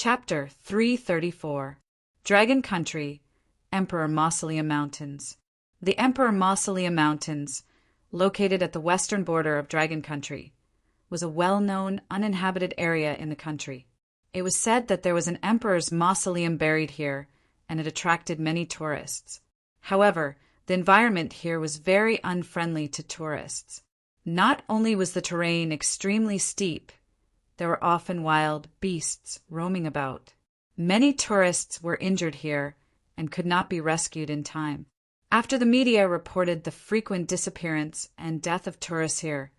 Chapter 334 Dragon Country, Emperor Mausoleum Mountains. The Emperor Mausoleum Mountains, located at the western border of Dragon Country, was a well-known, uninhabited area in the country. It was said that there was an emperor's mausoleum buried here, and it attracted many tourists. However, the environment here was very unfriendly to tourists. Not only was the terrain extremely steep, there were often wild beasts roaming about. Many tourists were injured here and could not be rescued in time. After the media reported the frequent disappearance and death of tourists here,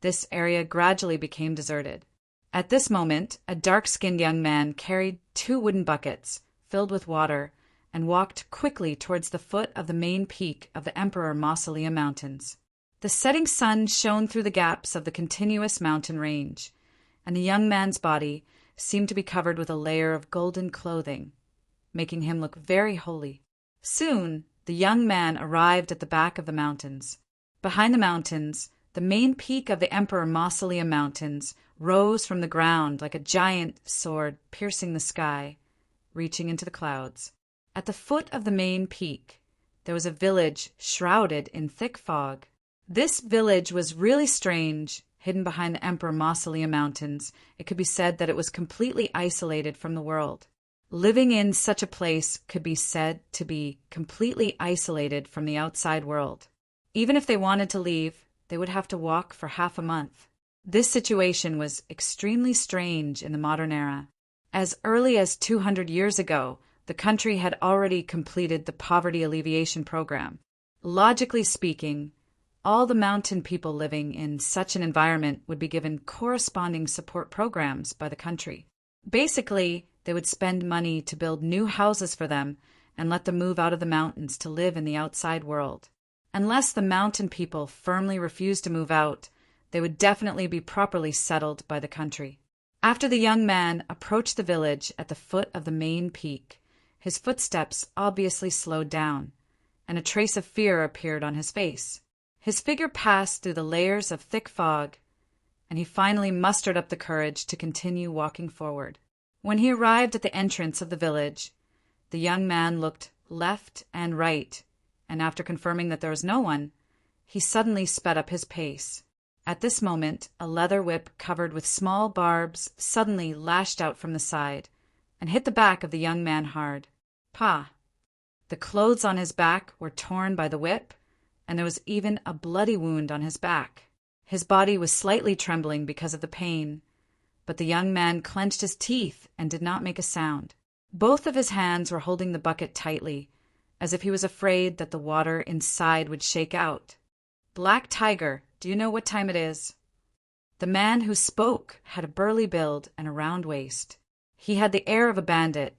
this area gradually became deserted. At this moment, a dark-skinned young man carried 2 wooden buckets filled with water and walked quickly towards the foot of the main peak of the Emperor Mausoleum Mountains. The setting sun shone through the gaps of the continuous mountain range, and the young man's body seemed to be covered with a layer of golden clothing, making him look very holy. Soon, the young man arrived at the back of the mountains. Behind the mountains, the main peak of the Emperor Mausoleum Mountains rose from the ground like a giant sword piercing the sky, reaching into the clouds. At the foot of the main peak, there was a village shrouded in thick fog. This village was really strange. Hidden behind the Emperor Mausoleum Mountains, it could be said that it was completely isolated from the world. Living in such a place could be said to be completely isolated from the outside world. Even if they wanted to leave, they would have to walk for half a month. This situation was extremely strange in the modern era. As early as 200 years ago, the country had already completed the poverty alleviation program. Logically speaking, all the mountain people living in such an environment would be given corresponding support programs by the country. Basically, they would spend money to build new houses for them and let them move out of the mountains to live in the outside world. Unless the mountain people firmly refused to move out, they would definitely be properly settled by the country. After the young man approached the village at the foot of the main peak, his footsteps obviously slowed down, and a trace of fear appeared on his face. His figure passed through the layers of thick fog, and he finally mustered up the courage to continue walking forward. When he arrived at the entrance of the village, the young man looked left and right, and after confirming that there was no one, he suddenly sped up his pace. At this moment, a leather whip covered with small barbs suddenly lashed out from the side and hit the back of the young man hard. Pah! The clothes on his back were torn by the whip, and there was even a bloody wound on his back. His body was slightly trembling because of the pain, but the young man clenched his teeth and did not make a sound. Both of his hands were holding the bucket tightly, as if he was afraid that the water inside would shake out. "Black Tiger, do you know what time it is?" The man who spoke had a burly build and a round waist. He had the air of a bandit,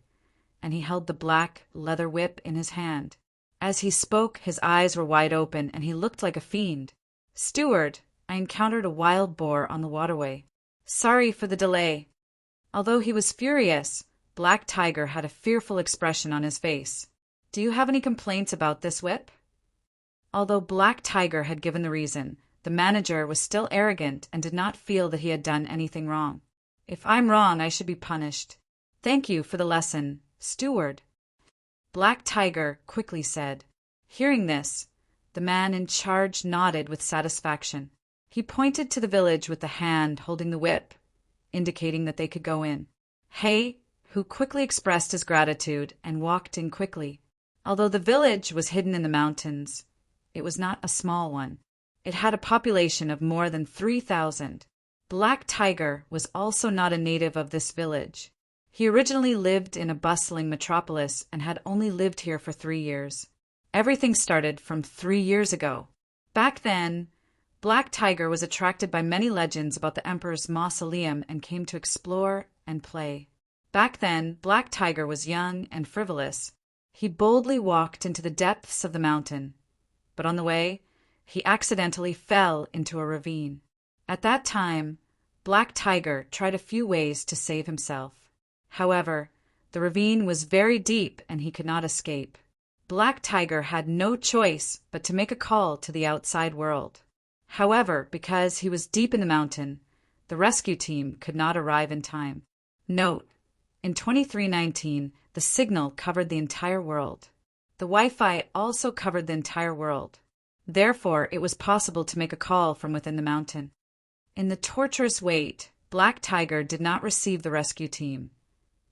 and he held the black leather whip in his hand. As he spoke, his eyes were wide open, and he looked like a fiend. "Steward, I encountered a wild boar on the waterway. Sorry for the delay." Although he was furious, Black Tiger had a fearful expression on his face. "Do you have any complaints about this whip?" Although Black Tiger had given the reason, the manager was still arrogant and did not feel that he had done anything wrong. "If I'm wrong, I should be punished. Thank you for the lesson, steward," Black Tiger quickly said. Hearing this, the man in charge nodded with satisfaction. He pointed to the village with the hand holding the whip, indicating that they could go in. Hay, who quickly expressed his gratitude and walked in quickly. Although the village was hidden in the mountains, it was not a small one. It had a population of more than 3,000. Black Tiger was also not a native of this village. He originally lived in a bustling metropolis and had only lived here for 3 years. Everything started from 3 years ago. Back then, Black Tiger was attracted by many legends about the Emperor's mausoleum and came to explore and play. Back then, Black Tiger was young and frivolous. He boldly walked into the depths of the mountain, but on the way, he accidentally fell into a ravine. At that time, Black Tiger tried a few ways to save himself. However, the ravine was very deep and he could not escape. Black Tiger had no choice but to make a call to the outside world. However, because he was deep in the mountain, the rescue team could not arrive in time. Note: In 2319, the signal covered the entire world. The Wi-Fi also covered the entire world. Therefore, it was possible to make a call from within the mountain. In the torturous wait, Black Tiger did not receive the rescue team,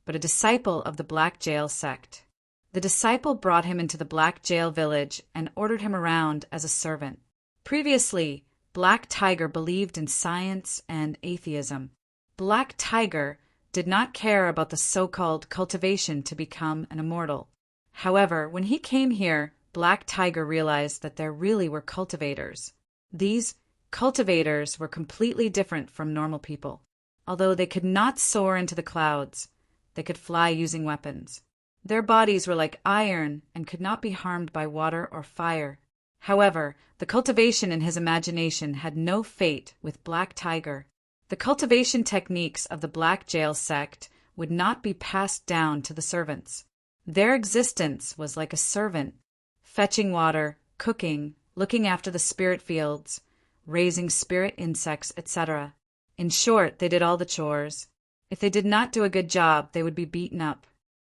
but a disciple of the Black Jail sect. The disciple brought him into the Black Jail village and ordered him around as a servant. Previously, Black Tiger believed in science and atheism. Black Tiger did not care about the so-called cultivation to become an immortal. However, when he came here, Black Tiger realized that there really were cultivators. These cultivators were completely different from normal people. Although they could not soar into the clouds, they could fly using weapons. Their bodies were like iron and could not be harmed by water or fire. However, the cultivation in his imagination had no fate with Black Tiger. The cultivation techniques of the Black Jail sect would not be passed down to the servants. Their existence was like a servant, fetching water, cooking, looking after the spirit fields, raising spirit insects, etc. In short, they did all the chores. If they did not do a good job, they would be beaten up.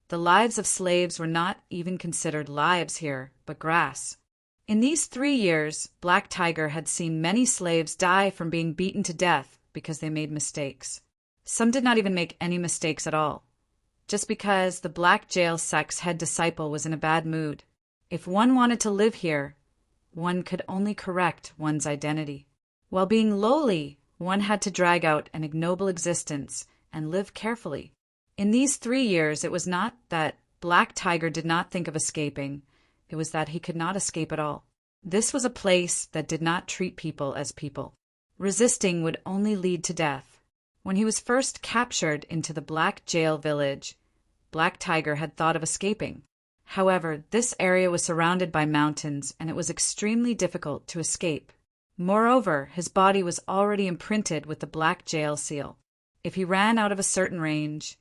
The lives of slaves were not even considered lives here, but grass. In these 3 years, Black Tiger had seen many slaves die from being beaten to death because they made mistakes. Some did not even make any mistakes at all, just because the Black Jail sect's head disciple was in a bad mood. If one wanted to live here, one could only correct one's identity. While being lowly, one had to drag out an ignoble existence and live carefully. In these 3 years, it was not that Black Tiger did not think of escaping, it was that he could not escape at all. This was a place that did not treat people as people. Resisting would only lead to death. When he was first captured into the Black Jail village, Black Tiger had thought of escaping. However, this area was surrounded by mountains and it was extremely difficult to escape. Moreover, his body was already imprinted with the Black Jail seal. If he ran out of a certain range,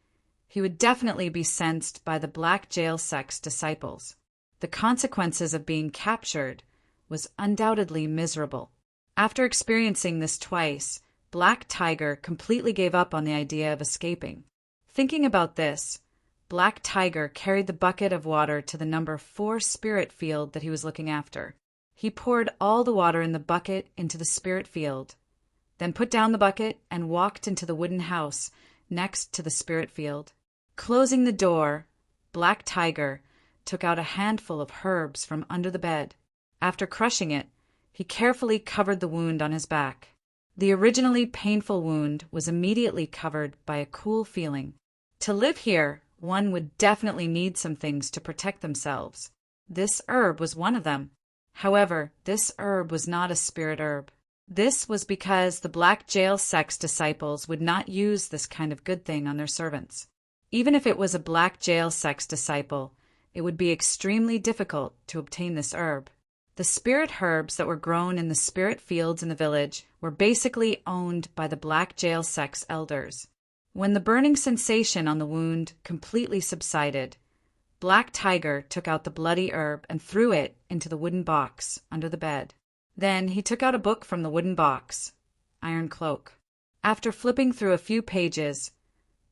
he would definitely be sensed by the Black Jail sect's disciples. The consequences of being captured was undoubtedly miserable. After experiencing this twice, Black Tiger completely gave up on the idea of escaping. Thinking about this, Black Tiger carried the bucket of water to the number 4 spirit field that he was looking after. He poured all the water in the bucket into the spirit field, then put down the bucket and walked into the wooden house next to the spirit field. Closing the door, Black Tiger took out a handful of herbs from under the bed. After crushing it, he carefully covered the wound on his back. The originally painful wound was immediately covered by a cool feeling. To live here, one would definitely need some things to protect themselves. This herb was one of them. However, this herb was not a spirit herb. This was because the Black Jail sect's disciples would not use this kind of good thing on their servants. Even if it was a Black Jail sect's disciple, it would be extremely difficult to obtain this herb. The spirit herbs that were grown in the spirit fields in the village were basically owned by the Black Jail sect's elders. When the burning sensation on the wound completely subsided, Black Tiger took out the bloody herb and threw it into the wooden box under the bed. Then he took out a book from the wooden box, Iron Cloak. After flipping through a few pages,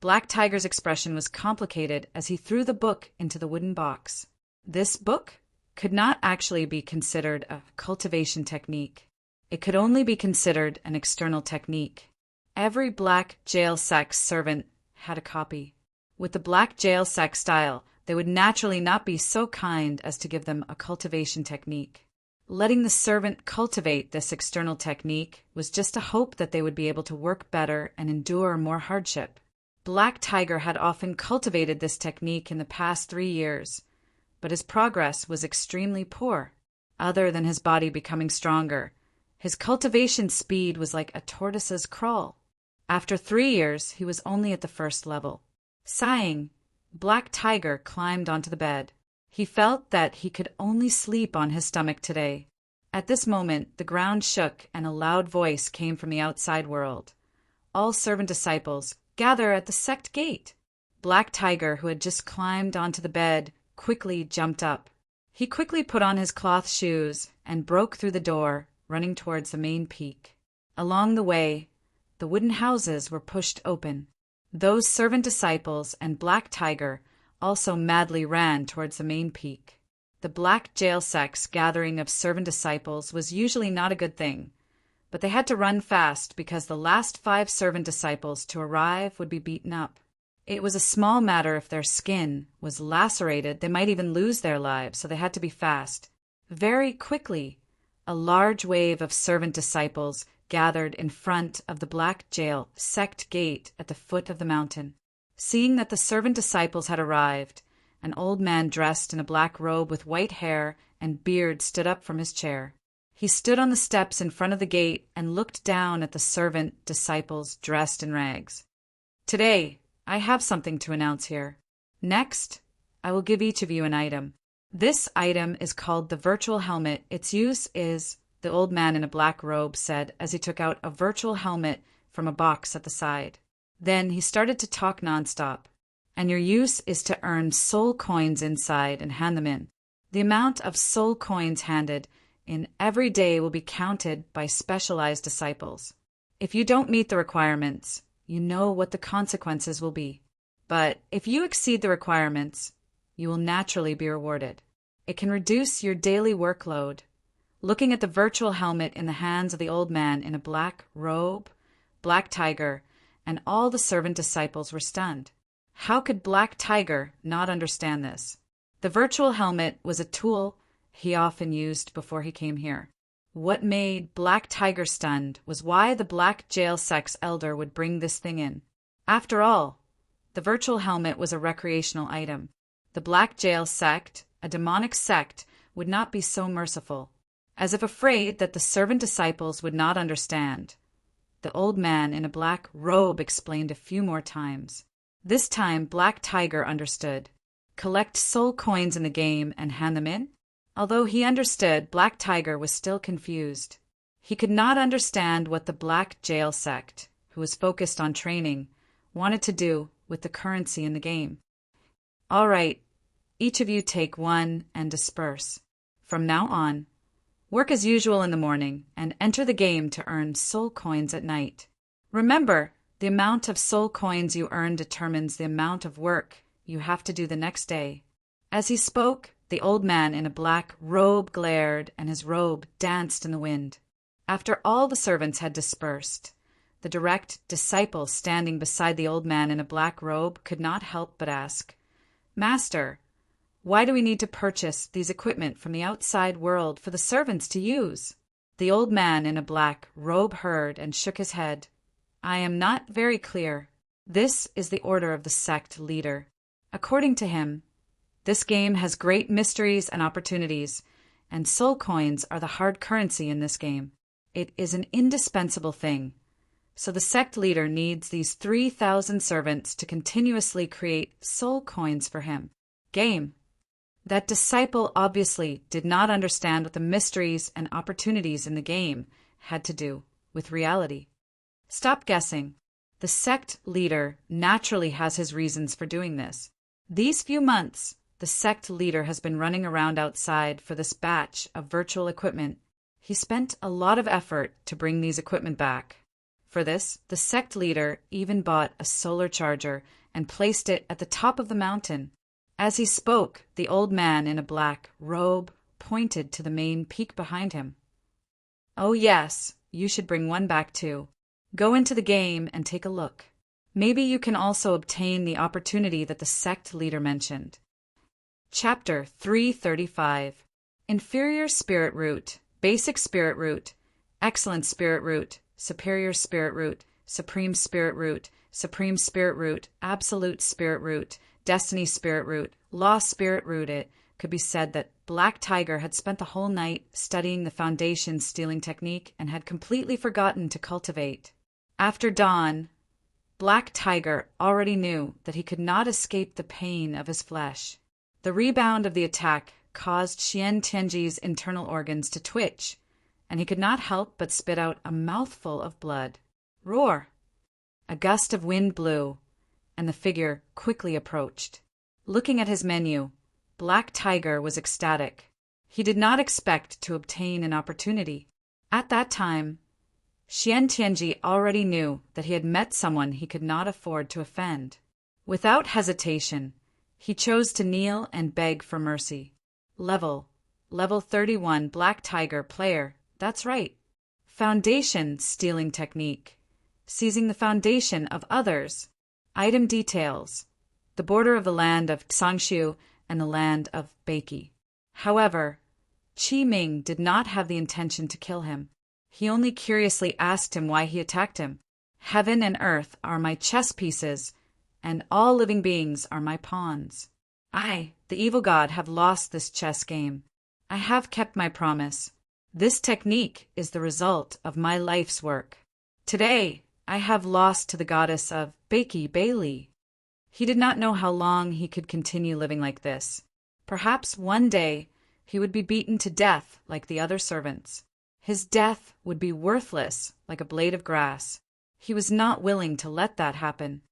Black Tiger's expression was complicated as he threw the book into the wooden box. This book could not actually be considered a cultivation technique. It could only be considered an external technique. Every Black Jail sect's servant had a copy. With the Black Jail sect style, they would naturally not be so kind as to give them a cultivation technique. Letting the servant cultivate this external technique was just a hope that they would be able to work better and endure more hardship. Black Tiger had often cultivated this technique in the past 3 years, but his progress was extremely poor. Other than his body becoming stronger, his cultivation speed was like a tortoise's crawl. After 3 years, he was only at the first level. Sighing, Black Tiger climbed onto the bed. He felt that he could only sleep on his stomach today. At this moment, the ground shook and a loud voice came from the outside world. All servant disciples, gather at the sect gate. Black Tiger, who had just climbed onto the bed, quickly jumped up. He quickly put on his cloth shoes and broke through the door, running towards the main peak. Along the way, the wooden houses were pushed open. Those servant disciples and Black Tiger also madly ran towards the main peak. The black jail sect's gathering of servant disciples was usually not a good thing, but they had to run fast because the last 5 servant disciples to arrive would be beaten up. It was a small matter if their skin was lacerated, they might even lose their lives, so they had to be fast. Very quickly, a large wave of servant disciples gathered in front of the black jail sect gate at the foot of the mountain. Seeing that the servant disciples had arrived, an old man dressed in a black robe with white hair and beard stood up from his chair. He stood on the steps in front of the gate and looked down at the servant disciples dressed in rags. "Today, I have something to announce here. Next, I will give each of you an item. This item is called the virtual helmet. Its use is," the old man in a black robe said as he took out a virtual helmet from a box at the side. Then he started to talk nonstop. "And your use is to earn soul coins inside and hand them in. The amount of soul coins handed in every day will be counted by specialized disciples. If you don't meet the requirements, you know what the consequences will be. But if you exceed the requirements, you will naturally be rewarded. It can reduce your daily workload." Looking at the virtual helmet in the hands of the old man in a black robe, Black Tiger, and all the servant disciples were stunned. How could Black Tiger not understand this? The virtual helmet was a tool he often used before he came here. What made Black Tiger stunned was why the black jail sect's elder would bring this thing in. After all, the virtual helmet was a recreational item. The black jail sect, a demonic sect, would not be so merciful. As if afraid that the servant disciples would not understand, the old man in a black robe explained a few more times. This time Black Tiger understood. Collect soul coins in the game and hand them in? Although he understood, Black Tiger was still confused. He could not understand what the black jail sect, who was focused on training, wanted to do with the currency in the game. "All right, each of you take one and disperse. From now on, work as usual in the morning and enter the game to earn soul coins at night. Remember, the amount of soul coins you earn determines the amount of work you have to do the next day." As he spoke, the old man in a black robe glared and his robe danced in the wind. After all the servants had dispersed, the direct disciple standing beside the old man in a black robe could not help but ask, "Master, why do we need to purchase these equipment from the outside world for the servants to use?" The old man in a black robe heard and shook his head. "I am not very clear. This is the order of the sect leader. According to him, this game has great mysteries and opportunities, and soul coins are the hard currency in this game. It is an indispensable thing. So the sect leader needs these 3,000 servants to continuously create soul coins for him. Game." That disciple obviously did not understand what the mysteries and opportunities in the game had to do with reality. Stop guessing. The sect leader naturally has his reasons for doing this. These few months, the sect leader has been running around outside for this batch of virtual equipment. He spent a lot of effort to bring these equipment back. For this, the sect leader even bought a solar charger and placed it at the top of the mountain. As he spoke, the old man in a black robe pointed to the main peak behind him. "Oh yes, you should bring one back too. Go into the game and take a look. Maybe you can also obtain the opportunity that the sect leader mentioned." Chapter 335. Inferior Spirit Root, Basic Spirit Root, Excellent Spirit Root, Superior Spirit Root, Supreme Spirit Root, Supreme Spirit Root, Absolute Spirit Root, Destiny Spirit Root, Lost Spirit Root. It could be said that Black Tiger had spent the whole night studying the Foundation stealing technique and had completely forgotten to cultivate. After dawn, Black Tiger already knew that he could not escape the pain of his flesh. The rebound of the attack caused Xian Tianji's internal organs to twitch, and he could not help but spit out a mouthful of blood. Roar! A gust of wind blew, and the figure quickly approached. Looking at his menu, Black Tiger was ecstatic. He did not expect to obtain an opportunity. At that time, Xian Tianji already knew that he had met someone he could not afford to offend. Without hesitation, he chose to kneel and beg for mercy. Level 31 Black Tiger player, that's right. Foundation stealing technique. Seizing the foundation of others. Item details. The border of the land of Xiangxiu and the land of Beiki. However, Qi Ming did not have the intention to kill him. He only curiously asked him why he attacked him. Heaven and earth are my chess pieces, and all living beings are my pawns. I, the evil god, have lost this chess game. I have kept my promise. This technique is the result of my life's work. Today, I have lost to the goddess of Beiki Bailey. He did not know how long he could continue living like this. Perhaps one day he would be beaten to death like the other servants. His death would be worthless like a blade of grass. He was not willing to let that happen.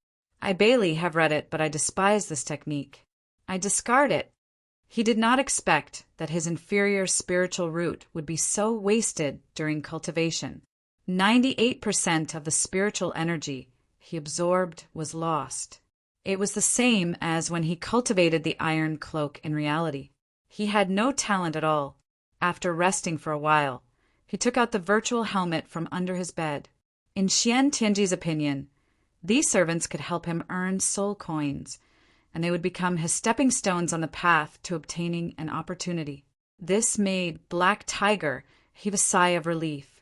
I barely have read it, but I despise this technique. I discard it. He did not expect that his inferior spiritual root would be so wasted during cultivation. 98% of the spiritual energy he absorbed was lost. It was the same as when he cultivated the iron cloak in reality. He had no talent at all. After resting for a while, he took out the virtual helmet from under his bed. In Xian Tianji's opinion, these servants could help him earn soul coins, and they would become his stepping stones on the path to obtaining an opportunity. This made Black Tiger heave a sigh of relief,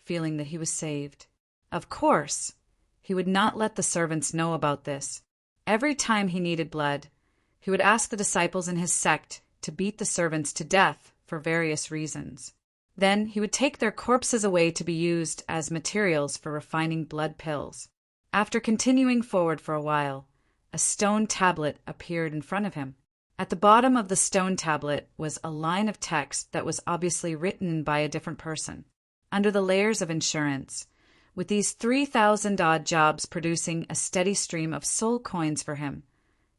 feeling that he was saved. Of course, he would not let the servants know about this. Every time he needed blood, he would ask the disciples in his sect to beat the servants to death for various reasons. Then he would take their corpses away to be used as materials for refining blood pills. After continuing forward for a while, a stone tablet appeared in front of him. At the bottom of the stone tablet was a line of text that was obviously written by a different person. Under the layers of insurance, with these 3,000 odd jobs producing a steady stream of soul coins for him,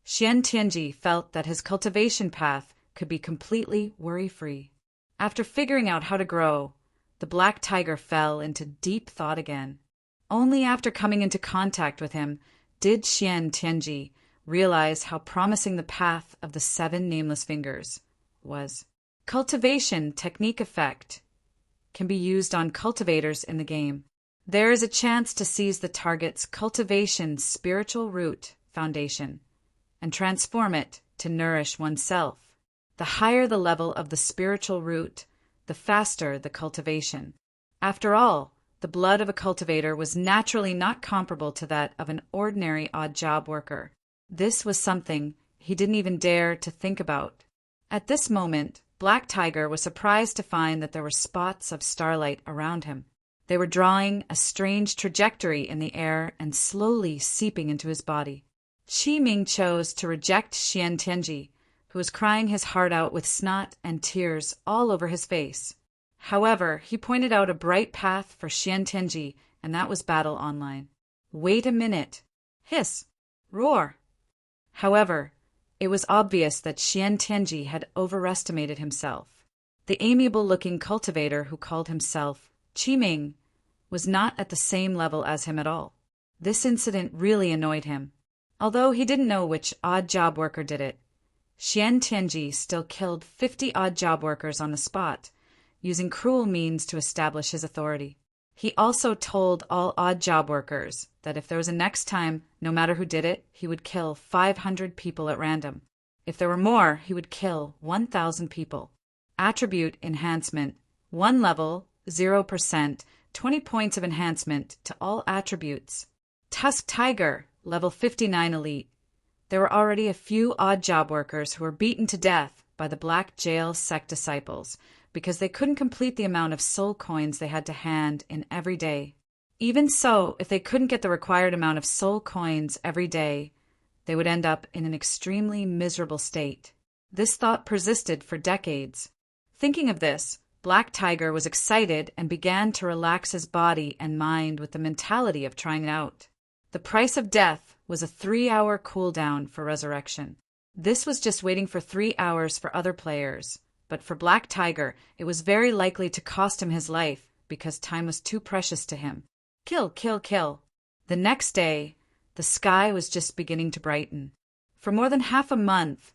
Xian Tianji felt that his cultivation path could be completely worry-free. After figuring out how to grow, the Black Tiger fell into deep thought again. Only after coming into contact with him did Xian Tianji realize how promising the path of the 7 nameless fingers was. Cultivation technique effect can be used on cultivators in the game. There is a chance to seize the target's cultivation spiritual root foundation and transform it to nourish oneself. The higher the level of the spiritual root, the faster the cultivation. After all, the blood of a cultivator was naturally not comparable to that of an ordinary odd job worker. This was something he didn't even dare to think about. At this moment, Black Tiger was surprised to find that there were spots of starlight around him. They were drawing a strange trajectory in the air and slowly seeping into his body. Qi Ming chose to reject Xian Tianji, who was crying his heart out with snot and tears all over his face. However, he pointed out a bright path for Xian Tianji, and that was battle online. Wait a minute. Hiss. Roar. However, it was obvious that Xian Tianji had overestimated himself. The amiable-looking cultivator who called himself Qi Ming was not at the same level as him at all. This incident really annoyed him. Although he didn't know which odd job worker did it, Xian Tianji still killed 50 odd job workers on the spot, using cruel means to establish his authority. He also told all odd job workers that if there was a next time, no matter who did it, he would kill 500 people at random. If there were more, he would kill 1,000 people. Attribute enhancement. 1 level, 0%, 20 points of enhancement to all attributes. Tusk Tiger, level 59 elite. There were already a few odd job workers who were beaten to death by the Black Jail sect disciples because they couldn't complete the amount of soul coins they had to hand in every day. Even so, if they couldn't get the required amount of soul coins every day, they would end up in an extremely miserable state. This thought persisted for decades. Thinking of this, Black Tiger was excited and began to relax his body and mind with the mentality of trying it out. The price of death was a 3-hour cooldown for resurrection. This was just waiting for 3 hours for other players, but for Black Tiger, it was very likely to cost him his life because time was too precious to him. Kill, kill, kill. The next day, the sky was just beginning to brighten. For more than half a month,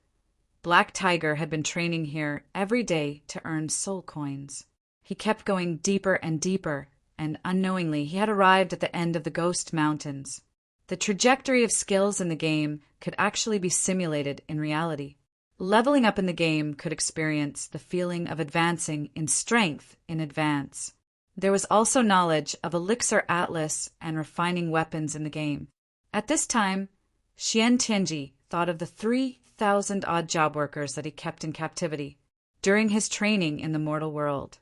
Black Tiger had been training here every day to earn soul coins. He kept going deeper and deeper, and unknowingly he had arrived at the end of the Ghost Mountains. The trajectory of skills in the game could actually be simulated in reality. Leveling up in the game could experience the feeling of advancing in strength in advance. There was also knowledge of Elixir Atlas and refining weapons in the game. At this time, Xian Tianji thought of the 3,000-odd job workers that he kept in captivity during his training in the mortal world.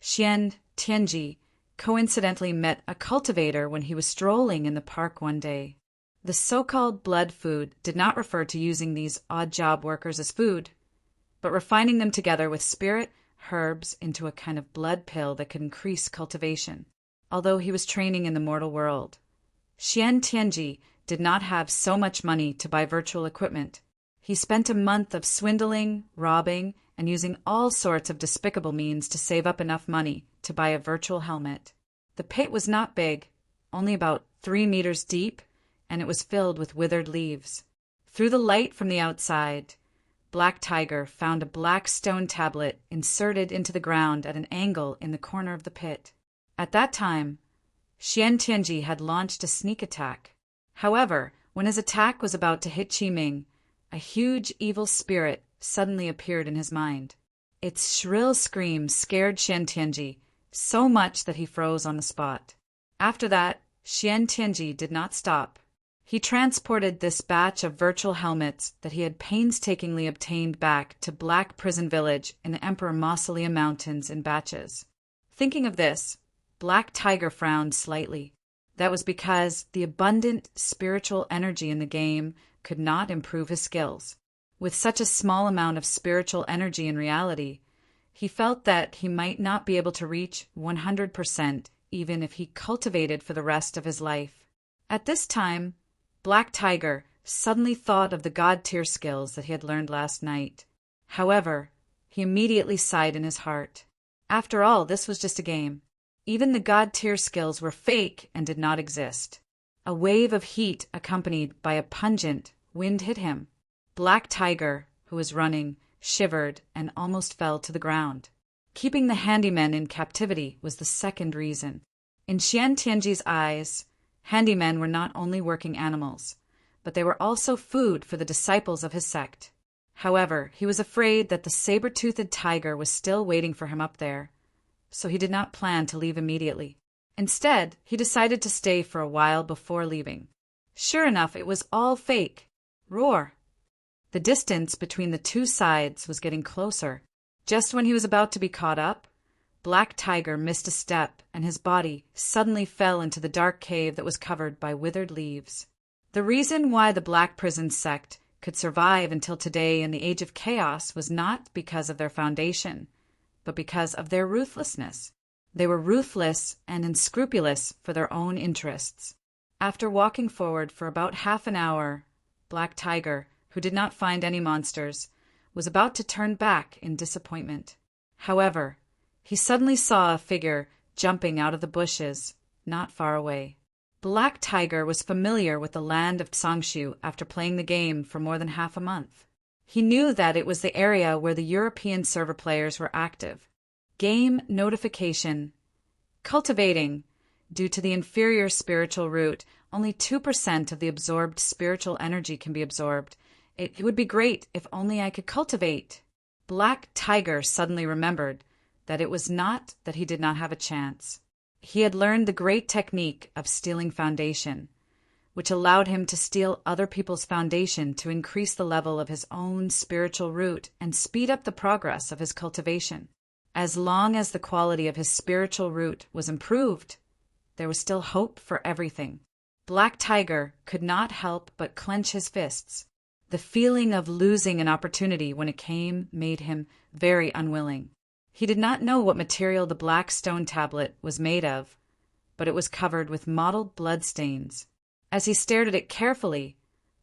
Xian Tianji coincidentally met a cultivator when he was strolling in the park one day. The so-called blood food did not refer to using these odd job workers as food, but refining them together with spirit herbs into a kind of blood pill that could increase cultivation. Although he was training in the mortal world, Xian Tianji did not have so much money to buy virtual equipment. He spent a month of swindling, robbing, and using all sorts of despicable means to save up enough money to buy a virtual helmet. The pit was not big, only about 3 meters deep, and it was filled with withered leaves. Through the light from the outside, Black Tiger found a black stone tablet inserted into the ground at an angle in the corner of the pit. At that time, Xian Tianji had launched a sneak attack. However, when his attack was about to hit Qiming, a huge evil spirit suddenly appeared in his mind. Its shrill scream scared Xian Tianji so much that he froze on the spot. After that, Xian Tianji did not stop. He transported this batch of virtual helmets that he had painstakingly obtained back to Black Prison Village in the Emperor Mausoleum Mountains in batches. Thinking of this, Black Tiger frowned slightly. That was because the abundant spiritual energy in the game could not improve his skills. With such a small amount of spiritual energy in reality, he felt that he might not be able to reach 100% even if he cultivated for the rest of his life. At this time, Black Tiger suddenly thought of the God-tier skills that he had learned last night. However, he immediately sighed in his heart. After all, this was just a game. Even the God-tier skills were fake and did not exist. A wave of heat accompanied by a pungent wind hit him. Black Tiger, who was running, shivered and almost fell to the ground. Keeping the handymen in captivity was the second reason. In Xian Tianji's eyes, handymen were not only working animals, but they were also food for the disciples of his sect. However, he was afraid that the saber-toothed tiger was still waiting for him up there, so he did not plan to leave immediately. Instead, he decided to stay for a while before leaving. Sure enough, it was all fake. Roar! The distance between the two sides was getting closer. Just when he was about to be caught up, Black Tiger missed a step, and his body suddenly fell into the dark cave that was covered by withered leaves. The reason why the Black Prison sect could survive until today in the Age of Chaos was not because of their foundation, but because of their ruthlessness. They were ruthless and unscrupulous for their own interests. After walking forward for about half an hour, Black Tiger, who did not find any monsters, was about to turn back in disappointment. However, he suddenly saw a figure jumping out of the bushes not far away. Black Tiger was familiar with the land of Tsangshu after playing the game for more than half a month. He knew that it was the area where the European server players were active. Game notification. Cultivating. Due to the inferior spiritual root, only 2% of the absorbed spiritual energy can be absorbed. It would be great if only I could cultivate. Black Tiger suddenly remembered that it was not that he did not have a chance. He had learned the great technique of stealing foundation, which allowed him to steal other people's foundation to increase the level of his own spiritual root and speed up the progress of his cultivation. As long as the quality of his spiritual root was improved, there was still hope for everything. Black Tiger could not help but clench his fists. The feeling of losing an opportunity when it came made him very unwilling. He did not know what material the black stone tablet was made of, but it was covered with mottled bloodstains. As he stared at it carefully,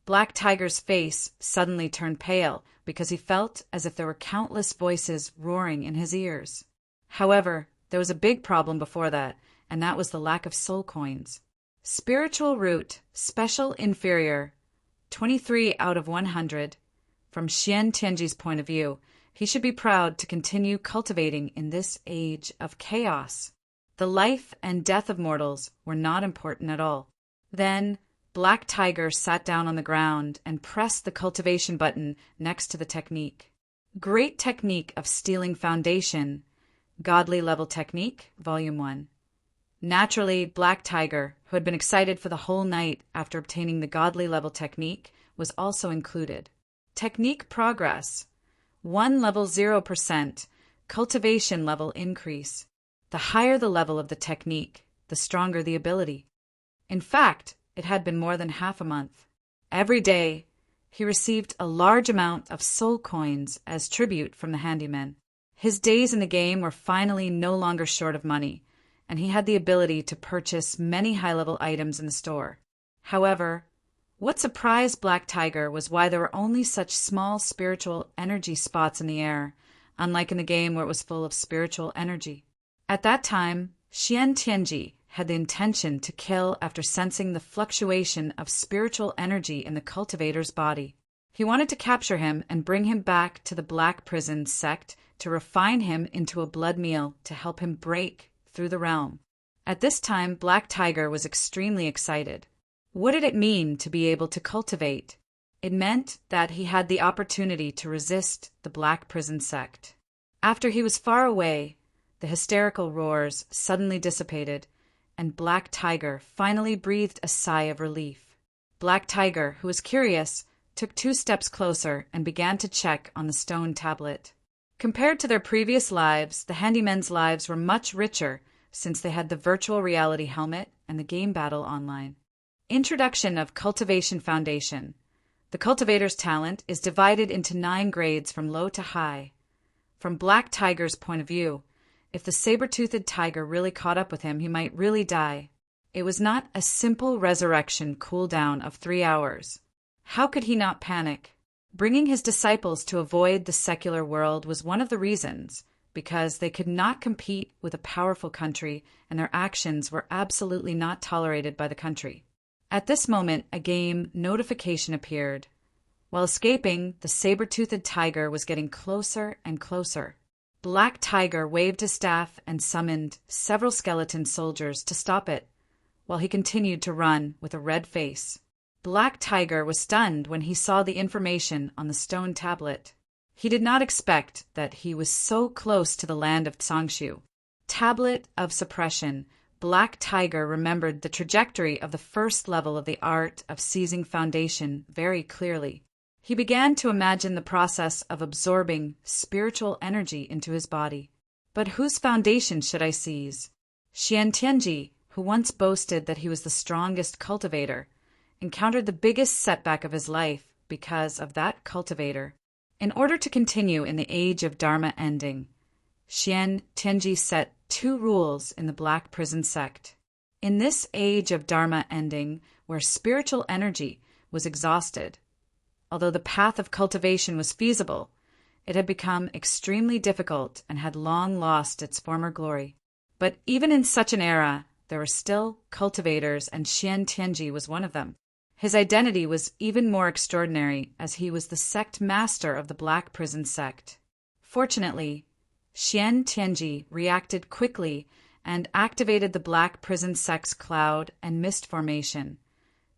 Black Tiger's face suddenly turned pale because he felt as if there were countless voices roaring in his ears. However, There was a big problem before that, and that was the lack of soul coins. Spiritual root, special inferior, 23 out of 100. From Xian Tianji's point of view, he should be proud to continue cultivating in this age of chaos. The life and death of mortals were not important at all. Then, Black Tiger sat down on the ground and pressed the cultivation button next to the technique. Great Technique of Stealing Foundation, Godly Level Technique, Volume 1. Naturally, Black Tiger, who had been excited for the whole night after obtaining the Godly Level Technique, was also included. Technique Progress, 1 level 0%, cultivation level increase. The higher the level of the technique, the stronger the ability. In fact, it had been more than half a month. Every day, he received a large amount of soul coins as tribute from the handymen. His days in the game were finally no longer short of money, and he had the ability to purchase many high-level items in the store. However, what surprised Black Tiger was why there were only such small spiritual energy spots in the air, unlike in the game where it was full of spiritual energy. At that time, Xian Tianji had the intention to kill after sensing the fluctuation of spiritual energy in the cultivator's body. He wanted to capture him and bring him back to the Black Prison sect to refine him into a blood meal to help him break through the realm. At this time, Black Tiger was extremely excited. What did it mean to be able to cultivate? It meant that he had the opportunity to resist the Black Prison sect. After he was far away, the hysterical roars suddenly dissipated, and Black Tiger finally breathed a sigh of relief. Black Tiger, who was curious, took 2 steps closer and began to check on the stone tablet. Compared to their previous lives, the handymen's lives were much richer since they had the virtual reality helmet and the game battle online. Introduction of Cultivation Foundation. The cultivator's talent is divided into 9 grades from low to high. From Black Tiger's point of view, if the saber-toothed tiger really caught up with him, he might really die. It was not a simple resurrection cooldown of 3 hours. How could he not panic? Bringing his disciples to avoid the secular world was one of the reasons, because they could not compete with a powerful country and their actions were absolutely not tolerated by the country. At this moment, a game notification appeared. While escaping, the saber-toothed tiger was getting closer and closer. Black Tiger waved his staff and summoned several skeleton soldiers to stop it, while he continued to run with a red face. Black Tiger was stunned when he saw the information on the stone tablet. He did not expect that he was so close to the land of Tsangshu. Tablet of Suppression. Black Tiger remembered the trajectory of the first level of the art of seizing foundation very clearly. He began to imagine the process of absorbing spiritual energy into his body. But whose foundation should I seize? Xian Tianji, who once boasted that he was the strongest cultivator, encountered the biggest setback of his life because of that cultivator. In order to continue in the age of Dharma ending, Xian Tianji set 2 rules in the Black Prison sect. In this age of Dharma ending, where spiritual energy was exhausted, although the path of cultivation was feasible, it had become extremely difficult and had long lost its former glory. But even in such an era, there were still cultivators, and Xian Tianji was one of them. His identity was even more extraordinary, as he was the sect master of the Black Prison sect. Fortunately, Xian Tianji reacted quickly and activated the Black Prison sect's cloud and mist formation,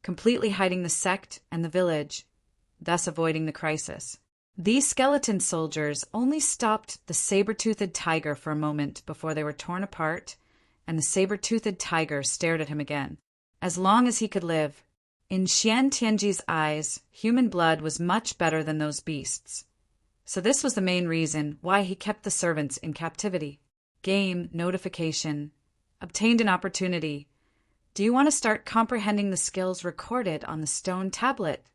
completely hiding the sect and the village, thus avoiding the crisis. These skeleton soldiers only stopped the saber-toothed tiger for a moment before they were torn apart, and the saber-toothed tiger stared at him again. As long as he could live, in Xian Tianji's eyes, human blood was much better than those beasts. So this was the main reason why he kept the servants in captivity. Game notification. Obtained an opportunity. Do you want to start comprehending the skills recorded on the stone tablet?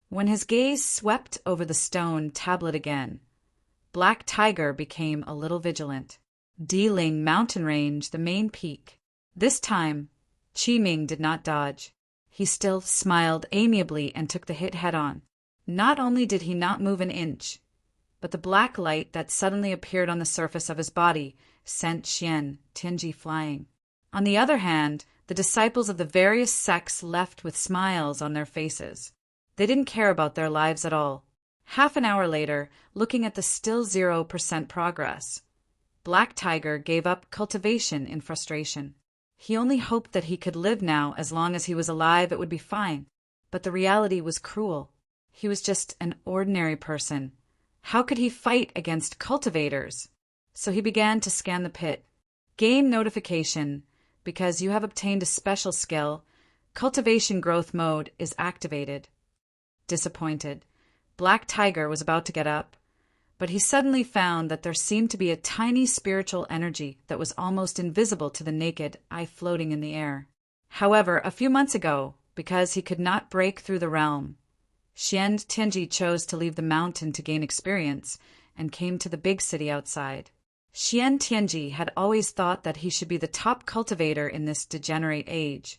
When his gaze swept over the stone tablet again, Black Tiger became a little vigilant. Dealing mountain range, the main peak. This time, Qiming did not dodge. He still smiled amiably and took the hit head-on. Not only did he not move an inch, but the black light that suddenly appeared on the surface of his body sent Xian Tianji flying. On the other hand, the disciples of the various sects left with smiles on their faces. They didn't care about their lives at all. Half an hour later, looking at the still 0% progress, Black Tiger gave up cultivation in frustration. He only hoped that he could live now. As long as he was alive, it would be fine. But the reality was cruel. He was just an ordinary person. How could he fight against cultivators? So he began to scan the pit. Game notification. Because you have obtained a special skill, cultivation growth mode is activated. Disappointed, Black Tiger was about to get up, but he suddenly found that there seemed to be a tiny spiritual energy that was almost invisible to the naked eye floating in the air. However, a few months ago, because he could not break through the realm, Xian Tianji chose to leave the mountain to gain experience and came to the big city outside. Xian Tianji had always thought that he should be the top cultivator in this degenerate age.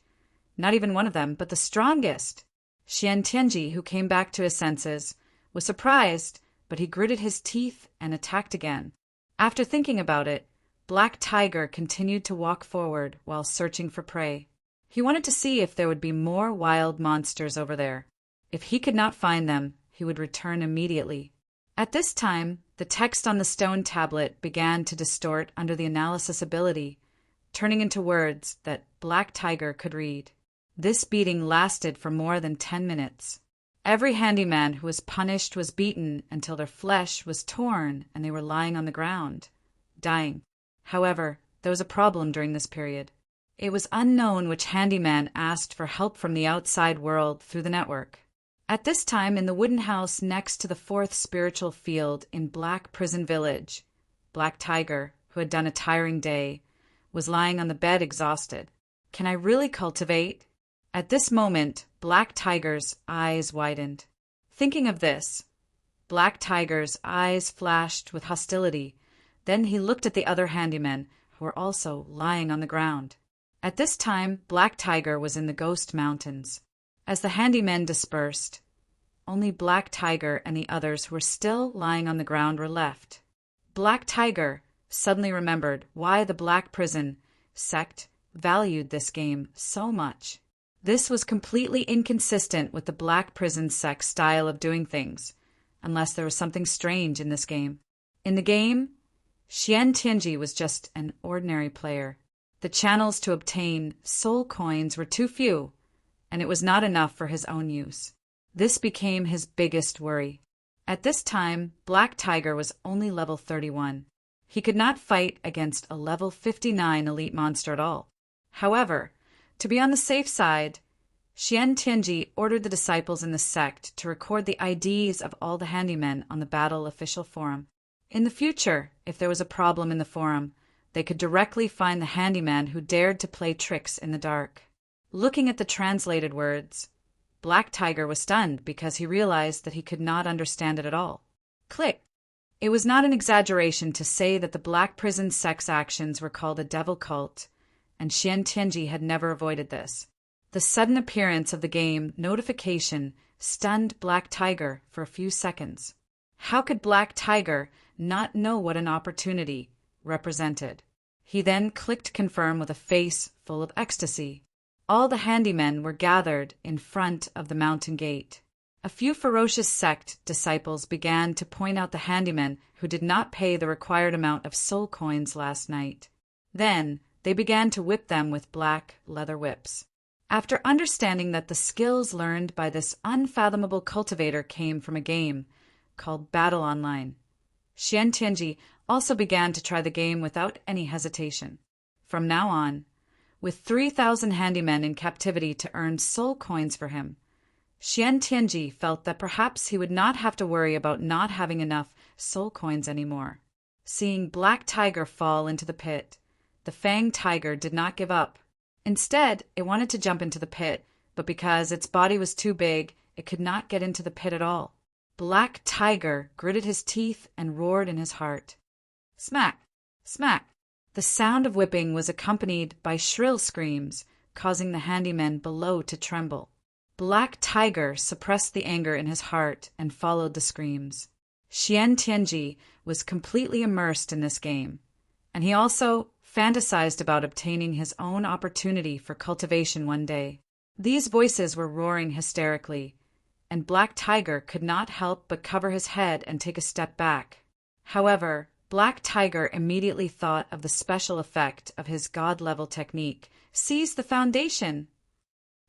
Not even one of them, but the strongest. Xian Tianji, who came back to his senses, was surprised, but he gritted his teeth and attacked again. After thinking about it, Black Tiger continued to walk forward while searching for prey. He wanted to see if there would be more wild monsters over there. If he could not find them, he would return immediately. At this time, the text on the stone tablet began to distort under the analysis ability, turning into words that Black Tiger could read. This beating lasted for more than 10 minutes. Every handyman who was punished was beaten until their flesh was torn and they were lying on the ground, dying. However, there was a problem during this period. It was unknown which handyman asked for help from the outside world through the network. At this time, in the wooden house next to the fourth spiritual field in Black Prison Village, Black Tiger, who had done a tiring day, was lying on the bed exhausted. Can I really cultivate? At this moment, Black Tiger's eyes widened. Thinking of this, Black Tiger's eyes flashed with hostility. Then he looked at the other handymen, who were also lying on the ground. At this time, Black Tiger was in the Ghost Mountains. As the handymen dispersed, only Black Tiger and the others who were still lying on the ground were left. Black Tiger suddenly remembered why the Black Prison sect valued this game so much. This was completely inconsistent with the Black Prison sect style of doing things, unless there was something strange in this game. In the game, Xian Tianji was just an ordinary player. The channels to obtain soul coins were too few, and it was not enough for his own use. This became his biggest worry. At this time, Black Tiger was only level 31. He could not fight against a level 59 elite monster at all. However, to be on the safe side, Xian Tianji ordered the disciples in the sect to record the IDs of all the handymen on the battle official forum. In the future, if there was a problem in the forum, they could directly find the handyman who dared to play tricks in the dark. Looking at the translated words, Black Tiger was stunned because he realized that he could not understand it at all. Click! It was not an exaggeration to say that the Black Prison sect's actions were called a devil cult, and Xian Tianji had never avoided this. The sudden appearance of the game notification stunned Black Tiger for a few seconds. How could Black Tiger not know what an opportunity represented? He then clicked confirm with a face full of ecstasy. All the handymen were gathered in front of the mountain gate. A few ferocious sect disciples began to point out the handymen who did not pay the required amount of soul coins last night. Then they began to whip them with black leather whips. After understanding that the skills learned by this unfathomable cultivator came from a game called Battle Online, Xian Tianji also began to try the game without any hesitation. From now on, with 3,000 handymen in captivity to earn soul coins for him, Xian Tianji felt that perhaps he would not have to worry about not having enough soul coins anymore. Seeing Black Tiger fall into the pit, the Fang Tiger did not give up. Instead, it wanted to jump into the pit, but because its body was too big, it could not get into the pit at all. Black Tiger gritted his teeth and roared in his heart. Smack! Smack! The sound of whipping was accompanied by shrill screams, causing the handymen below to tremble. Black Tiger suppressed the anger in his heart and followed the screams. Xian Tianji was completely immersed in this game, and he also fantasized about obtaining his own opportunity for cultivation one day. These voices were roaring hysterically, and Black Tiger could not help but cover his head and take a step back. However, Black Tiger immediately thought of the special effect of his god-level technique, Seize the Foundation.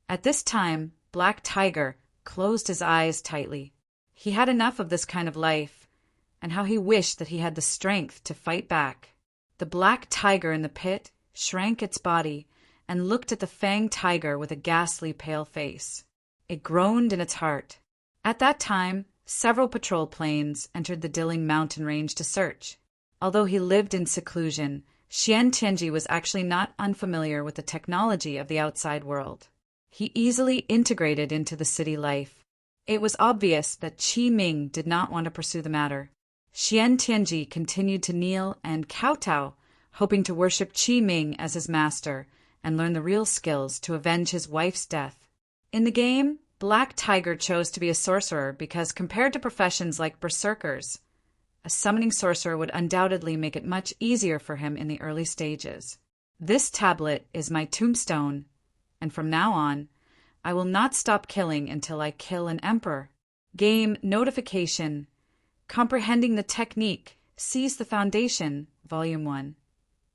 At this time, Black Tiger closed his eyes tightly. He had enough of this kind of life, and how he wished that he had the strength to fight back. The black tiger in the pit shrank its body and looked at the fanged tiger with a ghastly pale face. It groaned in its heart. At that time, several patrol planes entered the Dilling mountain range to search. Although he lived in seclusion, Xian Tianji was actually not unfamiliar with the technology of the outside world. He easily integrated into the city life. It was obvious that Qi Ming did not want to pursue the matter. Xian Tianji continued to kneel and kowtow, hoping to worship Qi Ming as his master and learn the real skills to avenge his wife's death. In the game, Black Tiger chose to be a sorcerer because, compared to professions like berserkers, a summoning sorcerer would undoubtedly make it much easier for him in the early stages. This tablet is my tombstone, and from now on, I will not stop killing until I kill an emperor. Game notification. Comprehending the technique. Seize the Foundation. Volume 1.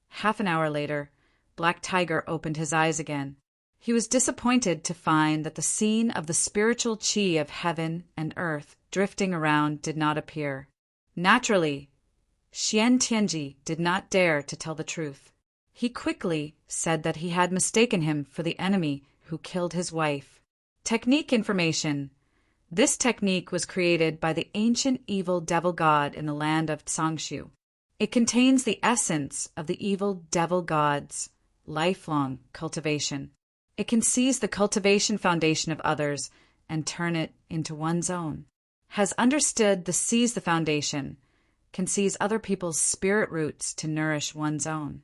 Half an hour later, Black Tiger opened his eyes again. He was disappointed to find that the scene of the spiritual qi of heaven and earth drifting around did not appear. Naturally, Xian Tianji did not dare to tell the truth. He quickly said that he had mistaken him for the enemy who killed his wife. Technique information. This technique was created by the ancient evil devil god in the land of Tsangshu. It contains the essence of the evil devil god's lifelong cultivation. It can seize the cultivation foundation of others and turn it into one's own. Has understood the seize the foundation, can seize other people's spirit roots to nourish one's own.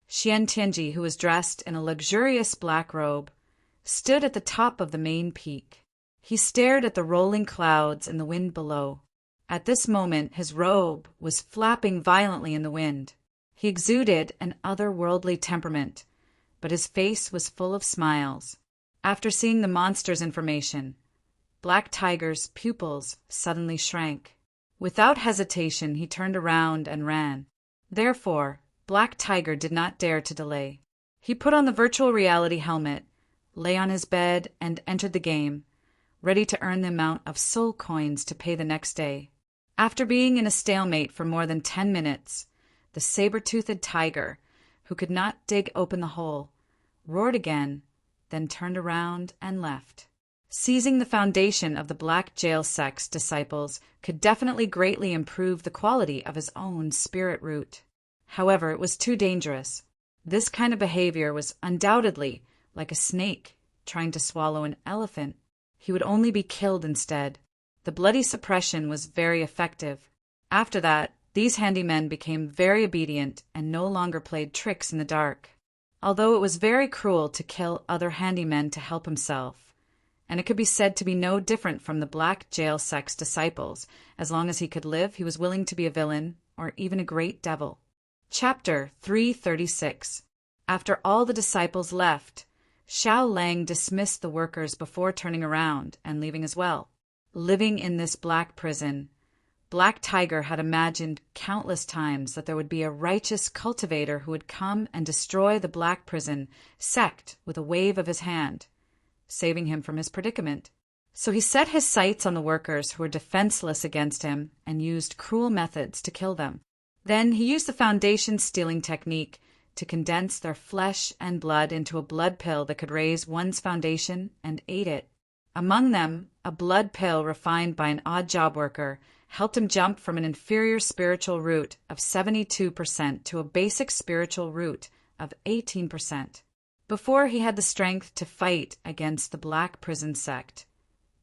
Xian Tianji, who was dressed in a luxurious black robe, stood at the top of the main peak. He stared at the rolling clouds and the wind below. At this moment, his robe was flapping violently in the wind. He exuded an otherworldly temperament, but his face was full of smiles. After seeing the monster's information, Black Tiger's pupils suddenly shrank. Without hesitation, he turned around and ran. Therefore, Black Tiger did not dare to delay. He put on the virtual reality helmet, lay on his bed, and entered the game, ready to earn the amount of soul coins to pay the next day. After being in a stalemate for more than 10 minutes, the saber-toothed tiger, who could not dig open the hole, roared again, then turned around and left. Seizing the foundation of the Black Jail Sect's disciples could definitely greatly improve the quality of his own spirit root. However, it was too dangerous. This kind of behavior was undoubtedly like a snake trying to swallow an elephant. He would only be killed instead. The bloody suppression was very effective. After that, these handymen became very obedient and no longer played tricks in the dark. Although it was very cruel to kill other handymen to help himself, and it could be said to be no different from the Black Jail Sect's disciples, as long as he could live, he was willing to be a villain or even a great devil. Chapter 336. After all the disciples left, Xiao Lang dismissed the workers before turning around and leaving as well. Living in this black prison, Black Tiger had imagined countless times that there would be a righteous cultivator who would come and destroy the black prison sect with a wave of his hand, saving him from his predicament. So he set his sights on the workers who were defenseless against him and used cruel methods to kill them. Then he used the foundation stealing technique to condense their flesh and blood into a blood pill that could raise one's foundation and ate it. Among them, a blood pill refined by an odd job worker helped him jump from an inferior spiritual root of 72% to a basic spiritual root of 18%. Before he had the strength to fight against the black prison sect,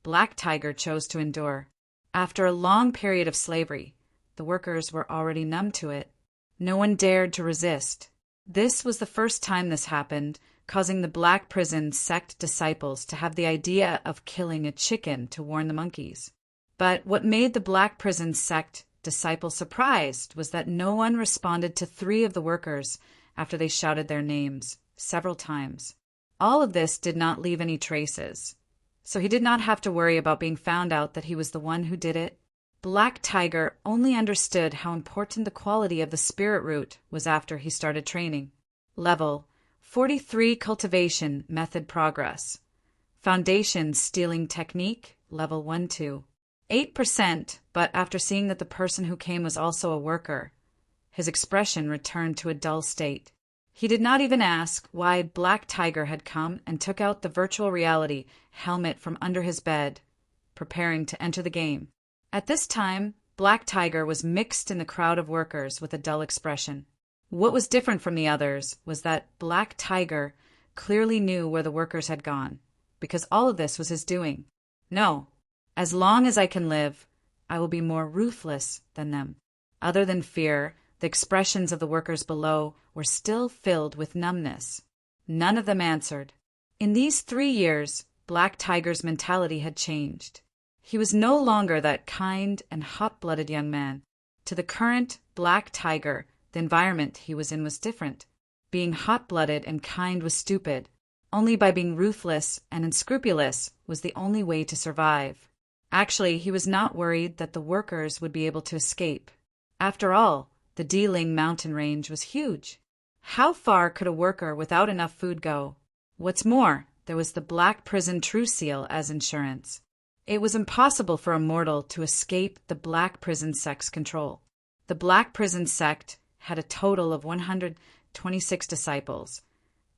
Black Tiger chose to endure. After a long period of slavery, the workers were already numb to it. No one dared to resist. This was the first time this happened, causing the black prison sect disciples to have the idea of killing a chicken to warn the monkeys. But what made the black prison sect disciple surprised was that no one responded to 3 of the workers after they shouted their names several times. All of this did not leave any traces, so he did not have to worry about being found out that he was the one who did it. Black Tiger only understood how important the quality of the spirit root was after he started training. Level 43 Cultivation Method Progress. Foundation Stealing Technique, Level 1-2. 8%, but after seeing that the person who came was also a worker, his expression returned to a dull state. He did not even ask why Black Tiger had come and took out the virtual reality helmet from under his bed, preparing to enter the game. At this time, Black Tiger was mixed in the crowd of workers with a dull expression. What was different from the others was that Black Tiger clearly knew where the workers had gone, because all of this was his doing. No, as long as I can live, I will be more ruthless than them. Other than fear, the expressions of the workers below were still filled with numbness. None of them answered. In these 3 years, Black Tiger's mentality had changed. He was no longer that kind and hot-blooded young man. To the current Black Tiger, the environment he was in was different. Being hot-blooded and kind was stupid. Only by being ruthless and unscrupulous was the only way to survive. Actually, he was not worried that the workers would be able to escape. After all, the Deling mountain range was huge. How far could a worker without enough food go? What's more, there was the Black Prison True Seal as insurance. It was impossible for a mortal to escape the Black Prison sect's control. The Black Prison sect had a total of 126 disciples,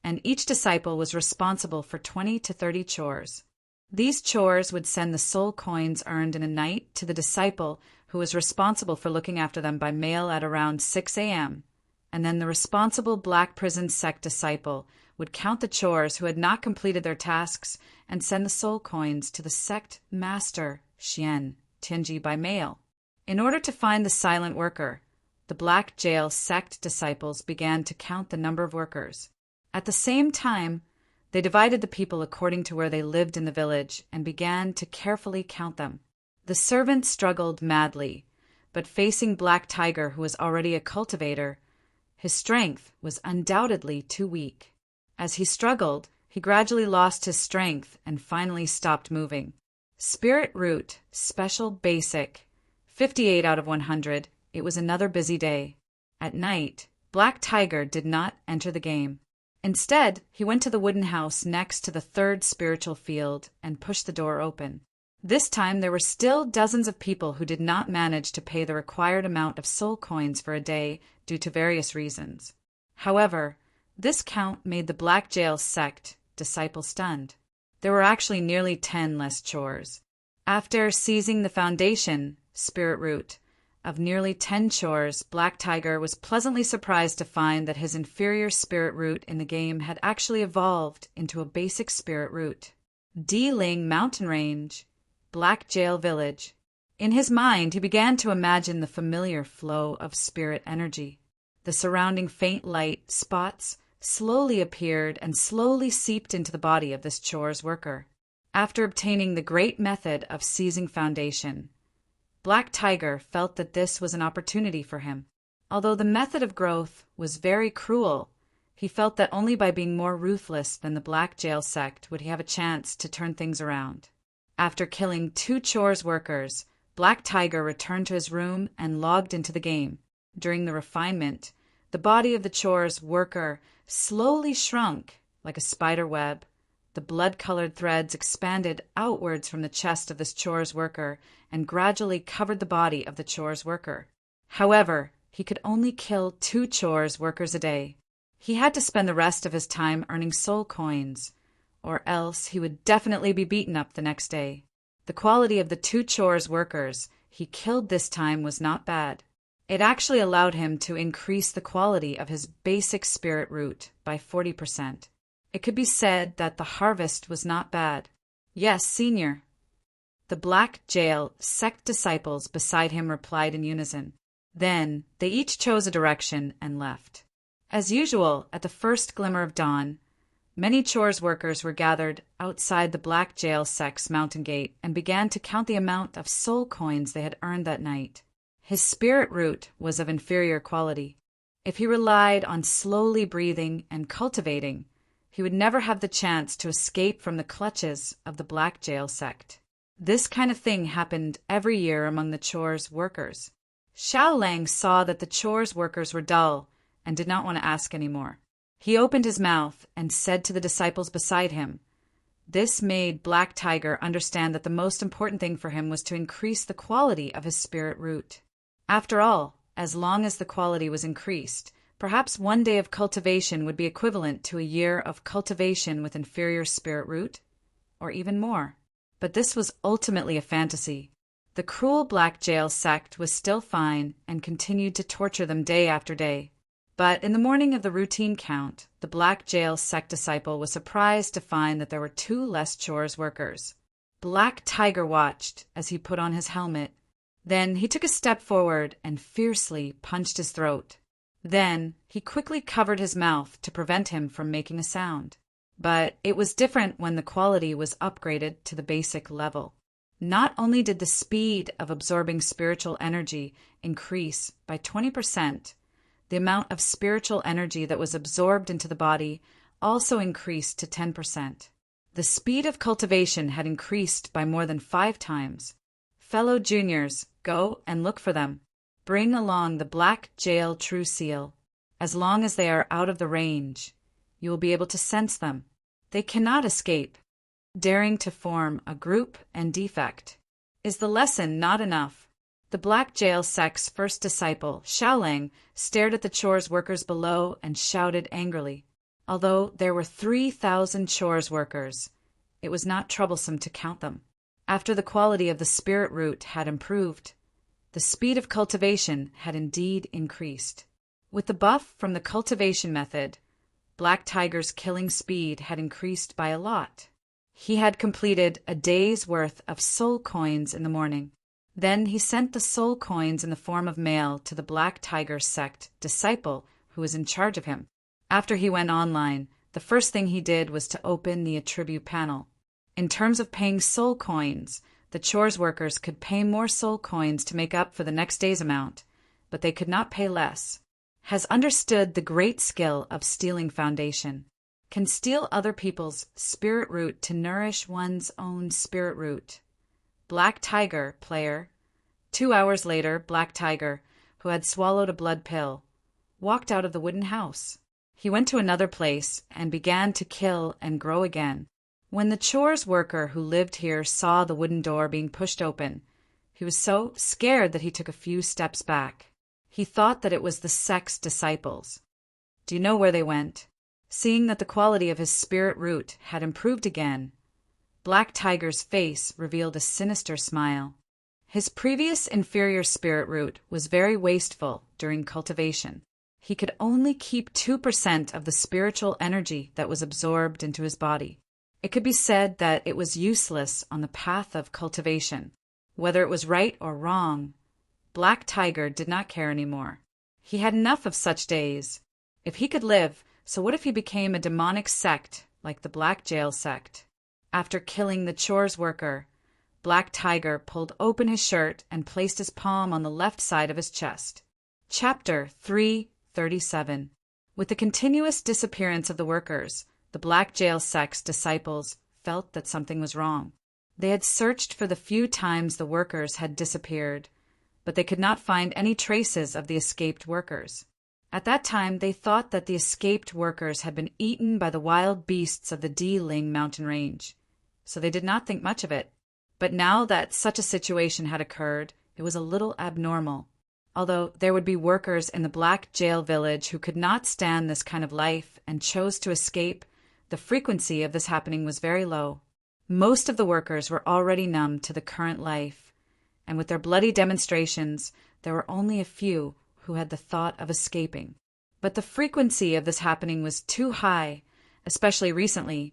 and each disciple was responsible for 20 to 30 chores. These chores would send the soul coins earned in a night to the disciple who was responsible for looking after them by mail at around 6 a.m., and then the responsible Black Prison sect disciple would count the chores who had not completed their tasks and send the soul coins to the sect master, Xian, Tianji, by mail. In order to find the silent worker, the Black Jail sect disciples began to count the number of workers. At the same time, they divided the people according to where they lived in the village and began to carefully count them. The servant struggled madly, but facing Black Tiger, who was already a cultivator, his strength was undoubtedly too weak. As he struggled, he gradually lost his strength and finally stopped moving. Spirit Root, Special Basic, 58 out of 100. It was another busy day. At night, Black Tiger did not enter the game. Instead, he went to the wooden house next to the 3rd spiritual field and pushed the door open. This time there were still dozens of people who did not manage to pay the required amount of soul coins for a day due to various reasons. However, this count made the Black Jail sect disciple stunned. There were actually nearly 10 less chores. After seizing the foundation, Spirit Root, of nearly 10 chores, Black Tiger was pleasantly surprised to find that his inferior spirit root in the game had actually evolved into a basic spirit root. Deling Mountain Range, Black Jail Village. In his mind, he began to imagine the familiar flow of spirit energy. The surrounding faint light spots slowly appeared and slowly seeped into the body of this chores worker. After obtaining the great method of seizing foundation, Black Tiger felt that this was an opportunity for him. Although the method of growth was very cruel, he felt that only by being more ruthless than the Black Jail sect would he have a chance to turn things around. After killing 2 chores workers, Black Tiger returned to his room and logged into the game. During the refinement, the body of the chores worker slowly shrunk like a spider web. The blood-colored threads expanded outwards from the chest of this chores worker and gradually covered the body of the chores worker. However, he could only kill 2 chores workers a day. He had to spend the rest of his time earning soul coins, or else he would definitely be beaten up the next day. The quality of the 2 chores workers he killed this time was not bad. It actually allowed him to increase the quality of his basic spirit root by 40%. It could be said that the harvest was not bad. Yes, Senior. The Black Jail sect disciples beside him replied in unison. Then they each chose a direction and left. As usual, at the first glimmer of dawn, many chores workers were gathered outside the Black Jail sect's mountain gate and began to count the amount of soul coins they had earned that night. His spirit root was of inferior quality. If he relied on slowly breathing and cultivating, he would never have the chance to escape from the clutches of the Black Jail sect. This kind of thing happened every year among the chores workers. Xiao Lang saw that the chores workers were dull and did not want to ask any more. He opened his mouth and said to the disciples beside him. This made Black Tiger understand that the most important thing for him was to increase the quality of his spirit root. After all, as long as the quality was increased, perhaps one day of cultivation would be equivalent to a year of cultivation with inferior spirit root, or even more. But this was ultimately a fantasy. The cruel Black Jail sect was still fine and continued to torture them day after day. But in the morning of the routine count, the Black Jail sect disciple was surprised to find that there were 2 less chores workers. Black Tiger watched as he put on his helmet. Then he took a step forward and fiercely punched his throat. Then he quickly covered his mouth to prevent him from making a sound. But it was different when the quality was upgraded to the basic level. Not only did the speed of absorbing spiritual energy increase by 20%, the amount of spiritual energy that was absorbed into the body also increased to 10%. The speed of cultivation had increased by more than 5 times. Fellow juniors, go and look for them. Bring along the Black Jail True Seal. As long as they are out of the range, you will be able to sense them. They cannot escape. Daring to form a group and defect. Is the lesson not enough? The Black Jail sect's first disciple, Xiao Lang, stared at the chores workers below and shouted angrily. Although there were 3,000 chores workers, it was not troublesome to count them. After the quality of the spirit root had improved, the speed of cultivation had indeed increased. With the buff from the cultivation method, Black Tiger's killing speed had increased by a lot. He had completed a day's worth of soul coins in the morning. Then he sent the soul coins in the form of mail to the Black Tiger sect disciple who was in charge of him. After he went online, the first thing he did was to open the attribute panel. In terms of paying soul coins, the chores workers could pay more soul coins to make up for the next day's amount, but they could not pay less. Has understood the great skill of stealing foundation. Can steal other people's spirit root to nourish one's own spirit root. Black Tiger, player. 2 hours later, Black Tiger, who had swallowed a blood pill, walked out of the wooden house. He went to another place and began to kill and grow again. When the chores worker who lived here saw the wooden door being pushed open, he was so scared that he took a few steps back. He thought that it was the sect's disciples. Do you know where they went? Seeing that the quality of his spirit root had improved again, Black Tiger's face revealed a sinister smile. His previous inferior spirit root was very wasteful during cultivation. He could only keep 2% of the spiritual energy that was absorbed into his body. It could be said that it was useless on the path of cultivation. Whether it was right or wrong, Black Tiger did not care anymore. He had enough of such days. If he could live, so what if he became a demonic sect like the Black Jail sect? After killing the chores worker, Black Tiger pulled open his shirt and placed his palm on the left side of his chest. Chapter 337. With the continuous disappearance of the workers, the Black Jail sect's disciples felt that something was wrong. They had searched for the few times the workers had disappeared, but they could not find any traces of the escaped workers. At that time, they thought that the escaped workers had been eaten by the wild beasts of the Diling mountain range, so they did not think much of it. But now that such a situation had occurred, it was a little abnormal. Although there would be workers in the Black Jail village who could not stand this kind of life and chose to escape, the frequency of this happening was very low. Most of the workers were already numb to the current life, and with their bloody demonstrations, there were only a few who had the thought of escaping. But the frequency of this happening was too high, especially recently.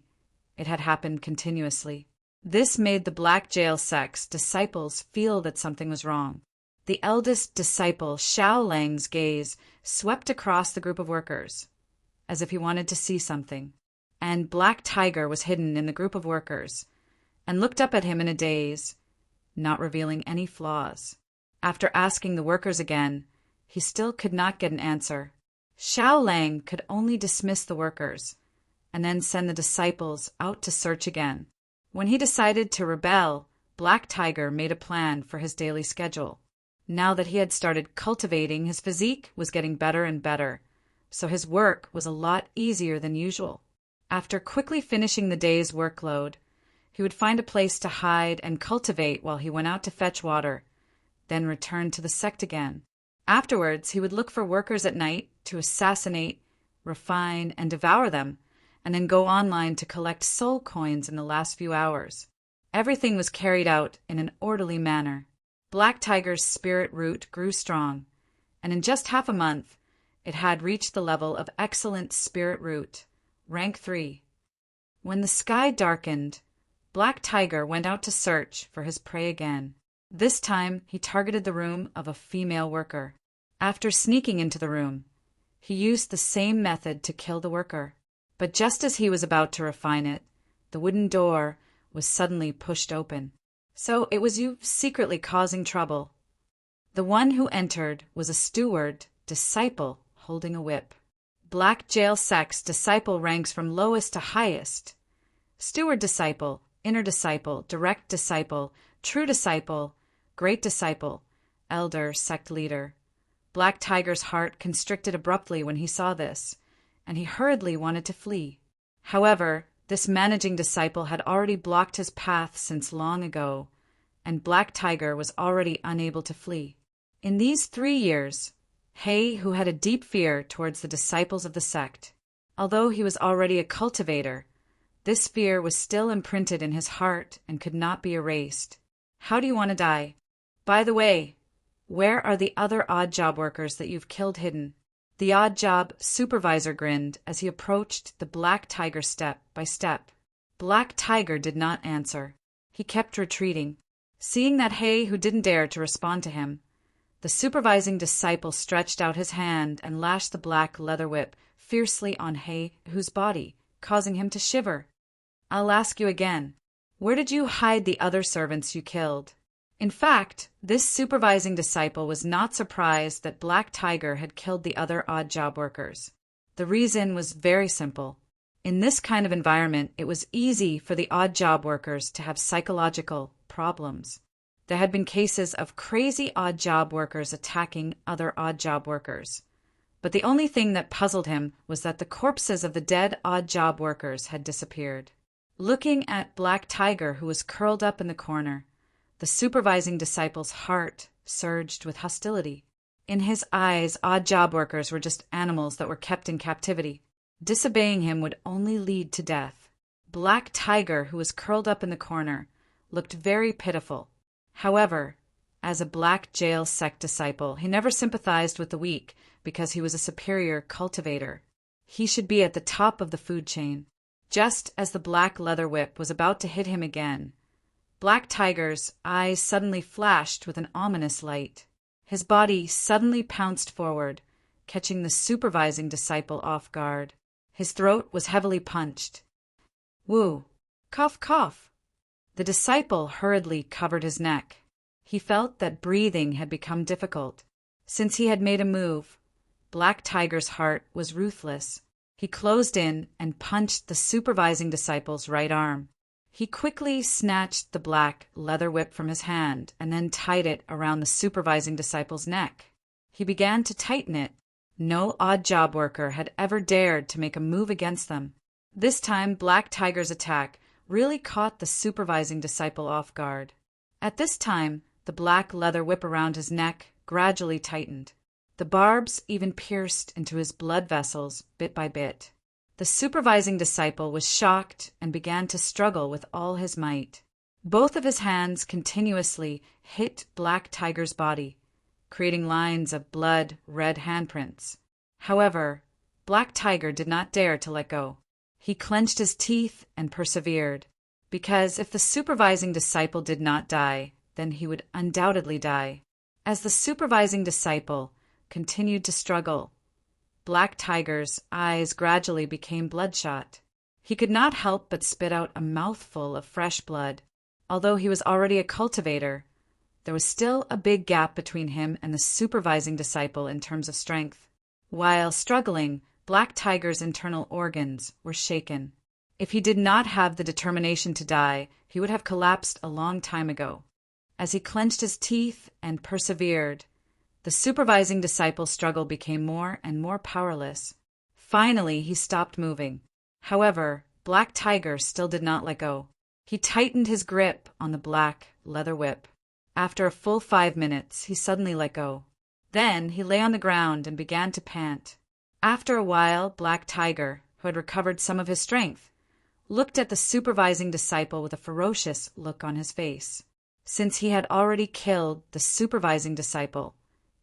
It had happened continuously. This made the Black Jail sect's disciples feel that something was wrong. The eldest disciple, Xiao Lang's gaze swept across the group of workers, as if he wanted to see something. And Black Tiger was hidden in the group of workers, and looked up at him in a daze, not revealing any flaws. After asking the workers again, he still could not get an answer. Xiao Lang could only dismiss the workers and then send the disciples out to search again. When he decided to rebel, Black Tiger made a plan for his daily schedule. Now that he had started cultivating, his physique was getting better and better, so his work was a lot easier than usual. After quickly finishing the day's workload, he would find a place to hide and cultivate while he went out to fetch water, then return to the sect again. Afterwards, he would look for workers at night to assassinate, refine, and devour them, and then go online to collect soul coins in the last few hours. Everything was carried out in an orderly manner. Black Tiger's spirit root grew strong, and in just half a month, it had reached the level of excellent spirit root, rank 3. When the sky darkened, Black Tiger went out to search for his prey again. This time, he targeted the room of a female worker. After sneaking into the room, he used the same method to kill the worker. But just as he was about to refine it, the wooden door was suddenly pushed open. So it was you secretly causing trouble. The one who entered was a steward disciple holding a whip. Black Jail Sect's disciple ranks from lowest to highest. Steward disciple, inner disciple, direct disciple, true disciple, great disciple, elder, sect leader. Black Tiger's heart constricted abruptly when he saw this, and he hurriedly wanted to flee. However, this managing disciple had already blocked his path since long ago, and Black Tiger was already unable to flee. In these 3 years, He, who had a deep fear towards the disciples of the sect, although he was already a cultivator, this fear was still imprinted in his heart and could not be erased. How do you want to die? By the way, where are the other odd job workers that you've killed hidden? The odd job supervisor grinned as he approached the Black Tiger step by step. Black Tiger did not answer. He kept retreating. Seeing that Hay, who didn't dare to respond to him, the supervising disciple stretched out his hand and lashed the black leather whip fiercely on Hay, whose body, causing him to shiver. I'll ask you again, where did you hide the other servants you killed? In fact, this supervising disciple was not surprised that Black Tiger had killed the other odd job workers. The reason was very simple. In this kind of environment, it was easy for the odd job workers to have psychological problems. There had been cases of crazy odd job workers attacking other odd job workers. But the only thing that puzzled him was that the corpses of the dead odd job workers had disappeared. Looking at Black Tiger, who was curled up in the corner, the supervising disciple's heart surged with hostility. In his eyes, odd job workers were just animals that were kept in captivity. Disobeying him would only lead to death. Black Tiger, who was curled up in the corner, looked very pitiful. However, as a Black Jail Sect disciple, he never sympathized with the weak because he was a superior cultivator. He should be at the top of the food chain. Just as the black leather whip was about to hit him again, Black Tiger's eyes suddenly flashed with an ominous light. His body suddenly pounced forward, catching the supervising disciple off guard. His throat was heavily punched. Woo! Cough, cough! The disciple hurriedly covered his neck. He felt that breathing had become difficult. Since he had made a move, Black Tiger's heart was ruthless. He closed in and punched the supervising disciple's right arm. He quickly snatched the black leather whip from his hand and then tied it around the supervising disciple's neck. He began to tighten it. No odd job worker had ever dared to make a move against them. This time, Black Tiger's attack really caught the supervising disciple off guard. At this time, the black leather whip around his neck gradually tightened. The barbs even pierced into his blood vessels bit by bit. The supervising disciple was shocked and began to struggle with all his might. Both of his hands continuously hit Black Tiger's body, creating lines of blood-red handprints. However, Black Tiger did not dare to let go. He clenched his teeth and persevered, because if the supervising disciple did not die, then he would undoubtedly die. As the supervising disciple continued to struggle, Black Tiger's eyes gradually became bloodshot. He could not help but spit out a mouthful of fresh blood. Although he was already a cultivator, there was still a big gap between him and the supervising disciple in terms of strength. While struggling, Black Tiger's internal organs were shaken. If he did not have the determination to die, he would have collapsed a long time ago. As he clenched his teeth and persevered, the supervising disciple's struggle became more and more powerless. Finally, he stopped moving. However, Black Tiger still did not let go. He tightened his grip on the black leather whip. After a full 5 minutes, he suddenly let go. Then he lay on the ground and began to pant. After a while, Black Tiger, who had recovered some of his strength, looked at the supervising disciple with a ferocious look on his face. Since he had already killed the supervising disciple,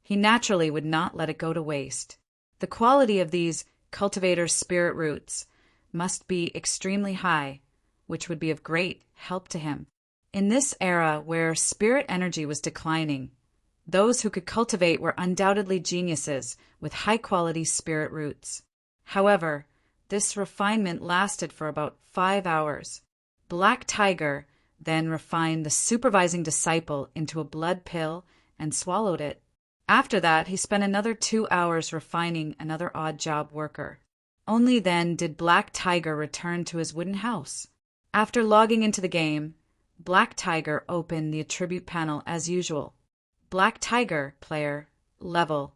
he naturally would not let it go to waste. The quality of these cultivators' spirit roots must be extremely high, which would be of great help to him. In this era where spirit energy was declining, those who could cultivate were undoubtedly geniuses with high-quality spirit roots. However, this refinement lasted for about 5 hours. Black Tiger then refined the supervising disciple into a blood pill and swallowed it. After that, he spent another 2 hours refining another odd job worker. Only then did Black Tiger return to his wooden house. After logging into the game, Black Tiger opened the attribute panel as usual. Black Tiger player level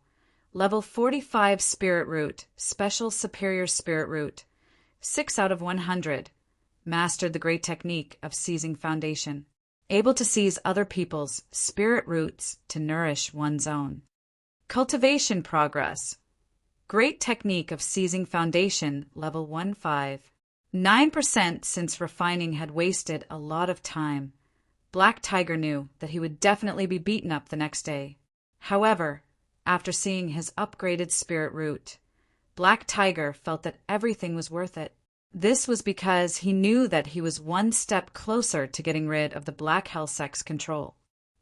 45 spirit root, special superior spirit root, 6 out of 100, mastered the great technique of seizing foundation, able to seize other people's spirit roots to nourish one's own. Cultivation progress, great technique of seizing foundation level 15, 9% since refining had wasted a lot of time. Black Tiger knew that he would definitely be beaten up the next day. However, after seeing his upgraded spirit root, Black Tiger felt that everything was worth it. This was because he knew that he was one step closer to getting rid of the Black Hellsex control.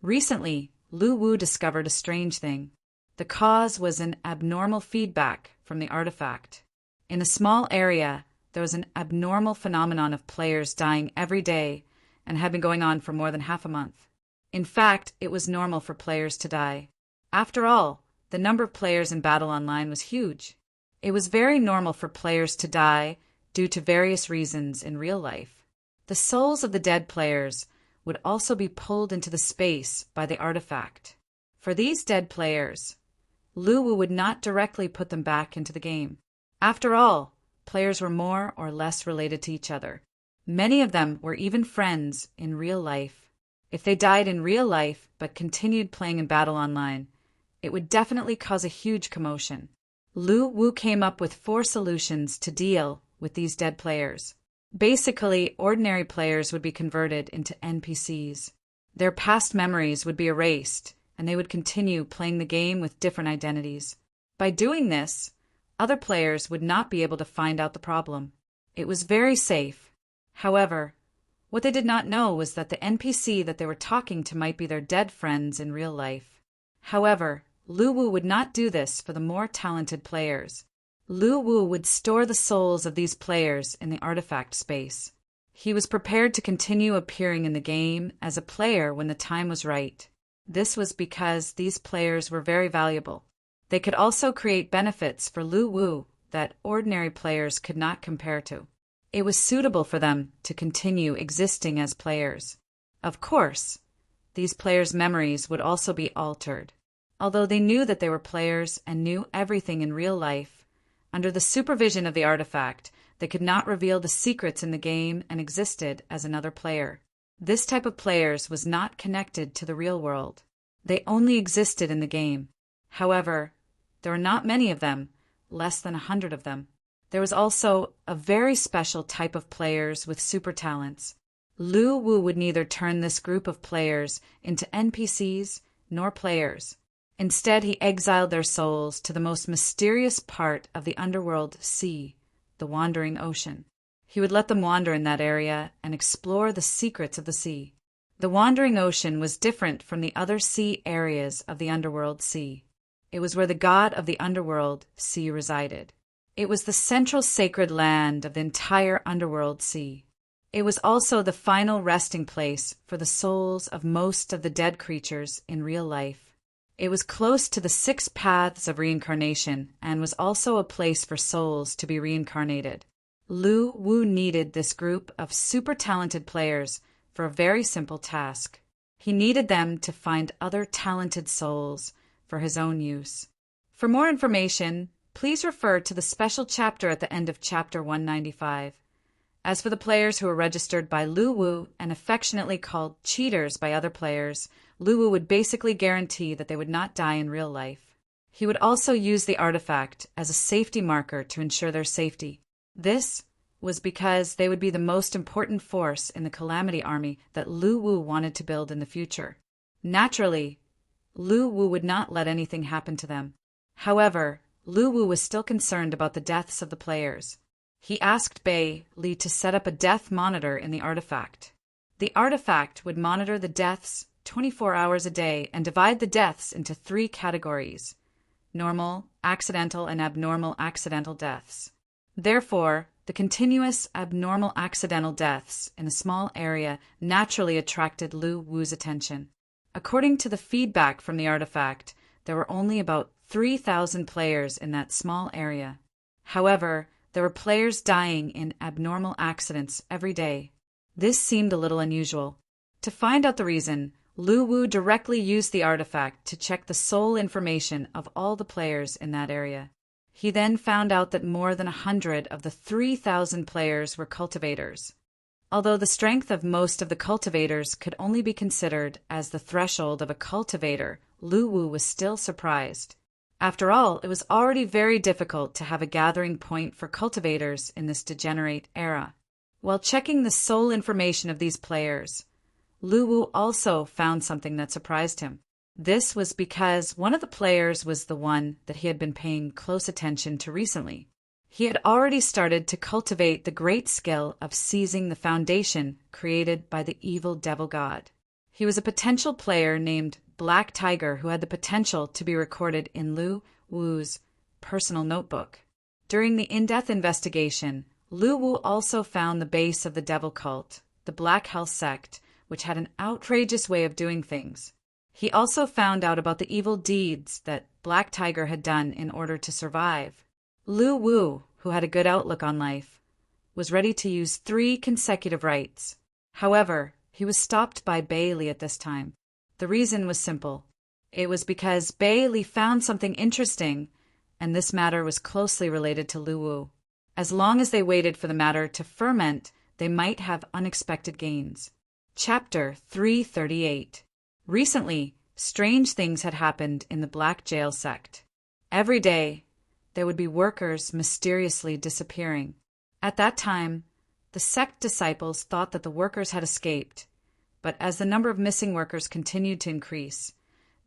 Recently, Lu Wu discovered a strange thing. The cause was an abnormal feedback from the artifact. In a small area, there was an abnormal phenomenon of players dying every day and had been going on for more than half a month. In fact, it was normal for players to die. After all, the number of players in Battle Online was huge. It was very normal for players to die due to various reasons in real life. The souls of the dead players would also be pulled into the space by the artifact. For these dead players, Lu Wu would not directly put them back into the game. After all, players were more or less related to each other. Many of them were even friends in real life. If they died in real life but continued playing in Battle Online, it would definitely cause a huge commotion. Lu Wu came up with 4 solutions to deal with these dead players. Basically, ordinary players would be converted into NPCs. Their past memories would be erased, and they would continue playing the game with different identities. By doing this, other players would not be able to find out the problem. It was very safe. However, what they did not know was that the NPC that they were talking to might be their dead friends in real life. However, Lu Wu would not do this for the more talented players. Lu Wu would store the souls of these players in the artifact space. He was prepared to continue appearing in the game as a player when the time was right. This was because these players were very valuable. They could also create benefits for Lu Wu that ordinary players could not compare to. It was suitable for them to continue existing as players. Of course, these players' memories would also be altered. Although they knew that they were players and knew everything in real life, under the supervision of the artifact, they could not reveal the secrets in the game and existed as another player. This type of players was not connected to the real world. They only existed in the game. However, there were not many of them, less than 100 of them. There was also a very special type of players with super talents. Lu Wu would neither turn this group of players into NPCs nor players. Instead, he exiled their souls to the most mysterious part of the underworld sea, the Wandering Ocean. He would let them wander in that area and explore the secrets of the sea. The Wandering Ocean was different from the other sea areas of the underworld sea. It was where the god of the underworld sea resided. It was the central sacred land of the entire underworld sea. It was also the final resting place for the souls of most of the dead creatures in real life. It was close to the 6 paths of reincarnation and was also a place for souls to be reincarnated. Lu Wu needed this group of super talented players for a very simple task. He needed them to find other talented souls for his own use. For more information, please refer to the special chapter at the end of Chapter 195. As for the players who were registered by Lu Wu and affectionately called cheaters by other players, Lu Wu would basically guarantee that they would not die in real life. He would also use the artifact as a safety marker to ensure their safety. This was because they would be the most important force in the Calamity Army that Lu Wu wanted to build in the future. Naturally, Lu Wu would not let anything happen to them. However, Lu Wu was still concerned about the deaths of the players. He asked Bei Li to set up a death monitor in the artifact. The artifact would monitor the deaths 24 hours a day and divide the deaths into 3 categories: normal, accidental, and abnormal accidental deaths. Therefore, the continuous abnormal accidental deaths in a small area naturally attracted Lu Wu's attention. According to the feedback from the artifact, there were only about 3,000 players in that small area. However, there were players dying in abnormal accidents every day. This seemed a little unusual. To find out the reason, Lu Wu directly used the artifact to check the soul information of all the players in that area. He then found out that more than 100 of the 3,000 players were cultivators. Although the strength of most of the cultivators could only be considered as the threshold of a cultivator, Lu Wu was still surprised. After all, it was already very difficult to have a gathering point for cultivators in this degenerate era. While checking the soul information of these players, Lu Wu also found something that surprised him. This was because one of the players was the one that he had been paying close attention to recently. He had already started to cultivate the great skill of seizing the foundation created by the evil devil god. He was a potential player named Black Tiger who had the potential to be recorded in Lu Wu's personal notebook. During the in-depth investigation, Lu Wu also found the base of the devil cult, the Black Hell sect, which had an outrageous way of doing things. He also found out about the evil deeds that Black Tiger had done in order to survive. Lu Wu, who had a good outlook on life, was ready to use 3 consecutive rites. However, he was stopped by Bei Li at this time. The reason was simple. It was because Bei Li found something interesting, and this matter was closely related to Lu Wu. As long as they waited for the matter to ferment, they might have unexpected gains. Chapter 338. Recently, strange things had happened in the Black Jail sect. Every day, there would be workers mysteriously disappearing. At that time, the sect disciples thought that the workers had escaped, but as the number of missing workers continued to increase,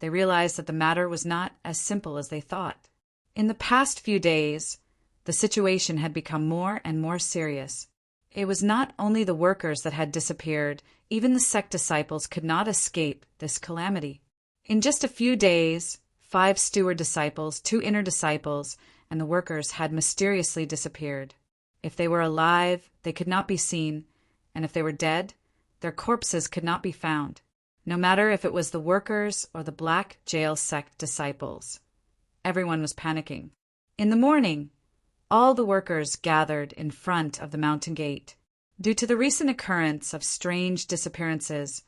they realized that the matter was not as simple as they thought. In the past few days, the situation had become more and more serious. It was not only the workers that had disappeared, even the sect disciples could not escape this calamity. In just a few days, 5 steward disciples, 2 inner disciples, and the workers had mysteriously disappeared. If they were alive, they could not be seen, and if they were dead, their corpses could not be found, no matter if it was the workers or the Black Jail sect disciples. Everyone was panicking. In the morning, all the workers gathered in front of the mountain gate. Due to the recent occurrence of strange disappearances,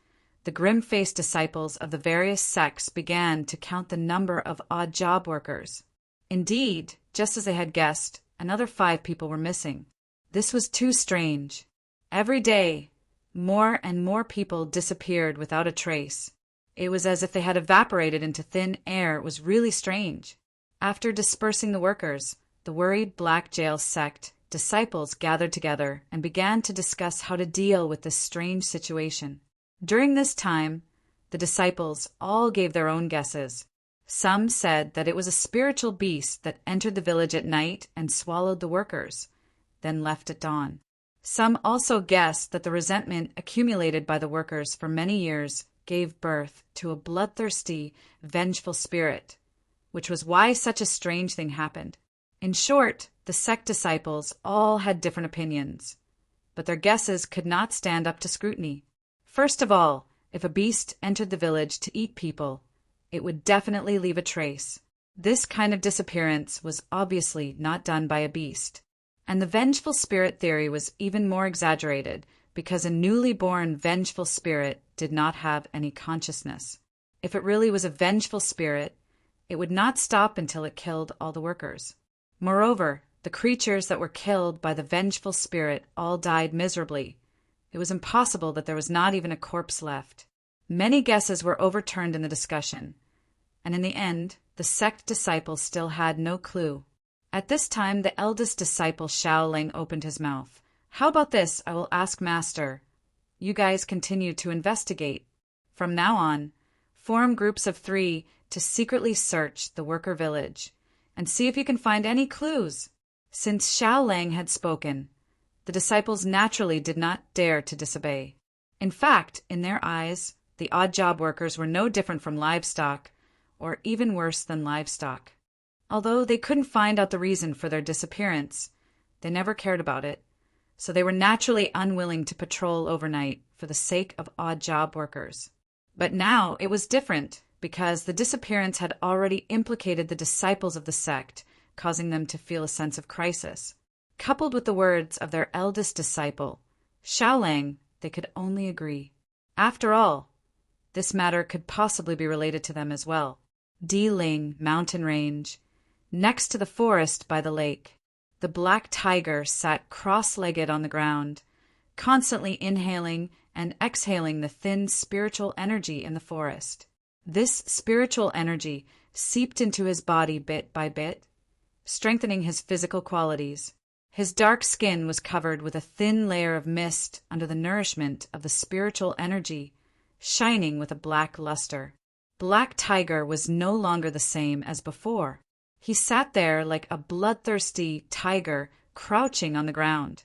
the grim-faced disciples of the various sects began to count the number of odd job workers. Indeed, just as they had guessed, another 5 people were missing. This was too strange. Every day, more and more people disappeared without a trace. It was as if they had evaporated into thin air. It was really strange. After dispersing the workers, the worried Black Jail sect disciples gathered together and began to discuss how to deal with this strange situation. During this time, the disciples all gave their own guesses. Some said that it was a spiritual beast that entered the village at night and swallowed the workers, then left at dawn. Some also guessed that the resentment accumulated by the workers for many years gave birth to a bloodthirsty, vengeful spirit, which was why such a strange thing happened. In short, the sect disciples all had different opinions. but their guesses could not stand up to scrutiny. First of all, if a beast entered the village to eat people, it would definitely leave a trace. This kind of disappearance was obviously not done by a beast. And the vengeful spirit theory was even more exaggerated because a newly born vengeful spirit did not have any consciousness. If it really was a vengeful spirit, it would not stop until it killed all the workers. Moreover, the creatures that were killed by the vengeful spirit all died miserably. It was impossible that there was not even a corpse left. Many guesses were overturned in the discussion, and in the end, the sect disciples still had no clue. At this time, the eldest disciple Shaoling opened his mouth. "How about this? I will ask Master. You guys continue to investigate. From now on, form groups of 3 to secretly search the worker village and see if you can find any clues." Since Shaoling had spoken, the disciples naturally did not dare to disobey. In fact, in their eyes, the odd job workers were no different from livestock, or even worse than livestock. Although they couldn't find out the reason for their disappearance, they never cared about it, so they were naturally unwilling to patrol overnight for the sake of odd job workers. But now it was different, because the disappearance had already implicated the disciples of the sect, causing them to feel a sense of crisis. Coupled with the words of their eldest disciple, Shaoling, they could only agree. After all, this matter could possibly be related to them as well. Diling mountain range, next to the forest by the lake. The black tiger sat cross-legged on the ground, constantly inhaling and exhaling the thin spiritual energy in the forest. This spiritual energy seeped into his body bit by bit, strengthening his physical qualities. His dark skin was covered with a thin layer of mist under the nourishment of the spiritual energy, shining with a black luster. Black Tiger was no longer the same as before. He sat there like a bloodthirsty tiger crouching on the ground,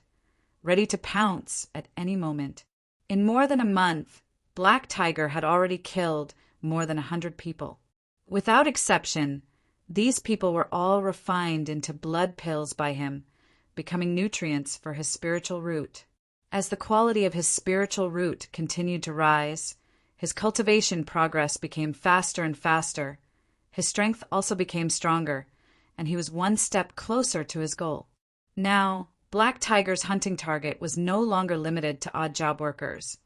ready to pounce at any moment. In more than a month, Black Tiger had already killed more than 100 people. Without exception, these people were all refined into blood pills by him, becoming nutrients for his spiritual root. As the quality of his spiritual root continued to rise, his cultivation progress became faster and faster. His strength also became stronger, and he was one step closer to his goal. Now, Black Tiger's hunting target was no longer limited to odd job workers.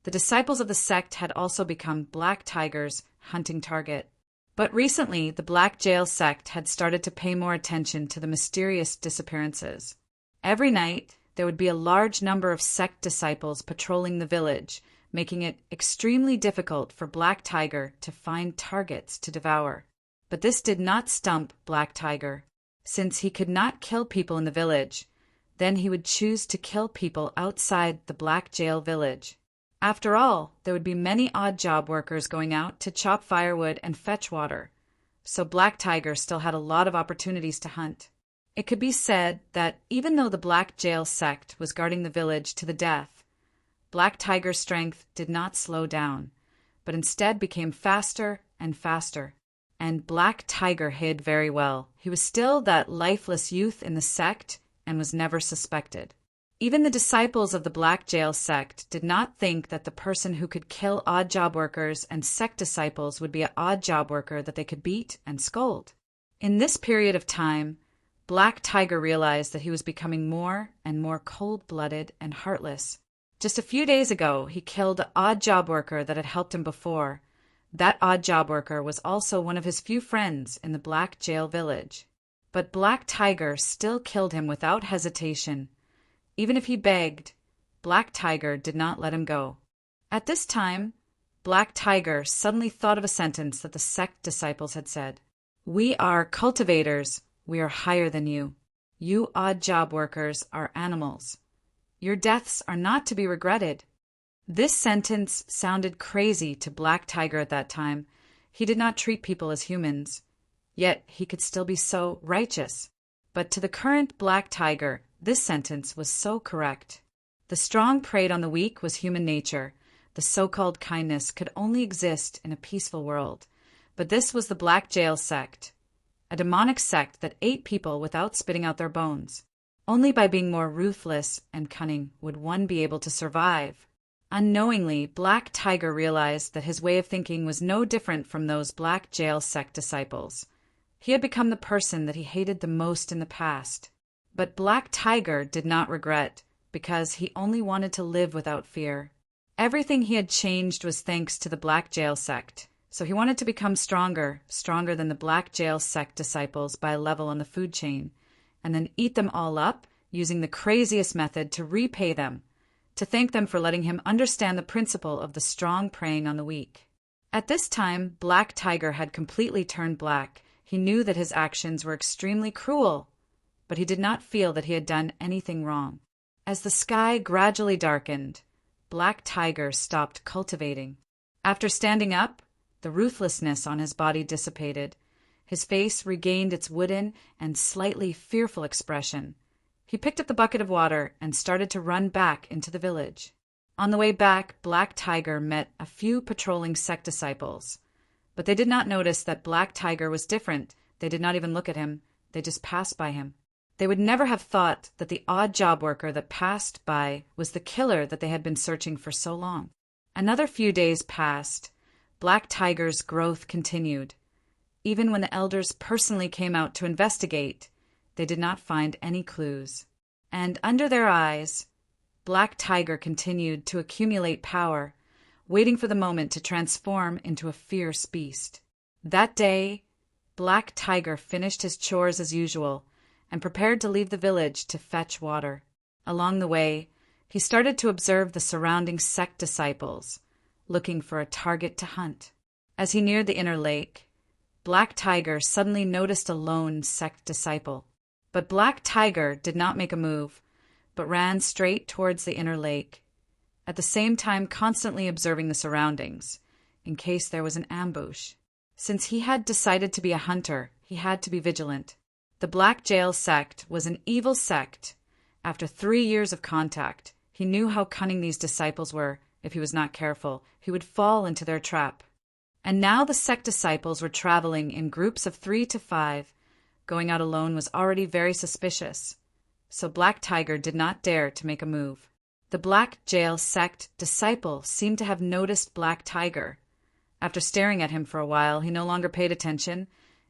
The disciples of the sect had also become Black Tiger's hunting target. But recently, the Black Jail sect had started to pay more attention to the mysterious disappearances. Every night, there would be a large number of sect disciples patrolling the village, making it extremely difficult for Black Tiger to find targets to devour. But this did not stump Black Tiger. Since he could not kill people in the village, then he would choose to kill people outside the Black Jail village. After all, there would be many odd job workers going out to chop firewood and fetch water, so Black Tiger still had a lot of opportunities to hunt. It could be said that even though the Black Jail sect was guarding the village to the death, Black Tiger's strength did not slow down, but instead became faster and faster. And Black Tiger hid very well. He was still that lifeless youth in the sect and was never suspected. Even the disciples of the Black Jail sect did not think that the person who could kill odd job workers and sect disciples would be an odd job worker that they could beat and scold. In this period of time, Black Tiger realized that he was becoming more and more cold-blooded and heartless. Just a few days ago, he killed an odd job worker that had helped him before. That odd job worker was also one of his few friends in the Black Jail village. But Black Tiger still killed him without hesitation. Even if he begged, Black Tiger did not let him go. At this time, Black Tiger suddenly thought of a sentence that the sect disciples had said. "We are cultivators. We are higher than you. You odd job workers are animals. Your deaths are not to be regretted." This sentence sounded crazy to Black Tiger at that time. He did not treat people as humans, yet he could still be so righteous. But to the current Black Tiger, this sentence was so correct. The strong preyed on the weak was human nature. The so-called kindness could only exist in a peaceful world. But this was the Black Jail sect, a demonic sect that ate people without spitting out their bones. Only by being more ruthless and cunning would one be able to survive. Unknowingly, Black Tiger realized that his way of thinking was no different from those Black Jail sect disciples. He had become the person that he hated the most in the past. But Black Tiger did not regret, because he only wanted to live without fear. Everything he had changed was thanks to the Black Jail sect, so he wanted to become stronger than the Black Jail sect disciples by a level on the food chain, and then eat them all up using the craziest method to repay them, to thank them for letting him understand the principle of the strong preying on the weak. At this time, Black Tiger had completely turned black. He knew that his actions were extremely cruel, but he did not feel that he had done anything wrong. As the sky gradually darkened, Black Tiger stopped cultivating. After standing up, the ruthlessness on his body dissipated. His face regained its wooden and slightly fearful expression. He picked up the bucket of water and started to run back into the village. On the way back, Black Tiger met a few patrolling sect disciples. But they did not notice that Black Tiger was different. They did not even look at him. They just passed by him. They would never have thought that the odd job worker that passed by was the killer that they had been searching for so long. Another few days passed. Black Tiger's growth continued. Even when the elders personally came out to investigate, they did not find any clues. And under their eyes, Black Tiger continued to accumulate power, waiting for the moment to transform into a fierce beast. That day, Black Tiger finished his chores as usual and prepared to leave the village to fetch water. Along the way, he started to observe the surrounding sect disciples, looking for a target to hunt. As he neared the inner lake, Black Tiger suddenly noticed a lone sect disciple. But Black Tiger did not make a move, but ran straight towards the inner lake, at the same time constantly observing the surroundings, in case there was an ambush. Since he had decided to be a hunter, he had to be vigilant. The Black Jail sect was an evil sect. After 3 years of contact, he knew how cunning these disciples were. If he was not careful, he would fall into their trap. And now the sect disciples were traveling in groups of 3 to 5. Going out alone was already very suspicious, so Black Tiger did not dare to make a move. The Black Jail sect disciple seemed to have noticed Black Tiger. After staring at him for a while, he no longer paid attention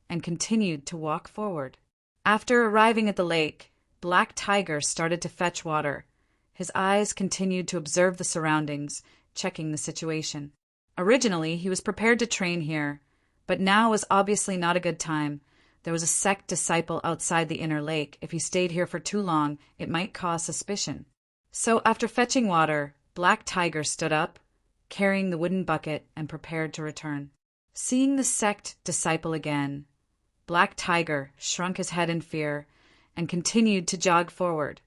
and continued to walk forward. After arriving at the lake, Black Tiger started to fetch water. His eyes continued to observe the surroundings, checking the situation. Originally, he was prepared to train here, but now was obviously not a good time. There was a sect disciple outside the inner lake. If he stayed here for too long, it might cause suspicion. So after fetching water, Black Tiger stood up, carrying the wooden bucket, and prepared to return. Seeing the sect disciple again, Black Tiger shrunk his head in fear and continued to jog forward.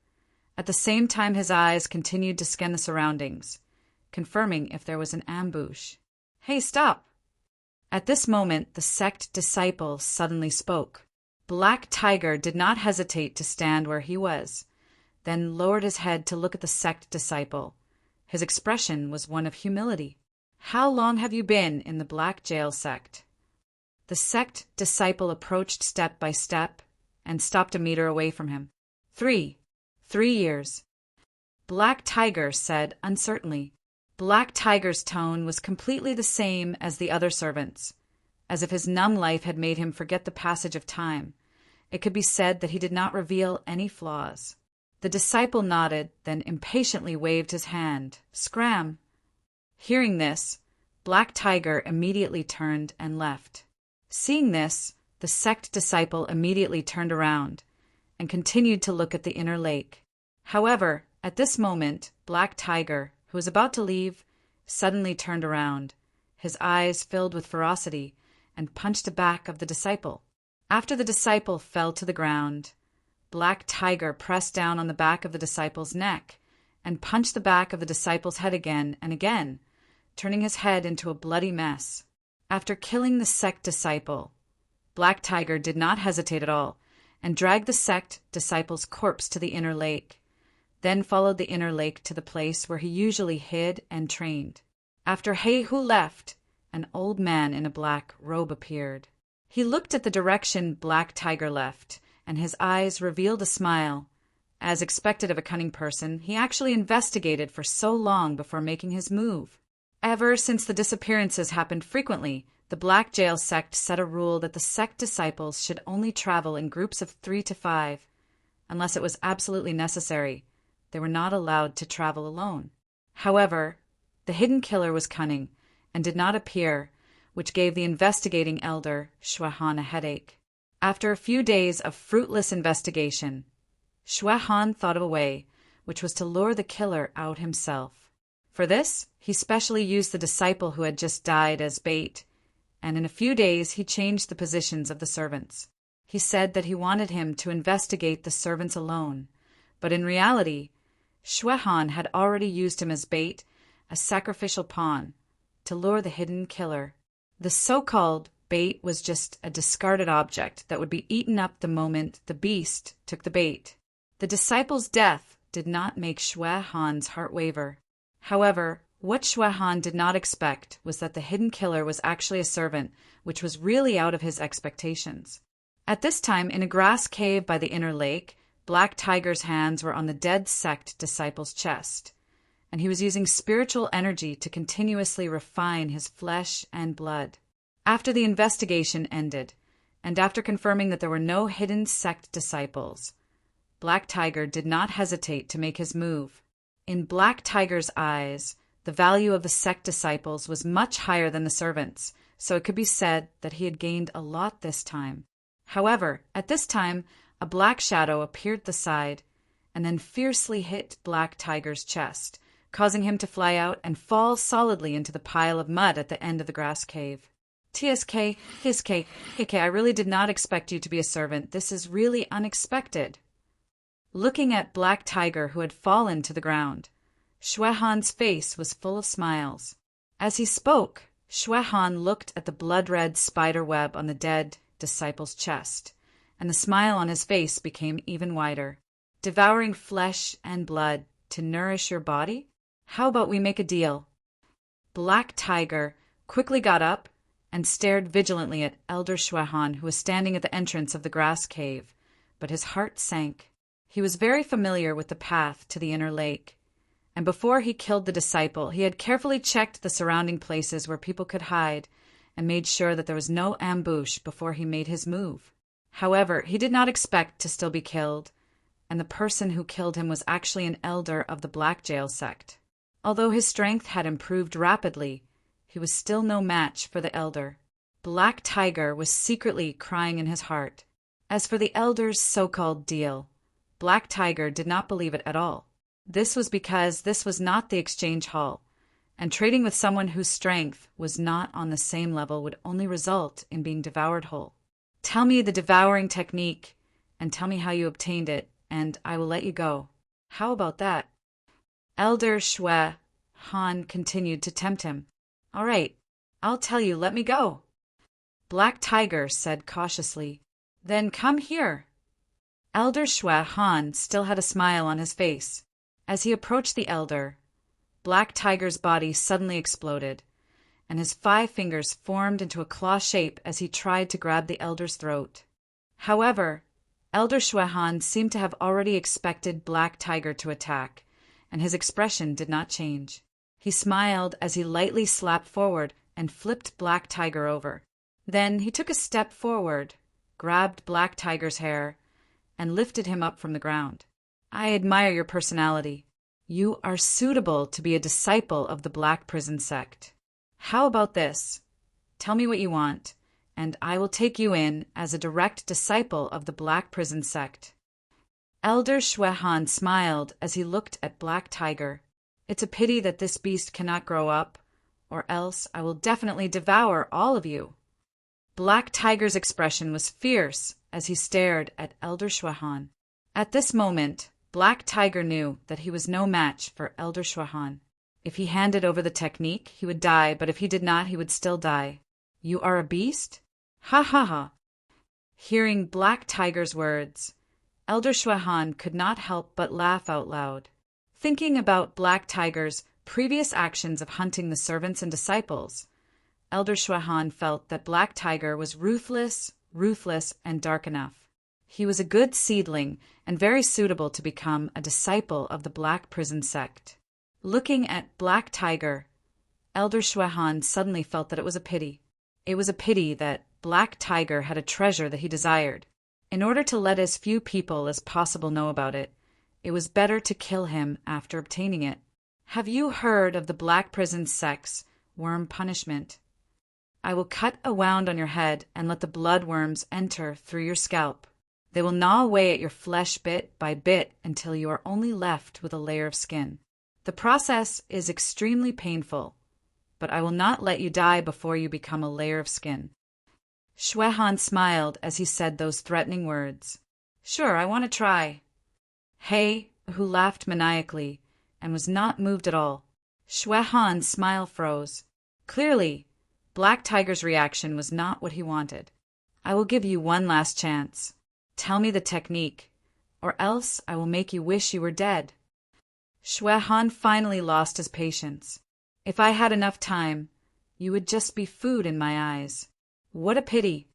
At the same time, his eyes continued to scan the surroundings, confirming if there was an ambush. "Hey, stop!" At this moment, the sect disciple suddenly spoke. Black Tiger did not hesitate to stand where he was, then lowered his head to look at the sect disciple. His expression was one of humility. "How long have you been in the Black Jail sect?" The sect disciple approached step by step and stopped a meter away from him. 3 years. Black Tiger said uncertainly. Black Tiger's tone was completely the same as the other servants, as if his numb life had made him forget the passage of time. It could be said that he did not reveal any flaws. The disciple nodded, then impatiently waved his hand. "Scram!" Hearing this, Black Tiger immediately turned and left. Seeing this, the sect disciple immediately turned around and continued to look at the inner lake. However, at this moment, Black Tiger, who was about to leave, suddenly turned around. His eyes filled with ferocity and punched the back of the disciple. After the disciple fell to the ground, Black Tiger pressed down on the back of the disciple's neck and punched the back of the disciple's head again and again, turning his head into a bloody mess. After killing the sect disciple, Black Tiger did not hesitate at all and dragged the sect disciple's corpse to the inner lake, then followed the inner lake to the place where he usually hid and trained. After Jehu left, an old man in a black robe appeared. He looked at the direction Black Tiger left, and his eyes revealed a smile. As expected of a cunning person, he actually investigated for so long before making his move. Ever since the disappearances happened frequently, the Black Jail sect set a rule that the sect disciples should only travel in groups of 3 to 5. Unless it was absolutely necessary, they were not allowed to travel alone. However, the hidden killer was cunning and did not appear, which gave the investigating elder, Shui Han, a headache. After a few days of fruitless investigation, Shui Han thought of a way, which was to lure the killer out himself. For this, he specially used the disciple who had just died as bait, and in a few days he changed the positions of the servants. He said that he wanted him to investigate the servants alone, but in reality, Shui Han had already used him as bait, a sacrificial pawn, to lure the hidden killer. The so-called bait was just a discarded object that would be eaten up the moment the beast took the bait. The disciple's death did not make Shui Han's heart waver. However, what Shui Han did not expect was that the hidden killer was actually a servant, which was really out of his expectations. At this time, in a grass cave by the inner lake, Black Tiger's hands were on the dead sect disciple's chest, and he was using spiritual energy to continuously refine his flesh and blood. After the investigation ended, and after confirming that there were no hidden sect disciples, Black Tiger did not hesitate to make his move. In Black Tiger's eyes, the value of the sect disciples was much higher than the servants, so it could be said that he had gained a lot this time. However, at this time, a black shadow appeared at the side and then fiercely hit Black Tiger's chest, causing him to fly out and fall solidly into the pile of mud at the end of the grass cave. TSK, I really did not expect you to be a servant. This is really unexpected. Looking at Black Tiger, who had fallen to the ground, Shui Han's face was full of smiles. As he spoke, Shui Han looked at the blood-red spider web on the dead disciple's chest, and the smile on his face became even wider. Devouring flesh and blood to nourish your body? How about we make a deal? Black Tiger quickly got up and stared vigilantly at Elder Shui Han, who was standing at the entrance of the grass cave, but his heart sank. He was very familiar with the path to the inner lake, and before he killed the disciple, he had carefully checked the surrounding places where people could hide and made sure that there was no ambush before he made his move. However, he did not expect to still be killed, and the person who killed him was actually an elder of the Black Jail sect. Although his strength had improved rapidly, he was still no match for the elder. Black Tiger was secretly crying in his heart. As for the elder's so-called deal, Black Tiger did not believe it at all. This was because this was not the exchange hall, and trading with someone whose strength was not on the same level would only result in being devoured whole. Tell me the devouring technique, and tell me how you obtained it, and I will let you go. How about that? Elder Shui Han continued to tempt him. All right, I'll tell you, let me go. Black Tiger said cautiously, Then come here. Elder Shui Han still had a smile on his face. As he approached the elder, Black Tiger's body suddenly exploded, and his 5 fingers formed into a claw shape as he tried to grab the elder's throat. However, Elder Shui Han seemed to have already expected Black Tiger to attack, and his expression did not change. He smiled as he lightly slapped forward and flipped Black Tiger over. Then he took a step forward, grabbed Black Tiger's hair, and lifted him up from the ground. I admire your personality. You are suitable to be a disciple of the Black Prison sect. How about this? Tell me what you want, and I will take you in as a direct disciple of the Black Prison sect. Elder Shui Han smiled as he looked at Black Tiger. It's a pity that this beast cannot grow up, or else I will definitely devour all of you. Black Tiger's expression was fierce as he stared at Elder Shui Han. At this moment, Black Tiger knew that he was no match for Elder Shui Han. If he handed over the technique, he would die, but if he did not, he would still die. You are a beast? Ha ha ha. Hearing Black Tiger's words, Elder Shui Han could not help but laugh out loud. Thinking about Black Tiger's previous actions of hunting the servants and disciples, Elder Shui Han felt that Black Tiger was ruthless, and dark enough. He was a good seedling and very suitable to become a disciple of the Black Prison sect. Looking at Black Tiger, Elder Shuehan suddenly felt that it was a pity. It was a pity that Black Tiger had a treasure that he desired. In order to let as few people as possible know about it, it was better to kill him after obtaining it. Have you heard of the Black Prison sect's worm punishment? I will cut a wound on your head and let the blood worms enter through your scalp. They will gnaw away at your flesh bit by bit until you are only left with a layer of skin. The process is extremely painful, but I will not let you die before you become a layer of skin. Shuehan smiled as he said those threatening words. Sure, I want to try. He, who laughed maniacally and was not moved at all. Shuehan's smile froze. Clearly, Black Tiger's reaction was not what he wanted. I will give you one last chance. Tell me the technique, or else I will make you wish you were dead. Shuehan finally lost his patience. If I had enough time, you would just be food in my eyes. What a pity!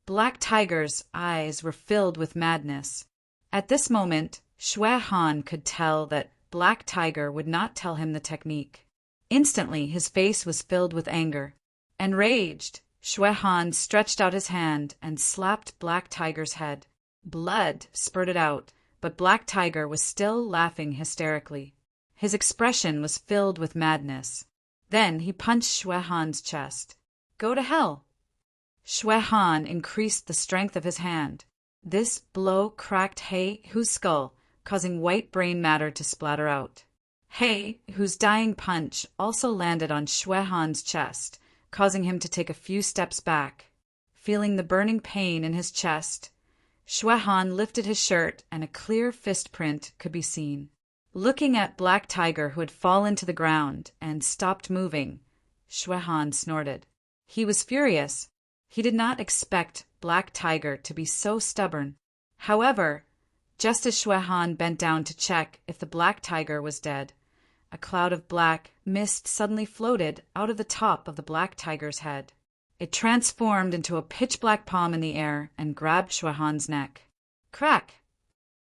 Black Tiger's eyes were filled with madness. At this moment, Shuehan could tell that Black Tiger would not tell him the technique. Instantly, his face was filled with anger. Enraged, Shuehan stretched out his hand and slapped Black Tiger's head. Blood spurted out, but Black Tiger was still laughing hysterically. His expression was filled with madness. Then he punched Shuehan's chest. Go to hell! Shuehan increased the strength of his hand. This blow cracked He-Hu's skull, causing white brain matter to splatter out. He-Hu's dying punch also landed on Shuehan's chest, causing him to take a few steps back. Feeling the burning pain in his chest, Shuehan lifted his shirt and a clear fist print could be seen. Looking at Black Tiger, who had fallen to the ground and stopped moving, Shuehan snorted. He was furious. He did not expect Black Tiger to be so stubborn. However, just as Shuehan bent down to check if the Black Tiger was dead, a cloud of black mist suddenly floated out of the top of the Black Tiger's head. It transformed into a pitch-black palm in the air and grabbed Shuehan's neck. Crack!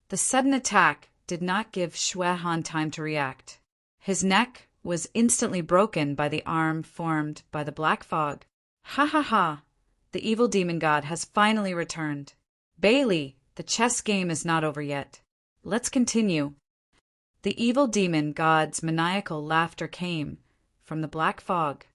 The sudden attack did not give Shuehan time to react. His neck was instantly broken by the arm formed by the black fog. Ha ha ha! The evil demon god has finally returned. Bailey, the chess game is not over yet. Let's continue. The evil demon god's maniacal laughter came from the black fog.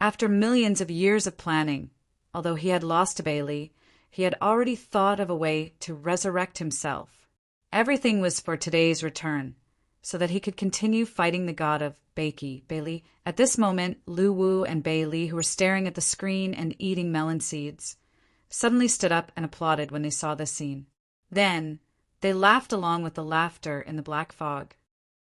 After millions of years of planning, although he had lost to Bailey, he had already thought of a way to resurrect himself. Everything was for today's return, so that he could continue fighting the god of Bailey. At this moment, Lu Wu and Bailey, who were staring at the screen and eating melon seeds, suddenly stood up and applauded when they saw this scene. Then, they laughed along with the laughter in the black fog.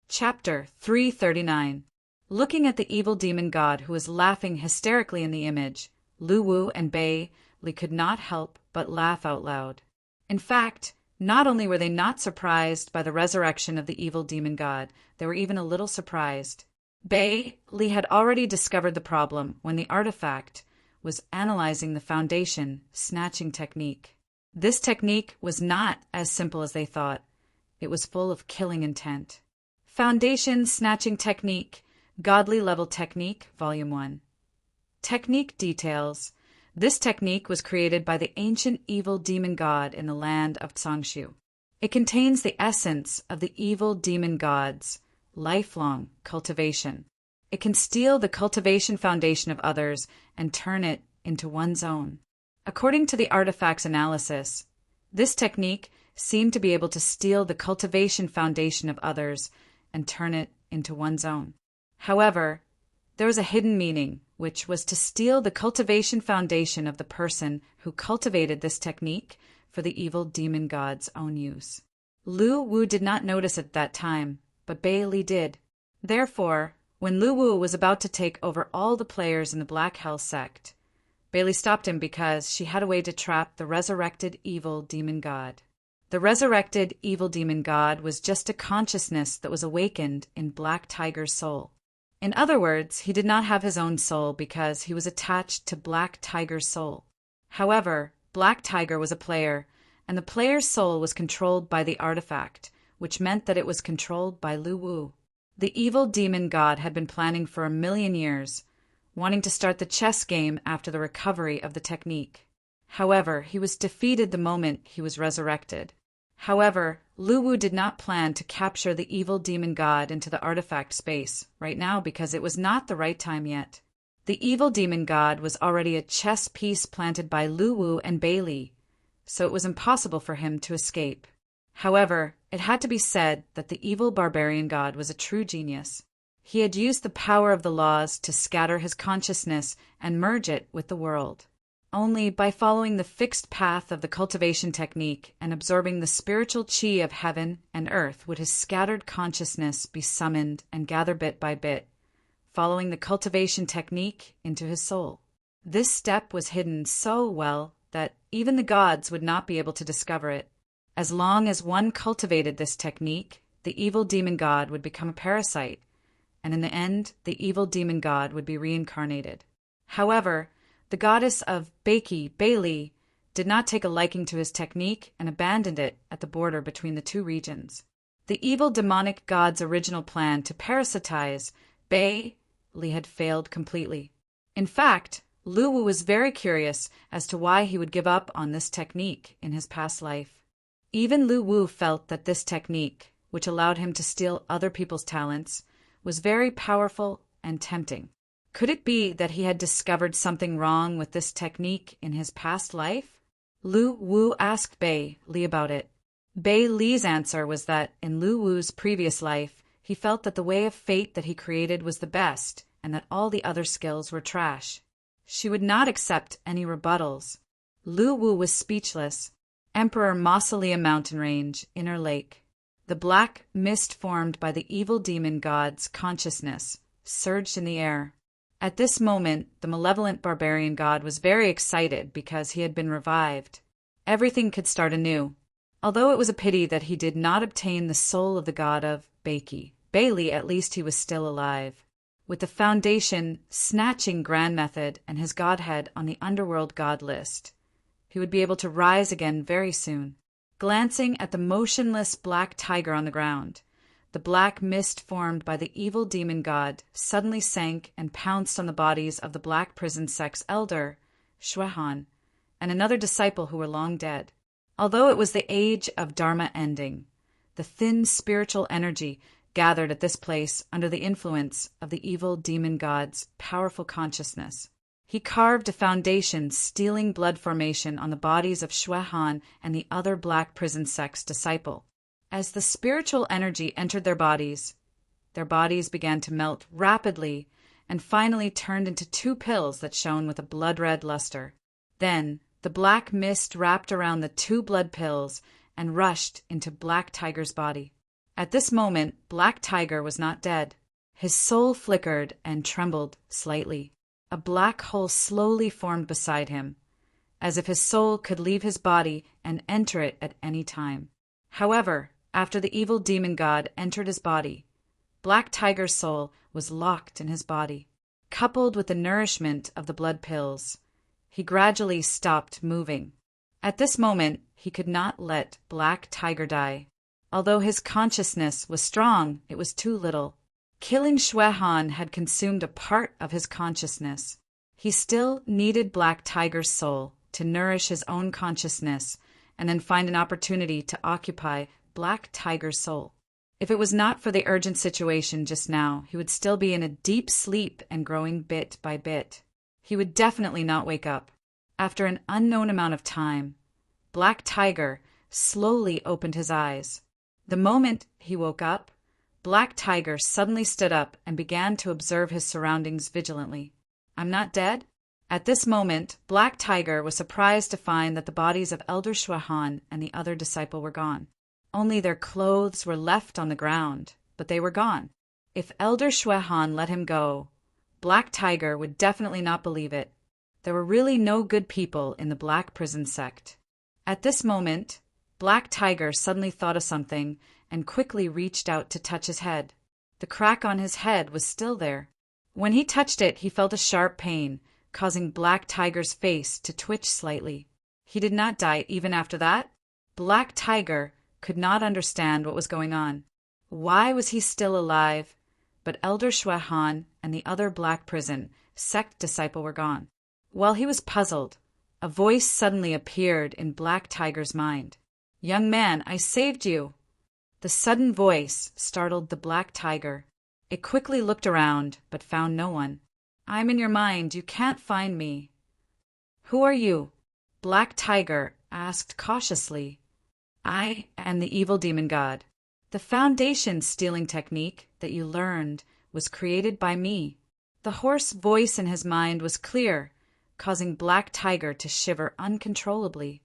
Chapter 339. Looking at the evil demon god who was laughing hysterically in the image, Lu Wu and Bailey could not help but laugh out loud. In fact, not only were they not surprised by the resurrection of the evil demon god, they were even a little surprised. Bailey had already discovered the problem when the artifact was analyzing the foundation snatching technique. This technique was not as simple as they thought. It was full of killing intent. Foundation Snatching Technique, Godly Level Technique, Volume 1. Technique details. This technique was created by the ancient evil demon god in the land of Tsangshu. It contains the essence of the evil demon god's lifelong cultivation. It can steal the cultivation foundation of others and turn it into one's own. According to the artifact's analysis, this technique seemed to be able to steal the cultivation foundation of others and turn it into one's own. However, there was a hidden meaning, which was to steal the cultivation foundation of the person who cultivated this technique for the evil demon god's own use. Lu Wu did not notice at that time, but Bailey did. Therefore, when Lu Wu was about to take over all the players in the Black Hell sect, Bailey stopped him because she had a way to trap the resurrected evil demon god. The resurrected evil demon god was just a consciousness that was awakened in Black Tiger's soul. In other words, he did not have his own soul because he was attached to Black Tiger's soul. However, Black Tiger was a player, and the player's soul was controlled by the artifact, which meant that it was controlled by Lu Wu. The evil demon god had been planning for 1,000,000 years, wanting to start the chess game after the recovery of the technique. However, he was defeated the moment he was resurrected. However, Lu Wu did not plan to capture the evil demon god into the artifact space right now because it was not the right time yet. The evil demon god was already a chess piece planted by Lu Wu and Bailey, so it was impossible for him to escape. However, it had to be said that the evil barbarian god was a true genius. He had used the power of the laws to scatter his consciousness and merge it with the world. Only by following the fixed path of the cultivation technique and absorbing the spiritual chi of heaven and earth would his scattered consciousness be summoned and gather bit by bit, following the cultivation technique into his soul. This step was hidden so well that even the gods would not be able to discover it. As long as one cultivated this technique, the evil demon god would become a parasite, and in the end, the evil demon god would be reincarnated. However, the goddess of Baiki, Bailey, did not take a liking to his technique and abandoned it at the border between the two regions. The evil demonic god's original plan to parasitize Bailey had failed completely. In fact, Lu Wu was very curious as to why he would give up on this technique in his past life. Even Lu Wu felt that this technique, which allowed him to steal other people's talents, was very powerful and tempting. Could it be that he had discovered something wrong with this technique in his past life? Lu Wu asked Bailey about it. Bailey's answer was that in Lu Wu's previous life, he felt that the way of fate that he created was the best and that all the other skills were trash. She would not accept any rebuttals. Lu Wu was speechless. Emperor Mausolea Mountain Range, Inner Lake. The black mist formed by the evil demon god's consciousness surged in the air. At this moment, the malevolent barbarian god was very excited because he had been revived. Everything could start anew. Although it was a pity that he did not obtain the soul of the god of Baiki, Bailey, at least he was still alive. With the foundation snatching grand method and his godhead on the underworld god list, he would be able to rise again very soon. Glancing at the motionless black tiger on the ground, the black mist formed by the evil demon god suddenly sank and pounced on the bodies of the black prison sect's elder, Shuehan, and another disciple who were long dead. Although it was the age of Dharma ending, the thin spiritual energy gathered at this place under the influence of the evil demon god's powerful consciousness. He carved a foundation stealing blood formation on the bodies of Shuehan and the other black prison sect's disciple. As the spiritual energy entered their bodies began to melt rapidly and finally turned into two pills that shone with a blood-red luster. Then the black mist wrapped around the two blood pills and rushed into Black Tiger's body. At this moment, Black Tiger was not dead. His soul flickered and trembled slightly. A black hole slowly formed beside him, as if his soul could leave his body and enter it at any time. However, after the evil demon god entered his body, Black Tiger's soul was locked in his body. Coupled with the nourishment of the blood pills, he gradually stopped moving. At this moment, he could not let Black Tiger die. Although his consciousness was strong, it was too little. Killing Shuehan had consumed a part of his consciousness. He still needed Black Tiger's soul to nourish his own consciousness and then find an opportunity to occupy Black Tiger's soul. If it was not for the urgent situation just now, he would still be in a deep sleep and growing bit by bit. He would definitely not wake up. After an unknown amount of time, Black Tiger slowly opened his eyes. The moment he woke up, Black Tiger suddenly stood up and began to observe his surroundings vigilantly. "I'm not dead?" At this moment, Black Tiger was surprised to find that the bodies of Elder Shuehan and the other disciple were gone. Only their clothes were left on the ground, but they were gone. If Elder Shuehan let him go, Black Tiger would definitely not believe it. There were really no good people in the Black Prison sect. At this moment, Black Tiger suddenly thought of something and quickly reached out to touch his head. The crack on his head was still there. When he touched it, he felt a sharp pain, causing Black Tiger's face to twitch slightly. He did not die even after that? Black Tiger could not understand what was going on. Why was he still alive? But Elder Shuehan and the other black prison sect disciple were gone. While he was puzzled, a voice suddenly appeared in Black Tiger's mind. "Young man, I saved you." The sudden voice startled the Black Tiger. It quickly looked around, but found no one. "I'm in your mind. You can't find me." "Who are you?" Black Tiger asked cautiously. "I am the evil demon god. The foundation stealing technique that you learned was created by me." The hoarse voice in his mind was clear, causing Black Tiger to shiver uncontrollably.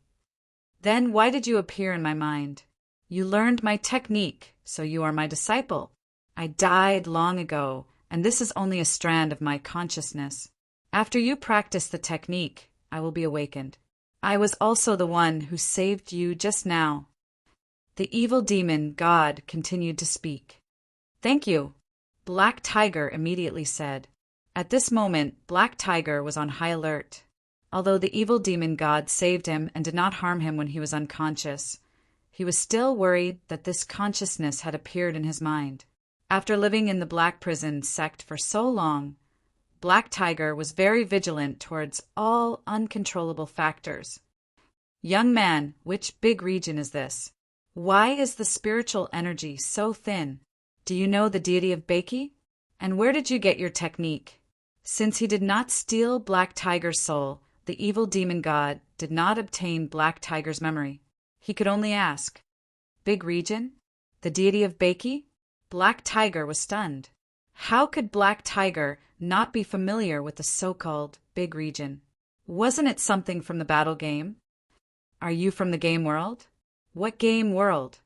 "Then why did you appear in my mind? You learned my technique, so you are my disciple. I died long ago, and this is only a strand of my consciousness. After you practice the technique, I will be awakened. I was also the one who saved you just now." The evil demon god continued to speak. "Thank you," Black Tiger immediately said. At this moment, Black Tiger was on high alert. Although the evil demon god saved him and did not harm him when he was unconscious, he was still worried that this consciousness had appeared in his mind. After living in the Black Prison sect for so long, Black Tiger was very vigilant towards all uncontrollable factors. "Young man, which big region is this? Why is the spiritual energy so thin? Do you know the deity of Baki? And where did you get your technique?" Since he did not steal Black Tiger's soul, the evil demon god did not obtain Black Tiger's memory. He could only ask, "Big region? The deity of Baki?" Black Tiger was stunned. How could Black Tiger not be familiar with the so-called big region? Wasn't it something from the battle game? "Are you from the game world?" "What game world?"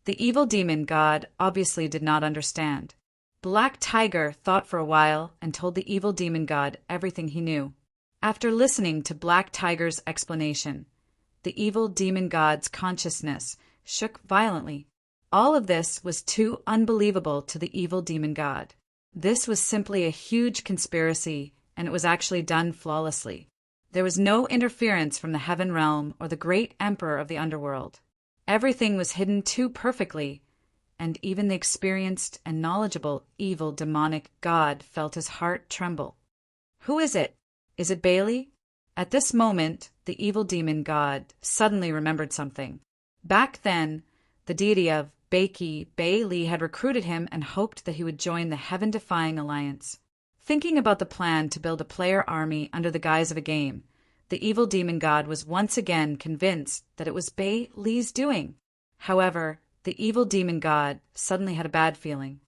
The evil demon god obviously did not understand. Black Tiger thought for a while and told the evil demon god everything he knew. After listening to Black Tiger's explanation, the evil demon god's consciousness shook violently. All of this was too unbelievable to the evil demon god. This was simply a huge conspiracy, and it was actually done flawlessly. There was no interference from the heaven realm or the great emperor of the underworld. Everything was hidden too perfectly, and even the experienced and knowledgeable evil demonic god felt his heart tremble. "Who is it? Is it Bailey?" At this moment, the evil demon god suddenly remembered something. Back then, the deity of Baki, Bailey, had recruited him and hoped that he would join the heaven-defying alliance. Thinking about the plan to build a player army under the guise of a game, the evil demon god was once again convinced that it was Bailey's doing. However, the evil demon god suddenly had a bad feeling.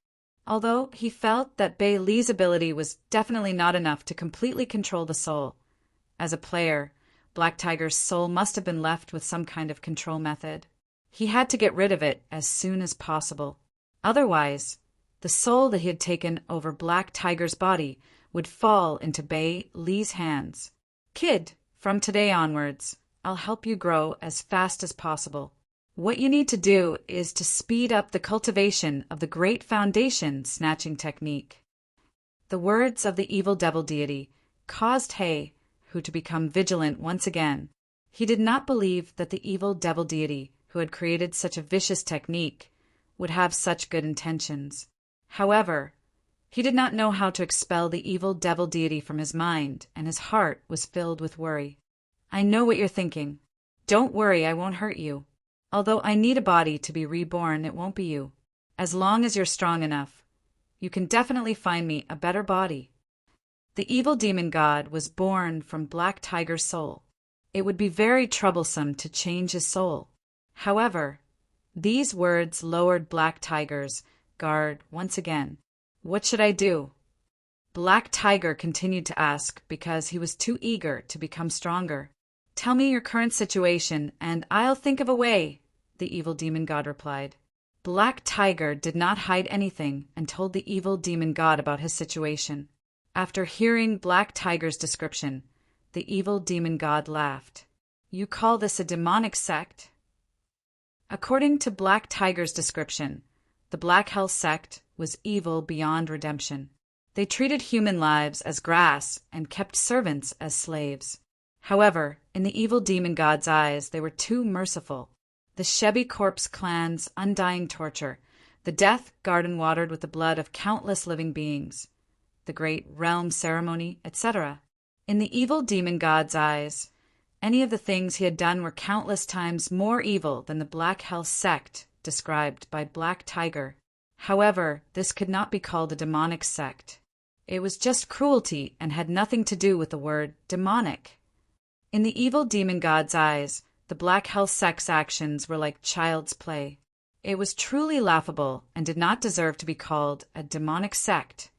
Although he felt that Bailey's ability was definitely not enough to completely control the soul. As a player, Black Tiger's soul must have been left with some kind of control method. He had to get rid of it as soon as possible. Otherwise, the soul that he had taken over Black Tiger's body would fall into Bailey's hands. "Kid, from today onwards, I'll help you grow as fast as possible. What you need to do is to speed up the cultivation of the great foundation snatching technique." The words of the evil devil deity caused who to become vigilant once again. He did not believe that the evil devil deity, who had created such a vicious technique, would have such good intentions. However, he did not know how to expel the evil devil deity from his mind, and his heart was filled with worry. "I know what you're thinking. Don't worry, I won't hurt you. Although I need a body to be reborn, it won't be you. As long as you're strong enough, you can definitely find me a better body." The evil demon god was born from Black Tiger's soul. It would be very troublesome to change his soul. However, these words lowered Black Tiger's guard once again. "What should I do?" Black Tiger continued to ask because he was too eager to become stronger. "Tell me your current situation, and I'll think of a way," the evil demon god replied. Black Tiger did not hide anything and told the evil demon god about his situation. After hearing Black Tiger's description, the evil demon god laughed. "You call this a demonic sect?" According to Black Tiger's description, the Black Hell sect was evil beyond redemption. They treated human lives as grass and kept servants as slaves. However, in the evil demon god's eyes, they were too merciful. the Shebi corpse clan's undying torture, the death garden watered with the blood of countless living beings, the great realm ceremony, etc. In the evil demon god's eyes, any of the things he had done were countless times more evil than the Black Hell sect described by Black Tiger. However, this could not be called a demonic sect. It was just cruelty and had nothing to do with the word demonic. In the evil demon god's eyes, the Black Hell sect's actions were like child's play. It was truly laughable and did not deserve to be called a demonic sect.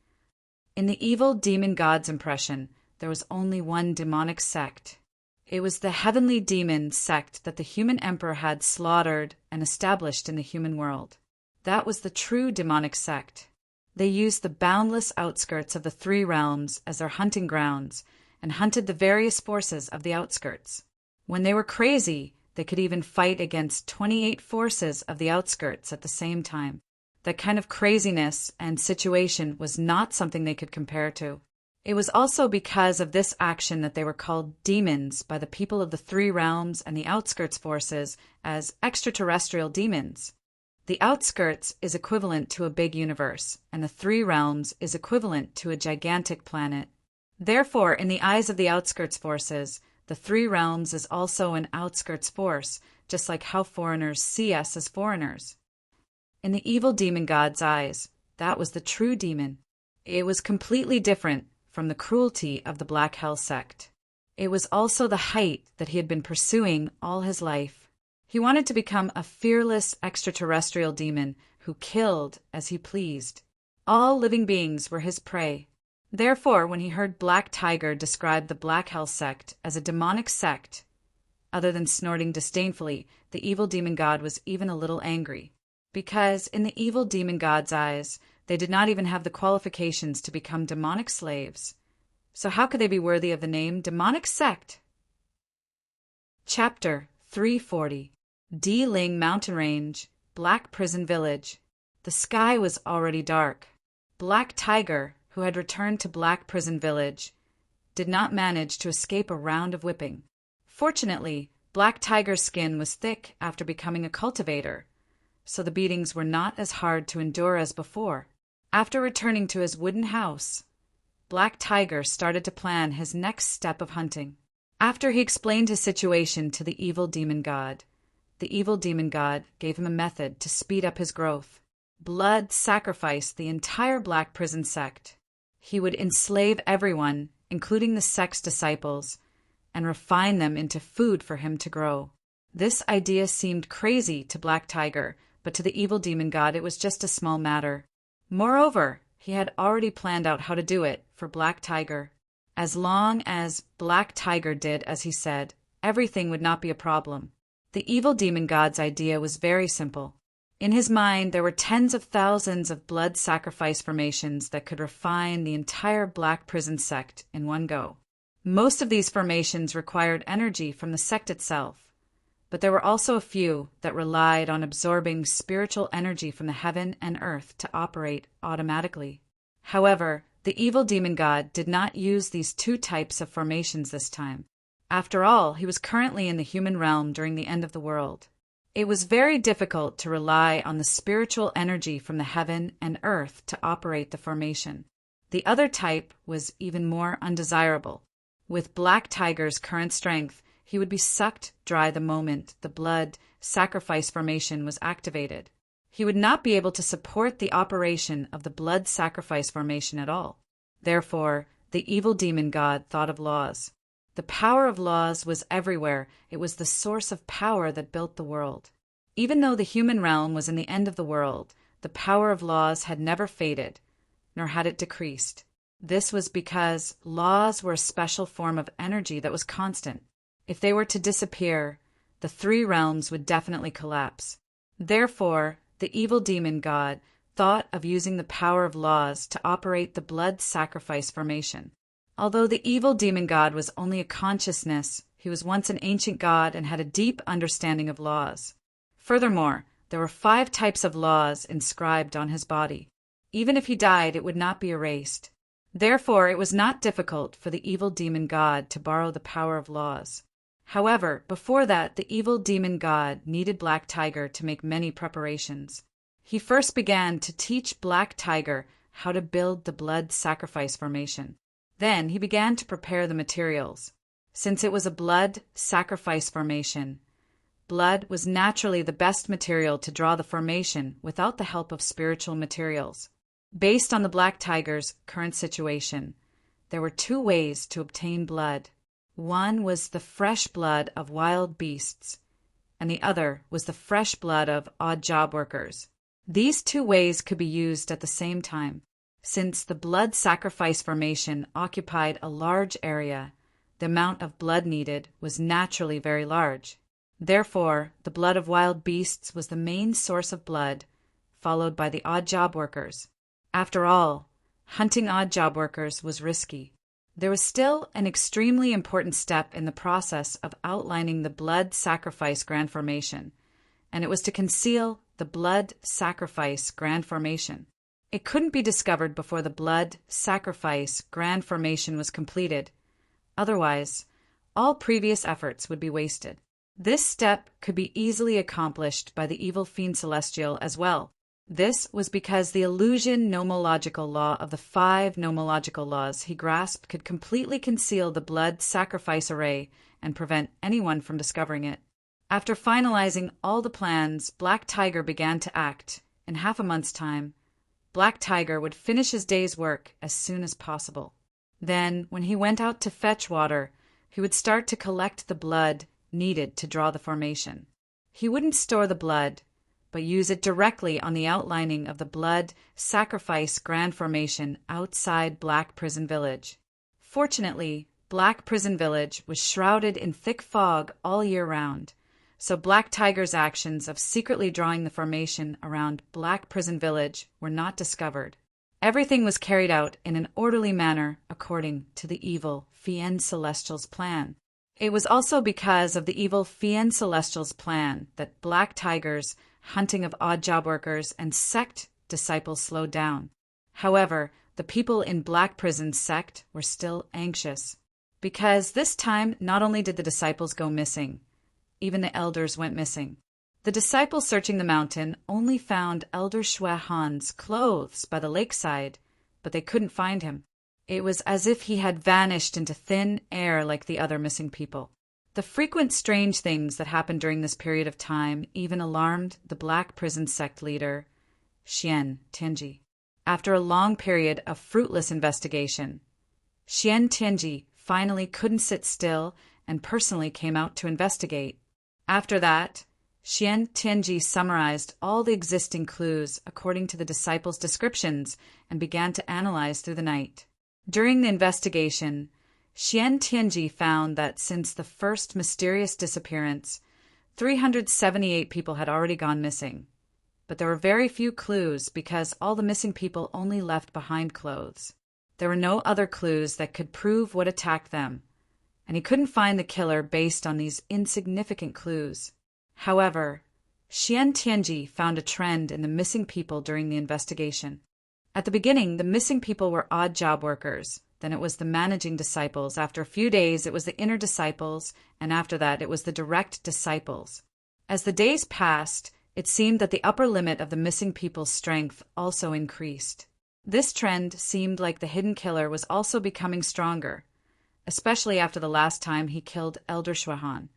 In the evil demon god's impression, there was only one demonic sect. It was the heavenly demon sect that the human emperor had slaughtered and established in the human world. That was the true demonic sect. They used the boundless outskirts of the three realms as their hunting grounds and hunted the various forces of the outskirts. When they were crazy, they could even fight against 28 forces of the outskirts at the same time. That kind of craziness and situation was not something they could compare to. It was also because of this action that they were called demons by the people of the three realms and the outskirts forces as extraterrestrial demons. The outskirts is equivalent to a big universe, and the three realms is equivalent to a gigantic planet. Therefore, in the eyes of the outskirts forces, the three realms is also an outskirts force, just like how foreigners see us as foreigners. In the evil demon god's eyes, that was the true demon. It was completely different from the cruelty of the Black Hell sect. It was also the height that he had been pursuing all his life. He wanted to become a fearless extraterrestrial demon who killed as he pleased. All living beings were his prey. Therefore, when he heard Black Tiger describe the Black Hell sect as a demonic sect, other than snorting disdainfully, the evil demon god was even a little angry. Because, in the evil demon god's eyes, they did not even have the qualifications to become demonic slaves. So how could they be worthy of the name demonic sect? Chapter 340. Di Ling Mountain Range, Black Prison Village. The sky was already dark. Black Tiger, who had returned to Black Prison Village, did not manage to escape a round of whipping. Fortunately, Black Tiger's skin was thick after becoming a cultivator, so the beatings were not as hard to endure as before. After returning to his wooden house, Black Tiger started to plan his next step of hunting. After he explained his situation to the evil demon god, the evil demon god gave him a method to speed up his growth. Blood sacrificed the entire Black Prison sect. He would enslave everyone, including the sect's disciples, and refine them into food for him to grow. This idea seemed crazy to Black Tiger, but to the evil demon god it was just a small matter. Moreover, he had already planned out how to do it for Black Tiger. As long as Black Tiger did as he said, everything would not be a problem. The evil demon god's idea was very simple. In his mind, there were tens of thousands of blood sacrifice formations that could refine the entire Black Prison sect in one go. Most of these formations required energy from the sect itself, but there were also a few that relied on absorbing spiritual energy from the heaven and earth to operate automatically. However, the evil demon god did not use these two types of formations this time. After all, he was currently in the human realm during the end of the world. It was very difficult to rely on the spiritual energy from the heaven and earth to operate the formation. The other type was even more undesirable. With Black Tiger's current strength, he would be sucked dry the moment the blood sacrifice formation was activated. He would not be able to support the operation of the blood sacrifice formation at all. Therefore, the evil demon god thought of laws. The power of laws was everywhere. It was the source of power that built the world. Even though the human realm was in the end of the world, the power of laws had never faded, nor had it decreased. This was because laws were a special form of energy that was constant. If they were to disappear, the three realms would definitely collapse. Therefore, the evil demon god thought of using the power of laws to operate the blood sacrifice formation. Although the evil demon god was only a consciousness, he was once an ancient god and had a deep understanding of laws. Furthermore, there were 5 types of laws inscribed on his body. Even if he died, it would not be erased. Therefore, it was not difficult for the evil demon god to borrow the power of laws. However, before that, the evil demon god needed Black Tiger to make many preparations. He first began to teach Black Tiger how to build the blood sacrifice formation. Then he began to prepare the materials. Since it was a blood sacrifice formation, blood was naturally the best material to draw the formation without the help of spiritual materials. Based on the Black Tiger's current situation, there were two ways to obtain blood. One was the fresh blood of wild beasts, and the other was the fresh blood of odd job workers. These two ways could be used at the same time. Since the blood sacrifice formation occupied a large area, the amount of blood needed was naturally very large. Therefore, the blood of wild beasts was the main source of blood, followed by the odd job workers. After all, hunting odd job workers was risky. There was still an extremely important step in the process of outlining the blood sacrifice grand formation, and it was to conceal the blood sacrifice grand formation. It couldn't be discovered before the blood sacrifice grand formation was completed. Otherwise, all previous efforts would be wasted. This step could be easily accomplished by the evil fiend celestial as well. This was because the illusion nomological law of the 5 nomological laws he grasped could completely conceal the blood sacrifice array and prevent anyone from discovering it. After finalizing all the plans, Black Tiger began to act. In half a month's time, Black Tiger would finish his day's work as soon as possible. Then, when he went out to fetch water, he would start to collect the blood needed to draw the formation. He wouldn't store the blood, but use it directly on the outlining of the blood sacrifice grand formation outside Black Prison Village. Fortunately, Black Prison Village was shrouded in thick fog all year round, so Black Tiger's actions of secretly drawing the formation around Black Prison Village were not discovered. Everything was carried out in an orderly manner according to the evil Fiend Celestial's plan. It was also because of the evil Fiend Celestial's plan that Black Tiger's hunting of odd job workers and sect disciples slowed down. However, the people in Black Prison's sect were still anxious, because this time not only did the disciples go missing, even the elders went missing. The disciples searching the mountain only found Elder Shui Han's clothes by the lakeside, but they couldn't find him. It was as if he had vanished into thin air like the other missing people. The frequent strange things that happened during this period of time even alarmed the Black Prison sect leader, Xian Tianji. After a long period of fruitless investigation, Xian Tianji finally couldn't sit still and personally came out to investigate. After that, Xian Tianji summarized all the existing clues according to the disciples' descriptions and began to analyze through the night. During the investigation, Xian Tianji found that since the first mysterious disappearance, 378 people had already gone missing. But there were very few clues because all the missing people only left behind clothes. There were no other clues that could prove what attacked them, and he couldn't find the killer based on these insignificant clues. However, Xian Tianji found a trend in the missing people during the investigation. At the beginning, the missing people were odd job workers. Then it was the managing disciples. After a few days, it was the inner disciples, and after that, it was the direct disciples. As the days passed, it seemed that the upper limit of the missing people's strength also increased. This trend seemed like the hidden killer was also becoming stronger, especially after the last time he killed Elder Shuihan.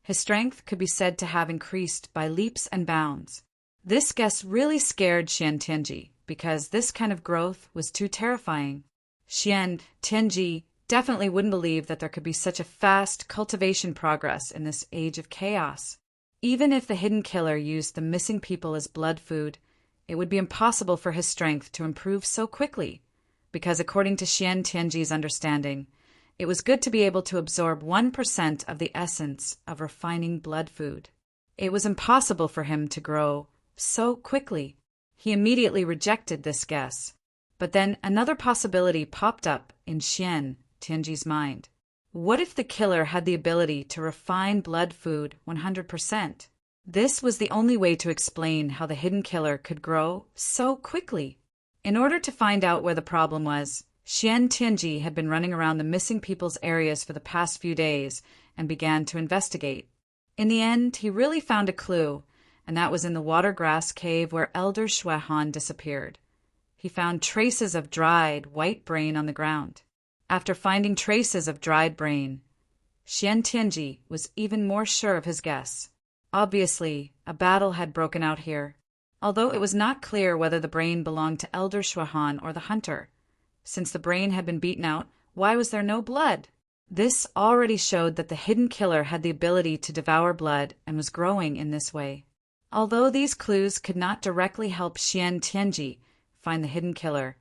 His strength could be said to have increased by leaps and bounds. This guess really scared Xian Tianji, because this kind of growth was too terrifying. Xian Tianji definitely wouldn't believe that there could be such a fast cultivation progress in this age of chaos. Even if the hidden killer used the missing people as blood food, it would be impossible for his strength to improve so quickly, because according to Xian Tianji's understanding, it was good to be able to absorb 1% of the essence of refining blood food. It was impossible for him to grow so quickly. He immediately rejected this guess. But then another possibility popped up in Xian Tianji's mind. What if the killer had the ability to refine blood food 100%? This was the only way to explain how the hidden killer could grow so quickly. In order to find out where the problem was, Xian Tianji had been running around the missing people's areas for the past few days and began to investigate. In the end, he really found a clue, and that was in the water-grass cave where Elder Shuaihan disappeared. He found traces of dried, white brain on the ground. After finding traces of dried brain, Xian Tianji was even more sure of his guess. Obviously, a battle had broken out here, although it was not clear whether the brain belonged to Elder Shuaihan or the hunter. Since the brain had been beaten out, why was there no blood? This already showed that the hidden killer had the ability to devour blood and was growing in this way. Although these clues could not directly help Xian Tianji find the hidden killer,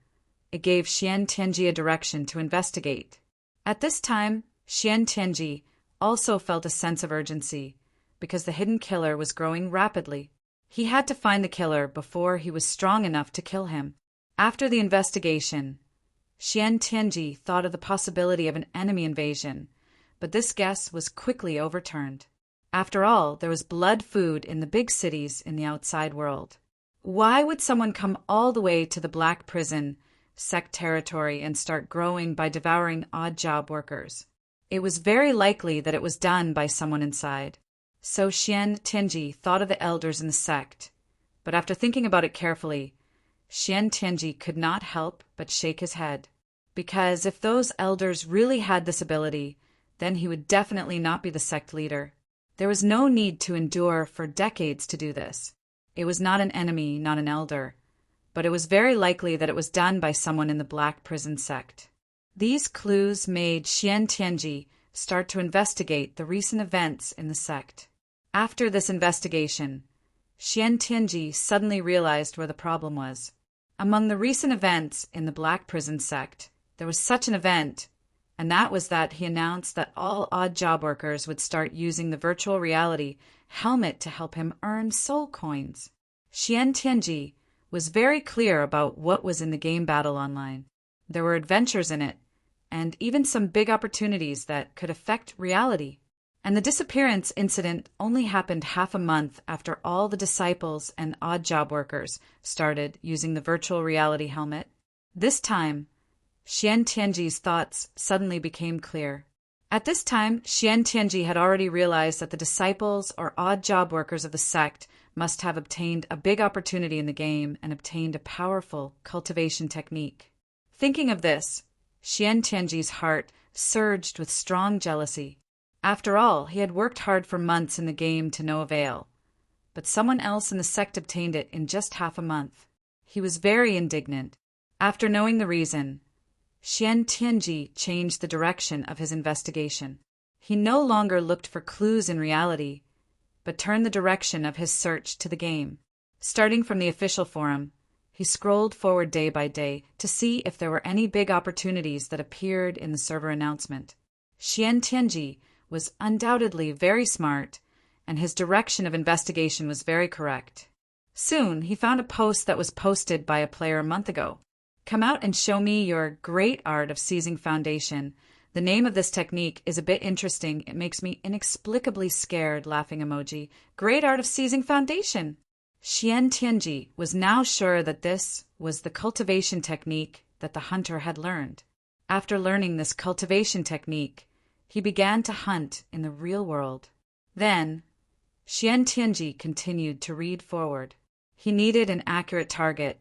it gave Xian Tianji a direction to investigate. At this time, Xian Tianji also felt a sense of urgency, because the hidden killer was growing rapidly. He had to find the killer before he was strong enough to kill him. After the investigation, Xian Tianji thought of the possibility of an enemy invasion, but this guess was quickly overturned. After all, there was blood food in the big cities in the outside world. Why would someone come all the way to the Black Prison sect territory and start growing by devouring odd job workers? It was very likely that it was done by someone inside. So Xian Tianji thought of the elders in the sect, but after thinking about it carefully, Xian Tianji could not help but shake his head. Because if those elders really had this ability, then he would definitely not be the sect leader. There was no need to endure for decades to do this. It was not an enemy, not an elder, but it was very likely that it was done by someone in the Black Prison sect. These clues made Xian Tianji start to investigate the recent events in the sect. After this investigation, Xian Tianji suddenly realized where the problem was. Among the recent events in the Black Prison sect, there was such an event, and that was that he announced that all odd job workers would start using the virtual reality helmet to help him earn soul coins. Xian Tianji was very clear about what was in the game battle online. There were adventures in it, and even some big opportunities that could affect reality. And the disappearance incident only happened half a month after all the disciples and odd job workers started using the virtual reality helmet. This time, Xian Tianji's thoughts suddenly became clear. At this time, Xian Tianji had already realized that the disciples or odd job workers of the sect must have obtained a big opportunity in the game and obtained a powerful cultivation technique. Thinking of this, Xian Tianji's heart surged with strong jealousy. After all, he had worked hard for months in the game to no avail, but someone else in the sect obtained it in just half a month. He was very indignant. After knowing the reason, Xian Tianji changed the direction of his investigation. He no longer looked for clues in reality, but turned the direction of his search to the game. Starting from the official forum, he scrolled forward day by day to see if there were any big opportunities that appeared in the server announcement. Xian Tianji was undoubtedly very smart, and his direction of investigation was very correct. Soon, he found a post that was posted by a player a month ago. Come out and show me your great art of seizing foundation. The name of this technique is a bit interesting. It makes me inexplicably scared, laughing emoji. Great art of seizing foundation. Xian Tianji was now sure that this was the cultivation technique that the hunter had learned. After learning this cultivation technique, he began to hunt in the real world. Then, Xian Tianji continued to read forward. He needed an accurate target,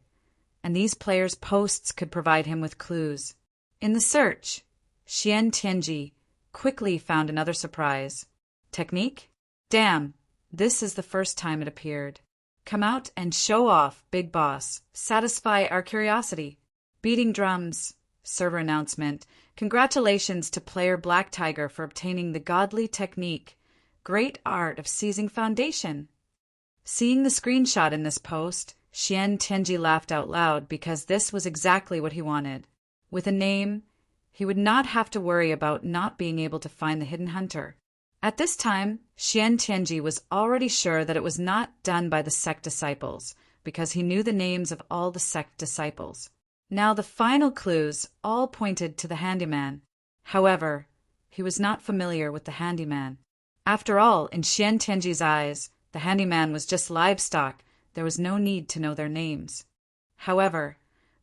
and these players' posts could provide him with clues. In the search, Xian Tianji quickly found another surprise. Technique? Damn, this is the first time it appeared. Come out and show off, big boss. Satisfy our curiosity. Beating drums. Server announcement. Congratulations to player Black Tiger for obtaining the godly technique. Great art of seizing foundation. Seeing the screenshot in this post, Xian Tianji laughed out loud because this was exactly what he wanted. With a name, he would not have to worry about not being able to find the hidden hunter. At this time, Xian Tianji was already sure that it was not done by the sect disciples, because he knew the names of all the sect disciples. Now the final clues all pointed to the handyman. However, he was not familiar with the handyman. After all, in Xian Tianji's eyes, the handyman was just livestock. There was no need to know their names. However,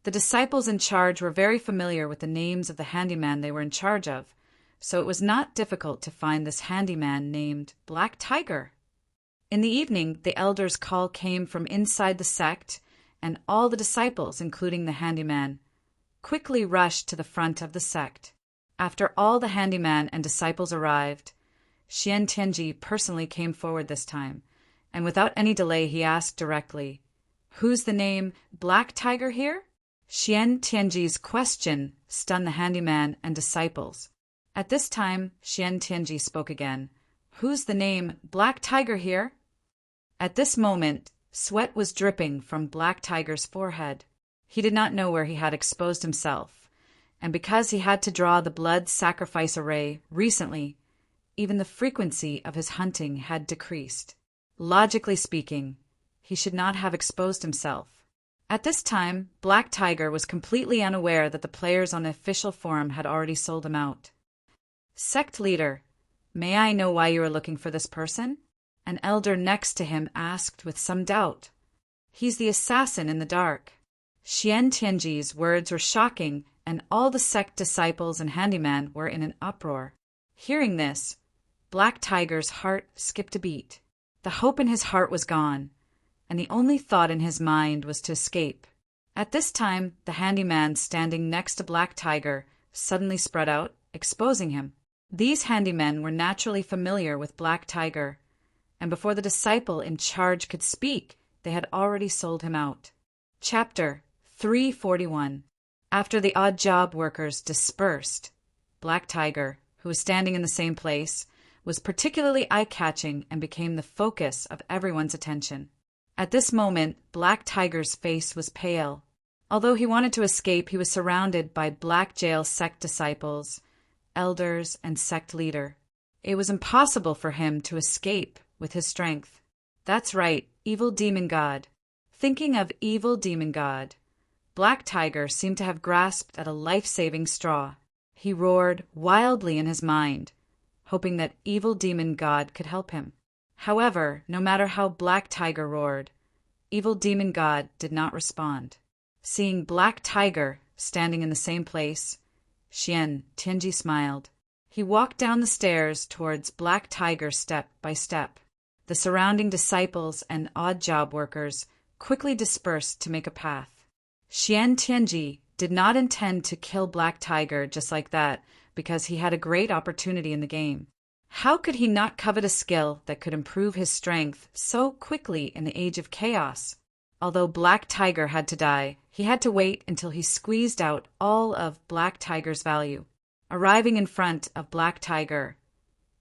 The disciples in charge were very familiar with the names of the handyman they were in charge of, so it was not difficult to find this handyman named Black Tiger. In the evening, the elders' call came from inside the sect, and all the disciples, including the handyman, quickly rushed to the front of the sect. After all the handyman and disciples arrived, Xian Tianji personally came forward this time, and without any delay he asked directly, "Who's the name Black Tiger here?" Xian Tianji's question stunned the handyman and disciples. At this time, Xian Tianji spoke again. "Who's the name Black Tiger here?" At this moment, sweat was dripping from Black Tiger's forehead. He did not know where he had exposed himself, and because he had to draw the blood sacrifice array recently, even the frequency of his hunting had decreased. Logically speaking, he should not have exposed himself. At this time, Black Tiger was completely unaware that the players on the official forum had already sold him out. "Sect leader, may I know why you are looking for this person?" An elder next to him asked with some doubt. "He's the assassin in the dark." Xian Tianji's words were shocking, and all the sect disciples and handyman were in an uproar. Hearing this, Black Tiger's heart skipped a beat. The hope in his heart was gone, and the only thought in his mind was to escape. At this time, the handyman standing next to Black Tiger suddenly spread out, exposing him. These handymen were naturally familiar with Black Tiger, and before the disciple in charge could speak, they had already sold him out. Chapter 341. After the odd job workers dispersed, Black Tiger, who was standing in the same place, was particularly eye-catching and became the focus of everyone's attention. At this moment, Black Tiger's face was pale. Although he wanted to escape, he was surrounded by Black Jail sect disciples, elders, and sect leader. It was impossible for him to escape with his strength. That's right, evil demon god. Thinking of evil demon god, Black Tiger seemed to have grasped at a life-saving straw. He roared wildly in his mind, hoping that evil demon god could help him. However, no matter how Black Tiger roared, evil demon god did not respond. Seeing Black Tiger standing in the same place, Xian Tianji smiled. He walked down the stairs towards Black Tiger step by step. The surrounding disciples and odd job workers quickly dispersed to make a path. Xian Tianji did not intend to kill Black Tiger just like that because he had a great opportunity in the game. How could he not covet a skill that could improve his strength so quickly in the age of chaos? Although Black Tiger had to die, he had to wait until he squeezed out all of Black Tiger's value. Arriving in front of Black Tiger,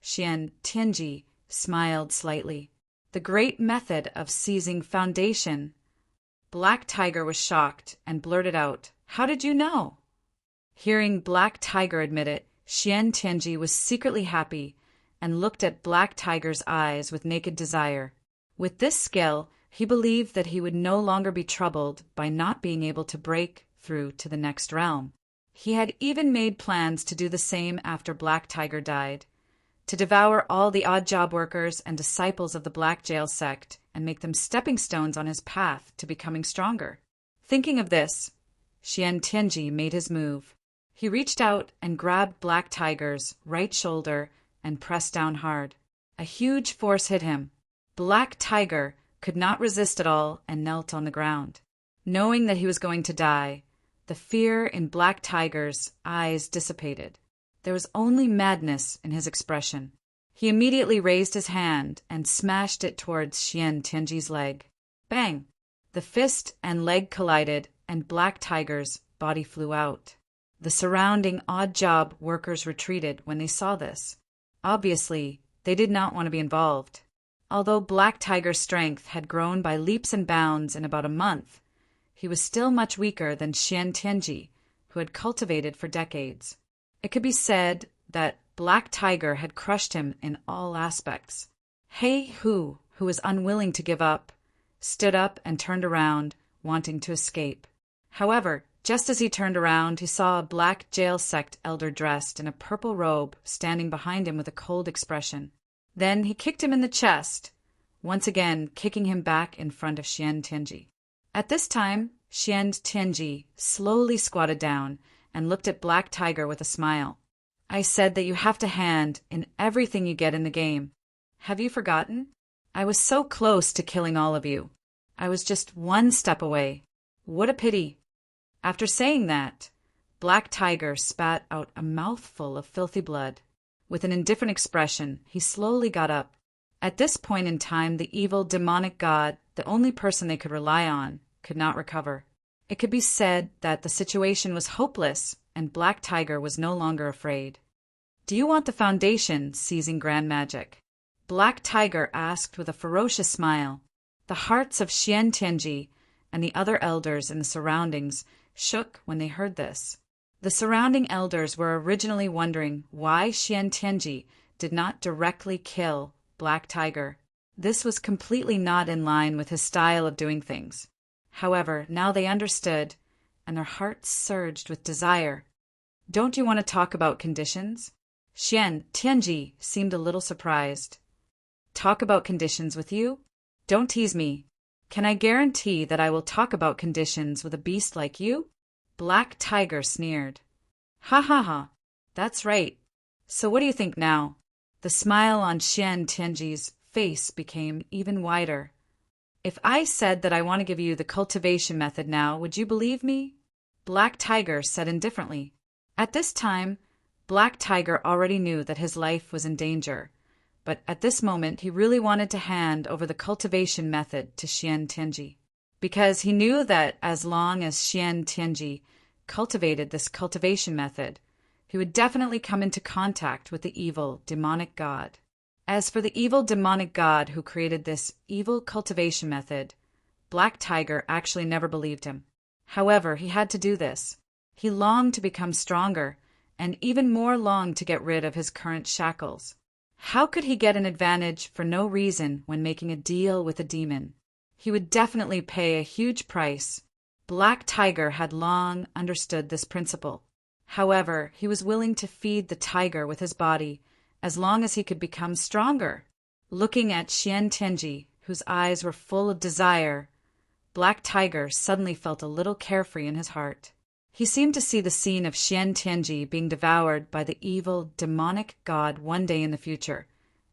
Xian Tianji smiled slightly. The great method of seizing foundation. Black Tiger was shocked and blurted out, "How did you know?" Hearing Black Tiger admit it, Xian Tianji was secretly happy and looked at Black Tiger's eyes with naked desire. With this skill, he believed that he would no longer be troubled by not being able to break through to the next realm. He had even made plans to do the same after Black Tiger died, to devour all the odd job workers and disciples of the Black Jail sect and make them stepping stones on his path to becoming stronger. Thinking of this, Xian Tianji made his move. He reached out and grabbed Black Tiger's right shoulder and pressed down hard. A huge force hit him. Black Tiger could not resist at all and knelt on the ground. Knowing that he was going to die, the fear in Black Tiger's eyes dissipated. There was only madness in his expression. He immediately raised his hand and smashed it towards Xian Tianji's leg. Bang! The fist and leg collided, and Black Tiger's body flew out. The surrounding odd job workers retreated when they saw this. Obviously, they did not want to be involved. Although Black Tiger's strength had grown by leaps and bounds in about a month, he was still much weaker than Xian Tianji, who had cultivated for decades. It could be said that Black Tiger had crushed him in all aspects. He who was unwilling to give up, stood up and turned around, wanting to escape. However, just as he turned around, he saw a Black Jail sect elder dressed in a purple robe standing behind him with a cold expression. Then he kicked him in the chest, once again kicking him back in front of Xian Tianji. At this time, Xian Tianji slowly squatted down and looked at Black Tiger with a smile. I said that you have to hand in everything you get in the game. Have you forgotten? I was so close to killing all of you. I was just one step away. What a pity. After saying that, Black Tiger spat out a mouthful of filthy blood. With an indifferent expression, he slowly got up. At this point in time, the evil, demonic god, the only person they could rely on, could not recover. It could be said that the situation was hopeless, and Black Tiger was no longer afraid. Do you want the foundation, seizing grand magic? Black Tiger asked with a ferocious smile. The hearts of Xian Tianji and the other elders in the surroundings shook when they heard this. The surrounding elders were originally wondering why Xian Tianji did not directly kill Black Tiger. This was completely not in line with his style of doing things. However, now they understood, and their hearts surged with desire. Don't you want to talk about conditions? Xian Tianji seemed a little surprised. Talk about conditions with you? Don't tease me. Can I guarantee that I will talk about conditions with a beast like you? Black Tiger sneered. Ha ha ha. That's right. So what do you think now? The smile on Xian Tianji's face became even wider. If I said that I want to give you the cultivation method now, would you believe me? Black Tiger said indifferently. At this time, Black Tiger already knew that his life was in danger, but at this moment he really wanted to hand over the cultivation method to Xian Tianji, because he knew that as long as Xian Tianji cultivated this cultivation method, he would definitely come into contact with the evil, demonic god. As for the evil demonic god who created this evil cultivation method, Black Tiger actually never believed him. However, he had to do this. He longed to become stronger, and even more longed to get rid of his current shackles. How could he get an advantage for no reason when making a deal with a demon? He would definitely pay a huge price. Black Tiger had long understood this principle. However, he was willing to feed the tiger with his body as long as he could become stronger. Looking at Xian Tianji, whose eyes were full of desire, Black Tiger suddenly felt a little carefree in his heart. He seemed to see the scene of Xian Tianji being devoured by the evil, demonic god one day in the future,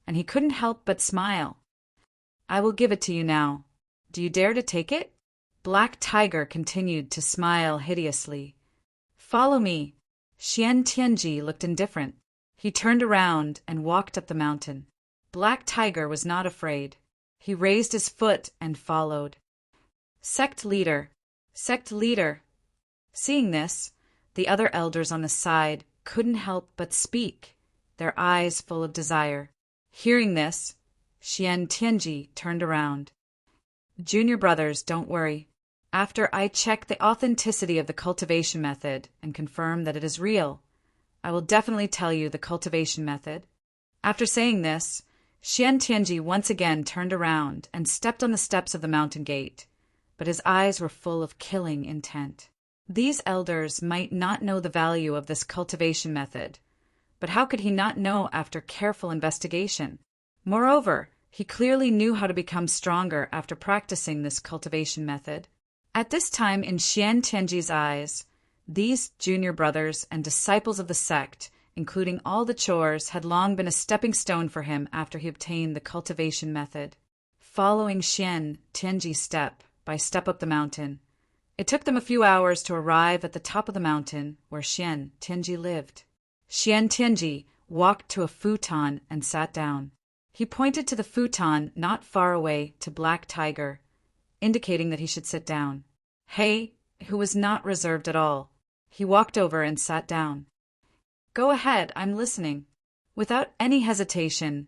and he couldn't help but smile. I will give it to you now. Do you dare to take it? Black Tiger continued to smile hideously. Follow me. Xian Tianji looked indifferent. He turned around and walked up the mountain. Black Tiger was not afraid. He raised his foot and followed. Sect leader. Sect leader. Seeing this, the other elders on the side couldn't help but speak, their eyes full of desire. Hearing this, Xian Tianji turned around. Junior brothers, don't worry. After I check the authenticity of the cultivation method and confirm that it is real, I will definitely tell you the cultivation method. After saying this, Xian Tianji once again turned around and stepped on the steps of the mountain gate, but his eyes were full of killing intent. These elders might not know the value of this cultivation method, but how could he not know after careful investigation? Moreover, he clearly knew how to become stronger after practicing this cultivation method. At this time in Xian Tianji's eyes, these junior brothers and disciples of the sect, including all the chores, had long been a stepping stone for him after he obtained the cultivation method. Following Xian Tianji's step by step up the mountain, it took them a few hours to arrive at the top of the mountain where Xian Tianji lived. Xian Tianji walked to a futon and sat down. He pointed to the futon not far away to Black Tiger, indicating that he should sit down. He, who was not reserved at all, he walked over and sat down. Go ahead, I'm listening. Without any hesitation,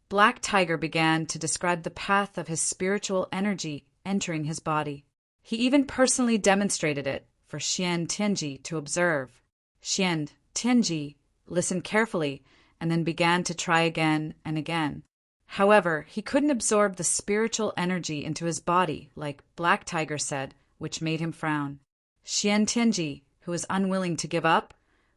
Black Tiger began to describe the path of his spiritual energy entering his body. He even personally demonstrated it for Xian Tianji to observe. Xian Tianji listened carefully and then began to try again and again. However, he couldn't absorb the spiritual energy into his body, like Black Tiger said, which made him frown. Xian Tianji, who was unwilling to give up,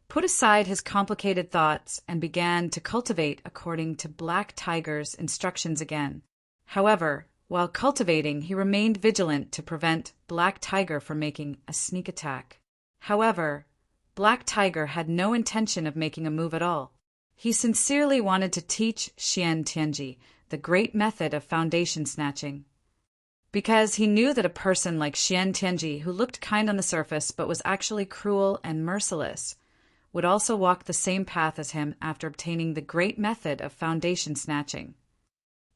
put aside his complicated thoughts and began to cultivate according to Black Tiger's instructions again. However, While cultivating, he remained vigilant to prevent Black Tiger from making a sneak attack. However, Black Tiger had no intention of making a move at all. He sincerely wanted to teach Xian Tianji the great method of foundation snatching. Because he knew that a person like Xian Tianji, who looked kind on the surface but was actually cruel and merciless, would also walk the same path as him after obtaining the great method of foundation snatching.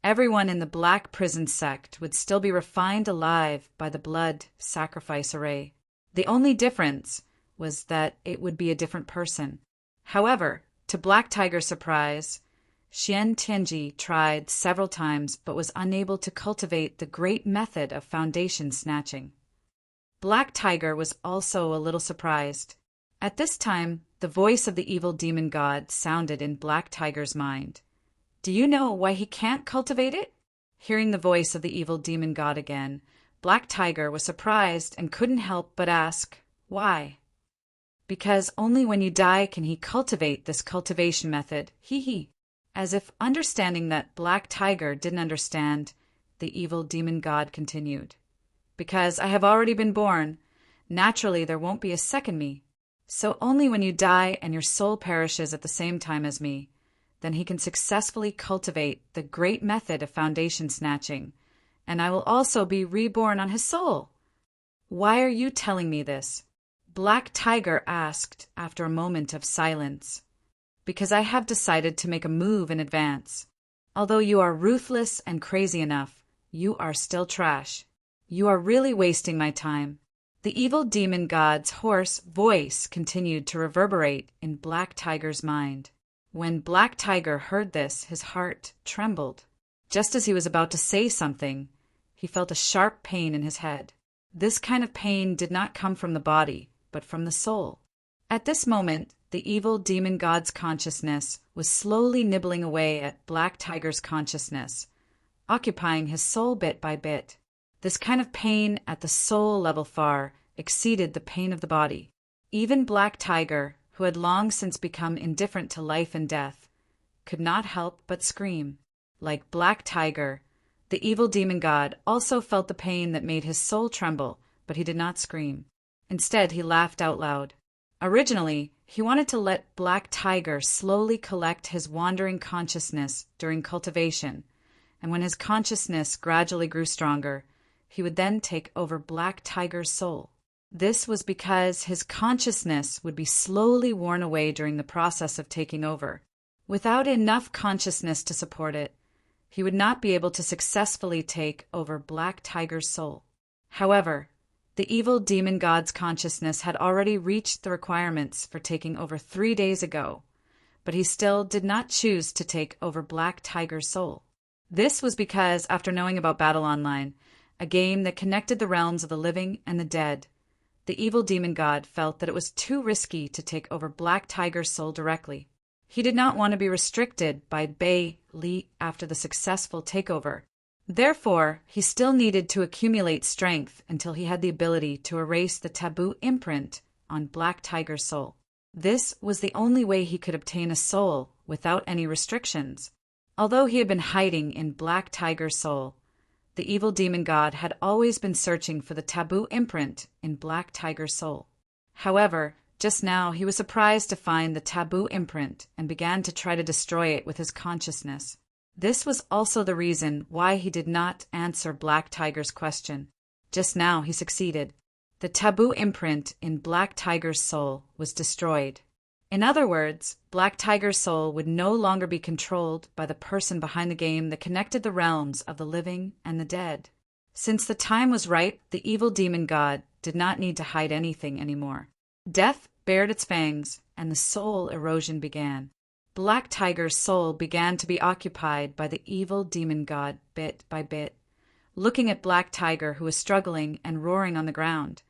Everyone in the Black Prison sect would still be refined alive by the blood sacrifice array. The only difference was that it would be a different person. However, to Black Tiger's surprise, Xian Tianji tried several times but was unable to cultivate the great method of foundation snatching. Black Tiger was also a little surprised. At this time, the voice of the evil demon god sounded in Black Tiger's mind. Do you know why he can't cultivate it? Hearing the voice of the evil demon god again, Black Tiger was surprised and couldn't help but ask, why? Because only when you die can he cultivate this cultivation method, hee. As if understanding that Black Tiger didn't understand, the evil demon god continued. Because I have already been born, naturally there won't be a second me. So only when you die and your soul perishes at the same time as me, then he can successfully cultivate the great method of foundation snatching, and I will also be reborn on his soul. Why are you telling me this? Black Tiger asked after a moment of silence. Because I have decided to make a move in advance. Although you are ruthless and crazy enough, you are still trash. You are really wasting my time. The evil demon god's hoarse voice continued to reverberate in Black Tiger's mind. When Black Tiger heard this, his heart trembled. Just as he was about to say something, he felt a sharp pain in his head. This kind of pain did not come from the body, but from the soul. At this moment, the evil demon god's consciousness was slowly nibbling away at Black Tiger's consciousness, occupying his soul bit by bit. This kind of pain at the soul level far exceeded the pain of the body. Even Black Tiger, who had long since become indifferent to life and death, could not help but scream. Like Black Tiger, the evil demon god also felt the pain that made his soul tremble, but he did not scream. Instead, he laughed out loud. Originally, he wanted to let Black Tiger slowly collect his wandering consciousness during cultivation, and when his consciousness gradually grew stronger, he would then take over Black Tiger's soul. This was because his consciousness would be slowly worn away during the process of taking over. Without enough consciousness to support it, he would not be able to successfully take over Black Tiger's soul. However, the evil demon god's consciousness had already reached the requirements for taking over 3 days ago, but he still did not choose to take over Black Tiger's soul. This was because, after knowing about Battle Online, a game that connected the realms of the living and the dead, the evil demon god felt that it was too risky to take over Black Tiger's soul directly. He did not want to be restricted by Bei Li after the successful takeover. Therefore, he still needed to accumulate strength until he had the ability to erase the taboo imprint on Black Tiger's soul. This was the only way he could obtain a soul without any restrictions. Although he had been hiding in Black Tiger's soul, the evil demon god had always been searching for the taboo imprint in Black Tiger's soul. However, just now he was surprised to find the taboo imprint and began to try to destroy it with his consciousness. This was also the reason why he did not answer Black Tiger's question. Just now he succeeded. The taboo imprint in Black Tiger's soul was destroyed. In other words, Black Tiger's soul would no longer be controlled by the person behind the game that connected the realms of the living and the dead. Since the time was right, the evil demon god did not need to hide anything anymore. Death bared its fangs, and the soul erosion began. Black Tiger's soul began to be occupied by the evil demon god bit by bit. Looking at Black Tiger, who was struggling and roaring on the ground,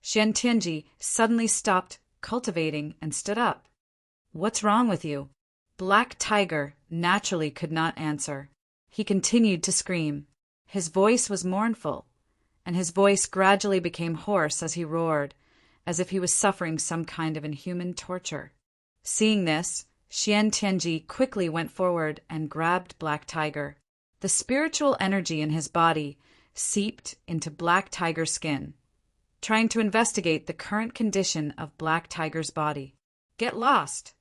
Xian Tianji suddenly stopped cultivating and stood up. What's wrong with you? Black Tiger naturally could not answer. He continued to scream. His voice was mournful, and his voice gradually became hoarse as he roared, as if he was suffering some kind of inhuman torture. Seeing this, Xian Tianji quickly went forward and grabbed Black Tiger. The spiritual energy in his body seeped into Black Tiger's skin, trying to investigate the current condition of Black Tiger's body. Get lost!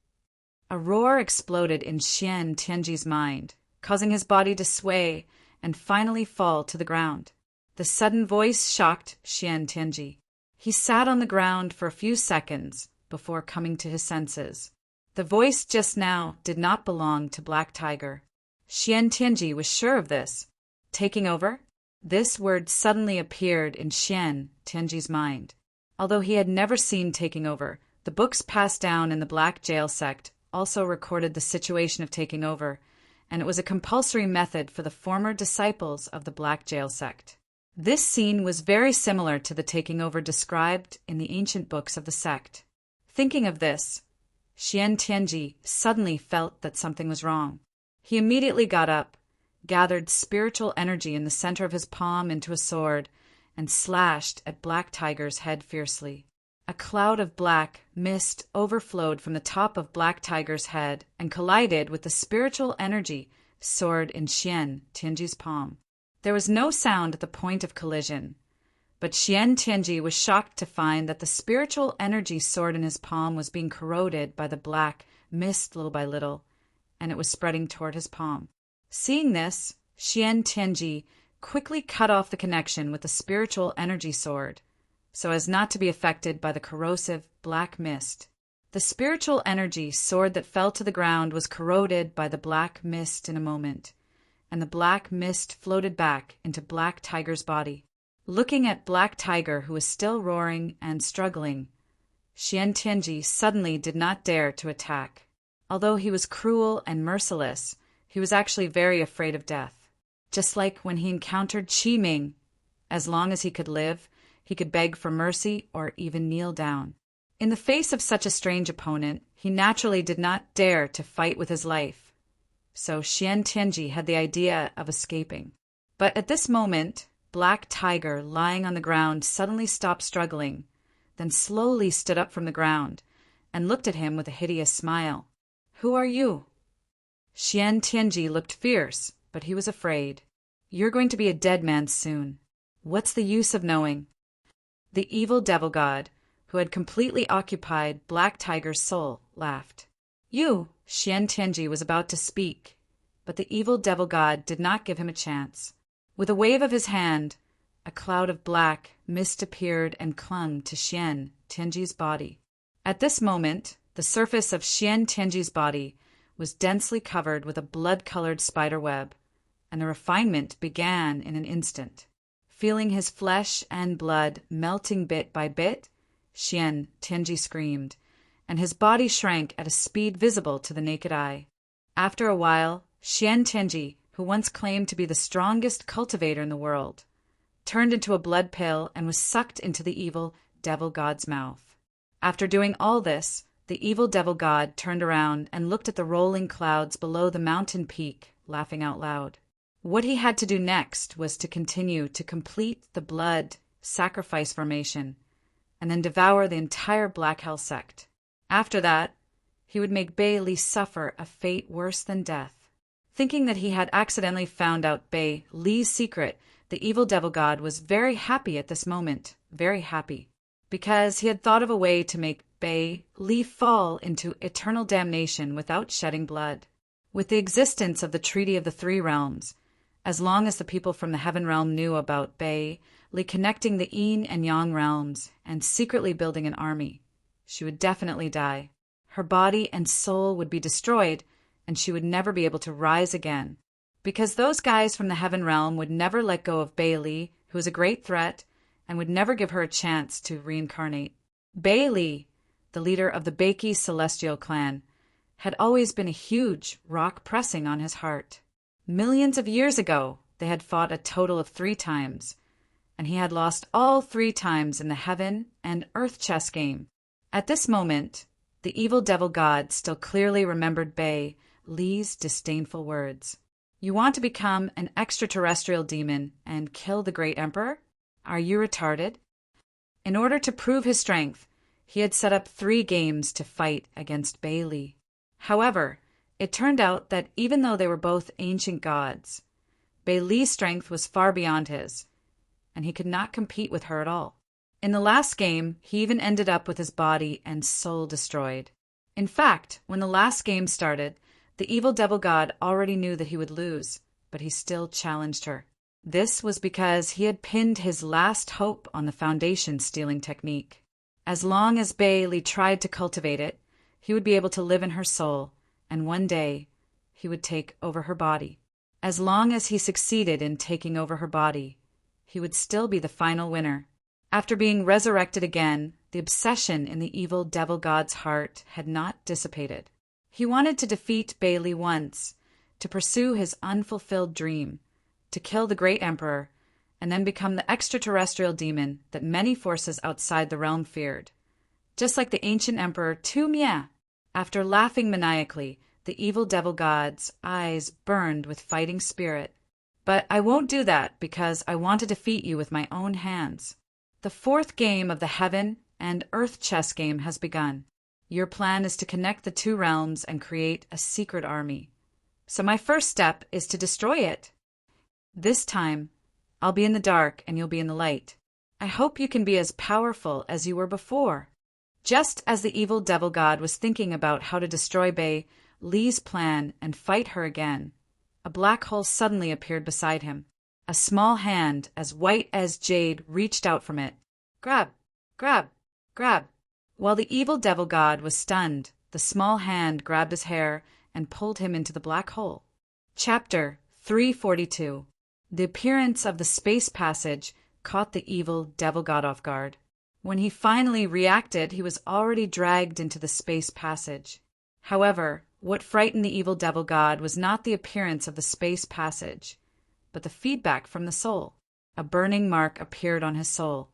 A roar exploded in Xian Tianji's mind, causing his body to sway and finally fall to the ground. The sudden voice shocked Xian Tianji. He sat on the ground for a few seconds before coming to his senses. The voice just now did not belong to Black Tiger. Xian Tianji was sure of this. Taking over? This word suddenly appeared in Xian Tianji's mind. Although he had never seen taking over, the books passed down in the Black Jail sect also recorded the situation of taking over, and it was a compulsory method for the former disciples of the Black Jail sect. This scene was very similar to the taking over described in the ancient books of the sect. Thinking of this, Xian Tianji suddenly felt that something was wrong. He immediately got up, gathered spiritual energy in the center of his palm into a sword, and slashed at Black Tiger's head fiercely. A cloud of black mist overflowed from the top of Black Tiger's head and collided with the spiritual energy stored in Xian Tianji's palm. There was no sound at the point of collision, but Xian Tianji was shocked to find that the spiritual energy stored in his palm was being corroded by the black mist little by little, and it was spreading toward his palm. Seeing this, Xian Tianji quickly cut off the connection with the spiritual energy sword, so as not to be affected by the corrosive black mist. The spiritual energy sword that fell to the ground was corroded by the black mist in a moment, and the black mist floated back into Black Tiger's body. Looking at Black Tiger, who was still roaring and struggling, Xian Tianji suddenly did not dare to attack. Although he was cruel and merciless, he was actually very afraid of death. Just like when he encountered Qi Ming, as long as he could live, he could beg for mercy or even kneel down. In the face of such a strange opponent, he naturally did not dare to fight with his life. So Xian Tianji had the idea of escaping. But at this moment, Black Tiger, lying on the ground, suddenly stopped struggling, then slowly stood up from the ground and looked at him with a hideous smile. "Who are you?" Xian Tianji looked fierce, but he was afraid. "You're going to be a dead man soon. What's the use of knowing?" The evil devil god, who had completely occupied Black Tiger's soul, laughed. "You!" Xian Tianji was about to speak, but the evil devil god did not give him a chance. With a wave of his hand, a cloud of black mist appeared and clung to Xian Tianji's body. At this moment, the surface of Xian Tianji's body was densely covered with a blood-colored spider web, and the refinement began in an instant. Feeling his flesh and blood melting bit by bit, Xian Tianji screamed, and his body shrank at a speed visible to the naked eye. After a while, Xian Tianji, who once claimed to be the strongest cultivator in the world, turned into a blood pail and was sucked into the evil devil god's mouth. After doing all this, the evil devil god turned around and looked at the rolling clouds below the mountain peak, laughing out loud. What he had to do next was to continue to complete the blood sacrifice formation and then devour the entire Black Hell sect. After that, he would make Bei Li suffer a fate worse than death. Thinking that he had accidentally found out Bei Li's secret, the evil devil god was very happy at this moment, very happy, because he had thought of a way to make Bei Li fall into eternal damnation without shedding blood. With the existence of the Treaty of the Three Realms, as long as the people from the Heaven Realm knew about Bei Li connecting the Yin and Yang realms and secretly building an army, she would definitely die. Her body and soul would be destroyed, and she would never be able to rise again. Because those guys from the Heaven Realm would never let go of Bei Li, who was a great threat, and would never give her a chance to reincarnate. Bei Li, the leader of the Beiki celestial clan, had always been a huge rock pressing on his heart. Millions of years ago, they had fought a total of 3 times, and he had lost all 3 times in the heaven and earth chess game. At this moment, the evil devil god still clearly remembered Bei Li's disdainful words. "You want to become an extraterrestrial demon and kill the great emperor? Are you retarded?" In order to prove his strength, he had set up 3 games to fight against Bei Li. However, it turned out that even though they were both ancient gods, Bei Li's strength was far beyond his, and he could not compete with her at all. In the last game, he even ended up with his body and soul destroyed. In fact, when the last game started, the evil devil god already knew that he would lose, but he still challenged her. This was because he had pinned his last hope on the foundation stealing technique. As long as Bei Li tried to cultivate it, he would be able to live in her soul, and one day he would take over her body. As long as he succeeded in taking over her body, he would still be the final winner. After being resurrected again, the obsession in the evil devil god's heart had not dissipated. He wanted to defeat Bei Li once, to pursue his unfulfilled dream, to kill the great emperor, and then become the extraterrestrial demon that many forces outside the realm feared. Just like the ancient emperor Tu Mie. After laughing maniacally, the evil devil god's eyes burned with fighting spirit. But I won't do that because I want to defeat you with my own hands. The fourth game of the Heaven and Earth chess game has begun. Your plan is to connect the two realms and create a secret army. So my first step is to destroy it. This time, I'll be in the dark and you'll be in the light. I hope you can be as powerful as you were before. Just as the evil devil god was thinking about how to destroy Bei Li's plan and fight her again, a black hole suddenly appeared beside him. A small hand, as white as jade, reached out from it. Grab! Grab! Grab! While the evil devil god was stunned, the small hand grabbed his hair and pulled him into the black hole. Chapter 342. The appearance of the space passage caught the evil devil god off guard. When he finally reacted, he was already dragged into the space passage. However, what frightened the evil devil god was not the appearance of the space passage, but the feedback from the soul. A burning mark appeared on his soul,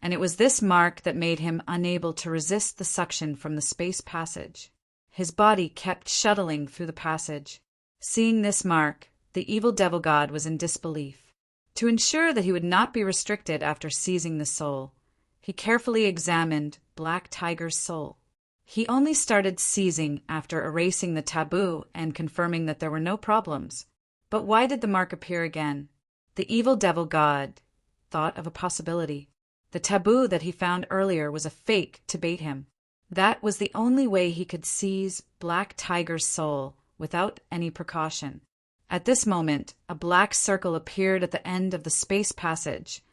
and it was this mark that made him unable to resist the suction from the space passage. His body kept shuttling through the passage. Seeing this mark, the evil devil god was in disbelief. To ensure that he would not be restricted after seizing the soul, he carefully examined Black Tiger's soul. He only started seizing after erasing the taboo and confirming that there were no problems. But why did the mark appear again? The evil devil god thought of a possibility. The taboo that he found earlier was a fake to bait him. That was the only way he could seize Black Tiger's soul without any precaution. At this moment, a black circle appeared at the end of the space passage,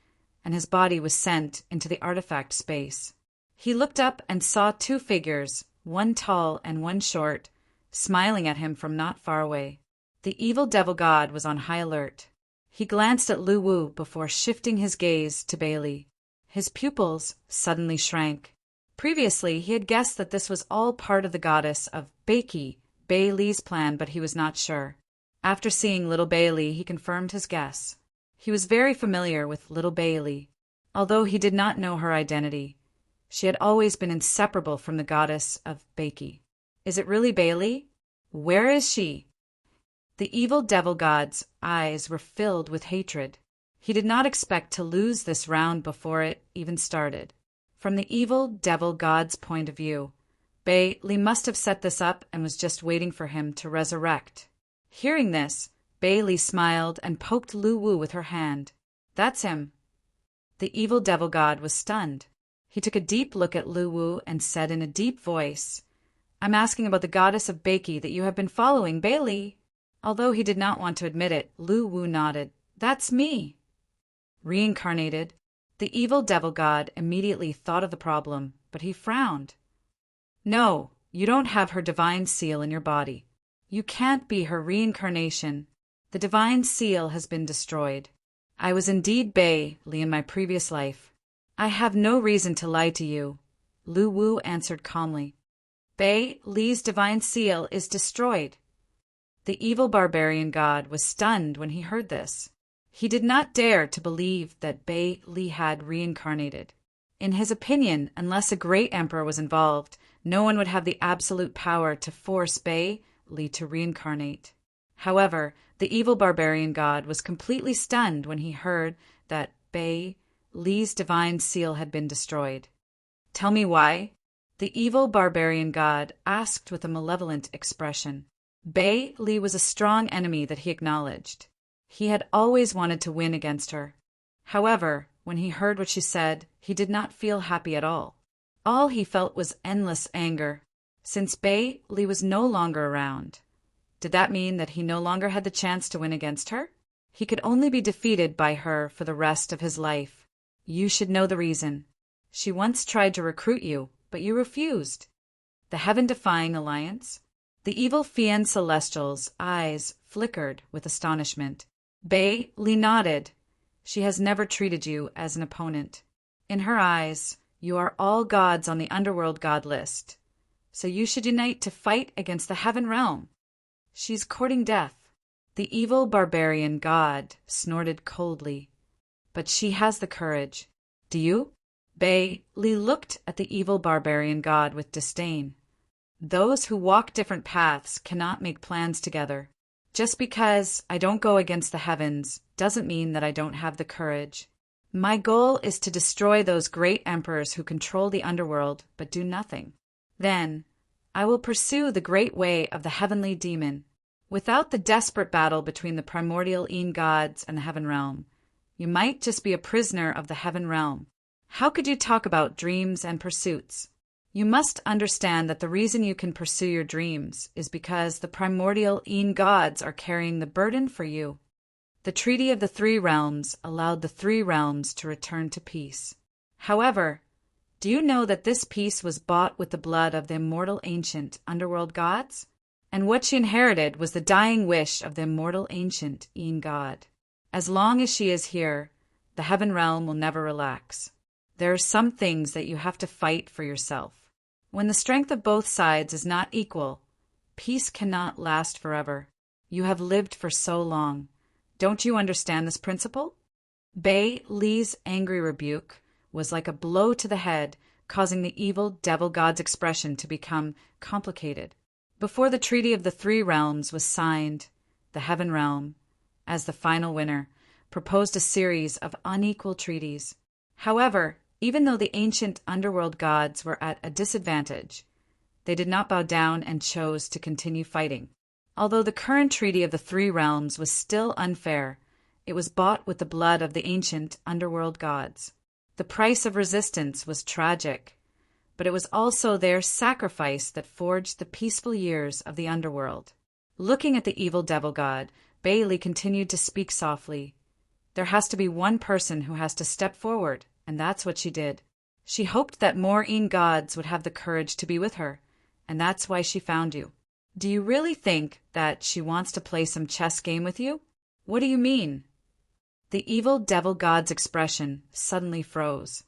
and his body was sent into the artifact space. He looked up and saw two figures, one tall and one short, smiling at him from not far away. The evil devil god was on high alert. He glanced at Lu Wu before shifting his gaze to Bei Li. His pupils suddenly shrank. Previously, he had guessed that this was all part of the goddess of Bei Li's plan, but he was not sure. After seeing little Bei Li, he confirmed his guess. He was very familiar with little Bei Li, although he did not know her identity. She had always been inseparable from the goddess of Bei. Is it really Bei Li? Where is she? The evil devil god's eyes were filled with hatred. He did not expect to lose this round before it even started. From the evil devil god's point of view, Bei Li must have set this up and was just waiting for him to resurrect. Hearing this, Bei Li smiled and poked Lu Wu with her hand. That's him. The evil devil god was stunned. He took a deep look at Lu Wu and said in a deep voice, I'm asking about the goddess of Bei that you have been following, Bei Li. Although he did not want to admit it, Lu Wu nodded. That's me. Reincarnated, the evil devil god immediately thought of the problem, but he frowned. No, you don't have her divine seal in your body. You can't be her reincarnation. The divine seal has been destroyed. I was indeed Bei Li in my previous life. I have no reason to lie to you, Lu Wu answered calmly. Bei Li's divine seal is destroyed. The evil barbarian god was stunned when he heard this. He did not dare to believe that Bei Li had reincarnated. In his opinion, unless a great emperor was involved, no one would have the absolute power to force Bei Li to reincarnate. However, the evil barbarian god was completely stunned when he heard that Bei Li's divine seal had been destroyed. Tell me why? The evil barbarian god asked with a malevolent expression. Bei Li was a strong enemy that he acknowledged. He had always wanted to win against her. However, when he heard what she said, he did not feel happy at all. All he felt was endless anger. Since Bei Li was no longer around, did that mean that he no longer had the chance to win against her? He could only be defeated by her for the rest of his life. You should know the reason. She once tried to recruit you, but you refused. The heaven-defying alliance? The evil Fian Celestial's eyes flickered with astonishment. Bei Li nodded. She has never treated you as an opponent. In her eyes, you are all gods on the underworld god list. So you should unite to fight against the heaven realm. She's courting death. The evil barbarian god snorted coldly. But she has the courage. Do you? Bei Li looked at the evil barbarian god with disdain. Those who walk different paths cannot make plans together. Just because I don't go against the heavens doesn't mean that I don't have the courage. My goal is to destroy those great emperors who control the underworld but do nothing. Then, I will pursue the great way of the heavenly demon. Without the desperate battle between the primordial Een gods and the heaven realm, you might just be a prisoner of the heaven realm. How could you talk about dreams and pursuits? You must understand that the reason you can pursue your dreams is because the primordial Een gods are carrying the burden for you. The Treaty of the Three Realms allowed the Three Realms to return to peace. However, do you know that this peace was bought with the blood of the immortal ancient underworld gods? And what she inherited was the dying wish of the immortal ancient Een god. As long as she is here, the heaven realm will never relax. There are some things that you have to fight for yourself. When the strength of both sides is not equal, peace cannot last forever. You have lived for so long. Don't you understand this principle? Bei Li's angry rebuke was like a blow to the head, causing the evil devil god's expression to become complicated. Before the Treaty of the Three Realms was signed, the Heaven Realm, as the final winner, proposed a series of unequal treaties. However, even though the ancient underworld gods were at a disadvantage, they did not bow down and chose to continue fighting. Although the current Treaty of the Three Realms was still unfair, it was bought with the blood of the ancient underworld gods. The price of resistance was tragic, but it was also their sacrifice that forged the peaceful years of the underworld. Looking at the evil devil god, Bei Li continued to speak softly. There has to be one person who has to step forward, and that's what she did. She hoped that more Een gods would have the courage to be with her, and that's why she found you. Do you really think that she wants to play some chess game with you? What do you mean? The evil devil god's expression suddenly froze.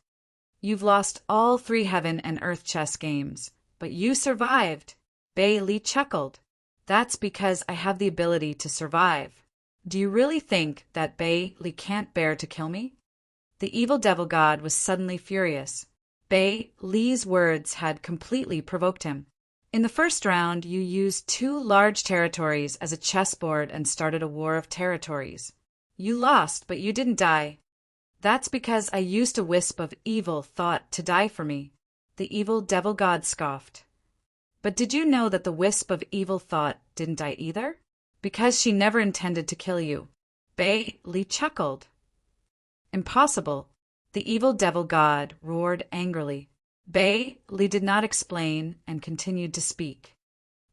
You've lost all 3 heaven and earth chess games, but you survived. Bei Li chuckled. That's because I have the ability to survive. Do you really think that Bei Li can't bear to kill me? The evil devil god was suddenly furious. Bei Li's words had completely provoked him. In the first round, you used 2 large territories as a chessboard and started a war of territories. You lost, but you didn't die. That's because I used a wisp of evil thought to die for me. The evil devil god scoffed. But did you know that the wisp of evil thought didn't die either? Because she never intended to kill you. Bei Li chuckled. Impossible. The evil devil god roared angrily. Bei Li did not explain and continued to speak.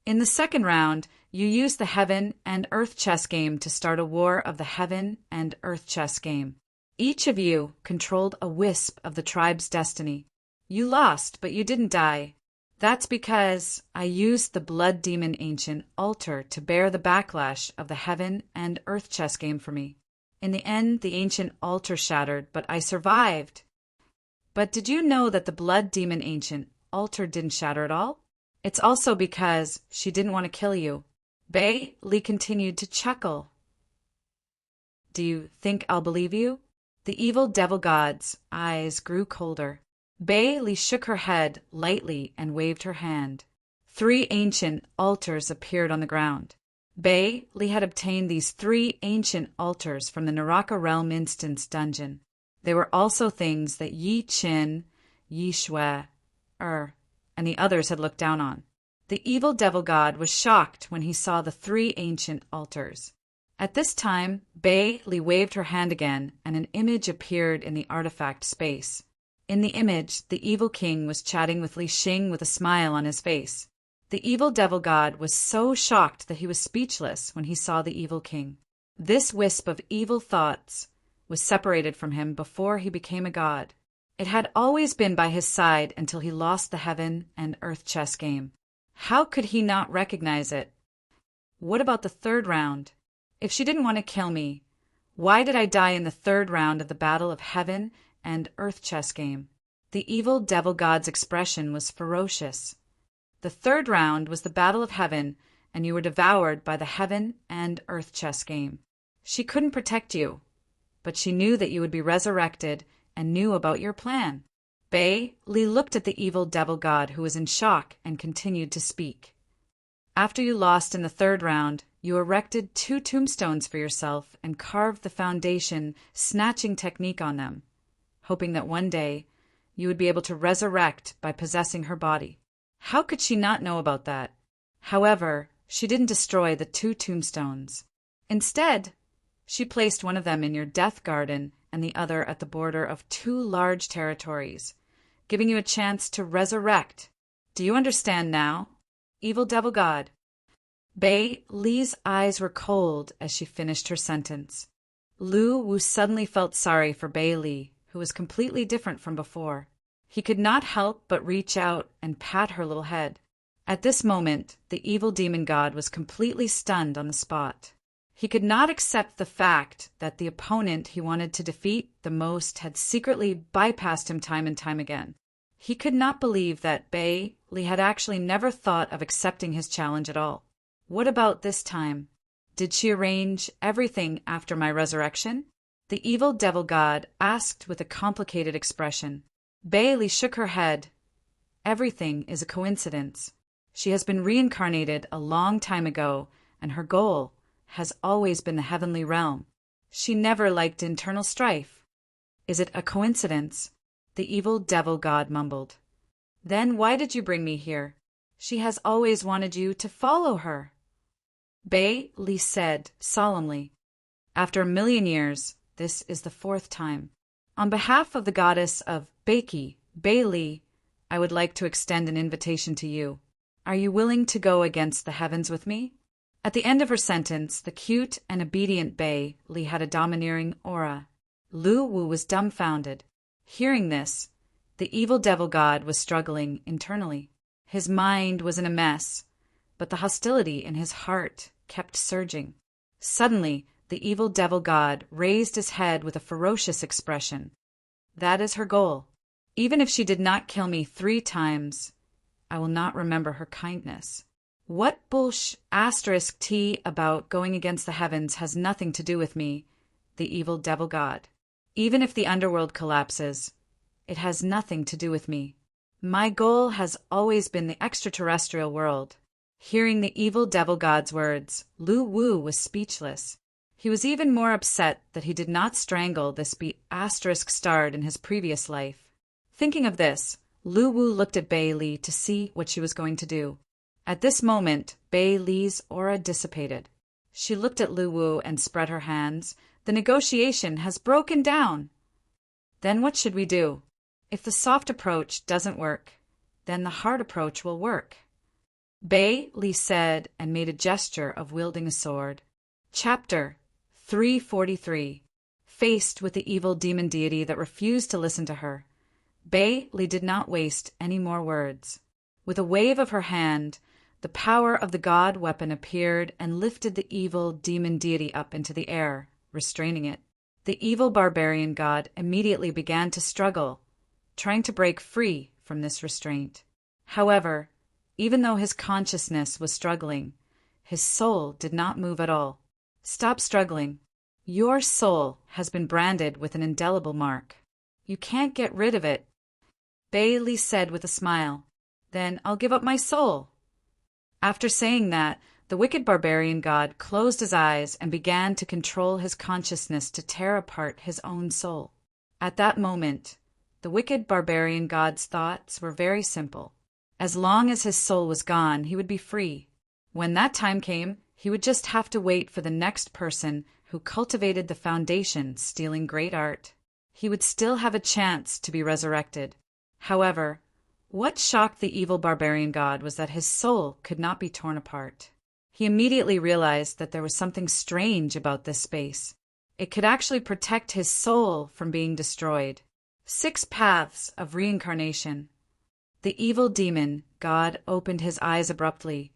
In the second round, you used the heaven and earth chess game to start a war of the heaven and earth chess game. Each of you controlled a wisp of the tribe's destiny. You lost, but you didn't die. That's because I used the blood demon ancient altar to bear the backlash of the heaven and earth chess game for me. In the end, the ancient altar shattered, but I survived. But did you know that the blood demon ancient altar didn't shatter at all? It's also because she didn't want to kill you. Bei Li continued to chuckle. Do you think I'll believe you? The evil devil god's eyes grew colder. Bei Li shook her head lightly and waved her hand. 3 ancient altars appeared on the ground. Bei Li had obtained these 3 ancient altars from the Naraka Realm Instance dungeon. They were also things that Yi Qin, Yi Shui, and the others had looked down on. The evil devil god was shocked when he saw the 3 ancient altars. At this time, Bei Li waved her hand again, and an image appeared in the artifact space. In the image, the evil king was chatting with Li Xing with a smile on his face. The evil devil god was so shocked that he was speechless when he saw the evil king. This wisp of evil thoughts was separated from him before he became a god. It had always been by his side until he lost the heaven and earth chess game. How could he not recognize it? What about the third round? If she didn't want to kill me, why did I die in the third round of the battle of heaven and earth chess game? The evil devil god's expression was ferocious. The third round was the battle of heaven, and you were devoured by the heaven and earth chess game. She couldn't protect you, but she knew that you would be resurrected and knew about your plan. Bei Li looked at the evil devil god, who was in shock, and continued to speak. After you lost in the third round, you erected 2 tombstones for yourself and carved the foundation snatching technique on them, hoping that one day you would be able to resurrect by possessing her body. How could she not know about that? However, she didn't destroy the 2 tombstones. Instead, she placed one of them in your death garden and the other at the border of 2 large territories, giving you a chance to resurrect. Do you understand now, evil devil god? Bei Li's eyes were cold as she finished her sentence. Lu Wu suddenly felt sorry for Bei Li, who was completely different from before. He could not help but reach out and pat her little head. At this moment, the evil demon god was completely stunned on the spot. He could not accept the fact that the opponent he wanted to defeat the most had secretly bypassed him time and time again. He could not believe that Bei Li had actually never thought of accepting his challenge at all. What about this time? Did she arrange everything after my resurrection? The evil devil god asked with a complicated expression. Bei Li shook her head. Everything is a coincidence. She has been reincarnated a long time ago, and her goal has always been the heavenly realm. She never liked internal strife. Is it a coincidence? The evil devil god mumbled. Then why did you bring me here? She has always wanted you to follow her. Bei Li said solemnly, after 1,000,000 years, this is the 4th time. On behalf of the goddess of Beiki, Bei Li, I would like to extend an invitation to you. Are you willing to go against the heavens with me? At the end of her sentence, the cute and obedient Bei Li had a domineering aura. Lu Wu was dumbfounded. Hearing this, the evil devil god was struggling internally. His mind was in a mess, but the hostility in his heart kept surging. Suddenly, the evil devil god raised his head with a ferocious expression. That is her goal. Even if she did not kill me 3 times, I will not remember her kindness. What **T about going against the heavens has nothing to do with me, the evil devil god. Even if the underworld collapses, it has nothing to do with me. My goal has always been the extraterrestrial world. Hearing the evil devil god's words, Lu Wu was speechless. He was even more upset that he did not strangle this **starred in his previous life. Thinking of this, Lu Wu looked at Bei Li to see what she was going to do. At this moment, Bei Li's aura dissipated. She looked at Lu Wu and spread her hands. The negotiation has broken down. Then what should we do? If the soft approach doesn't work, then the hard approach will work. Bei Li said and made a gesture of wielding a sword. Chapter 343. Faced with the evil demon deity that refused to listen to her, Bei Li did not waste any more words. With a wave of her hand, the power of the god weapon appeared and lifted the evil demon deity up into the air, restraining it. The evil barbarian god immediately began to struggle, trying to break free from this restraint. However, even though his consciousness was struggling, his soul did not move at all. Stop struggling. Your soul has been branded with an indelible mark. You can't get rid of it. Bei Li said with a smile. Then I'll give up my soul. After saying that, the wicked barbarian god closed his eyes and began to control his consciousness to tear apart his own soul. At that moment, the wicked barbarian god's thoughts were very simple. As long as his soul was gone, he would be free. When that time came, He would just have to wait for the next person who cultivated the foundation stealing great art. He would still have a chance to be resurrected. However, what shocked the evil barbarian god was that his soul could not be torn apart. He immediately realized that there was something strange about this space. It could actually protect his soul from being destroyed. 6 paths of reincarnation. The evil demon god opened his eyes abruptly,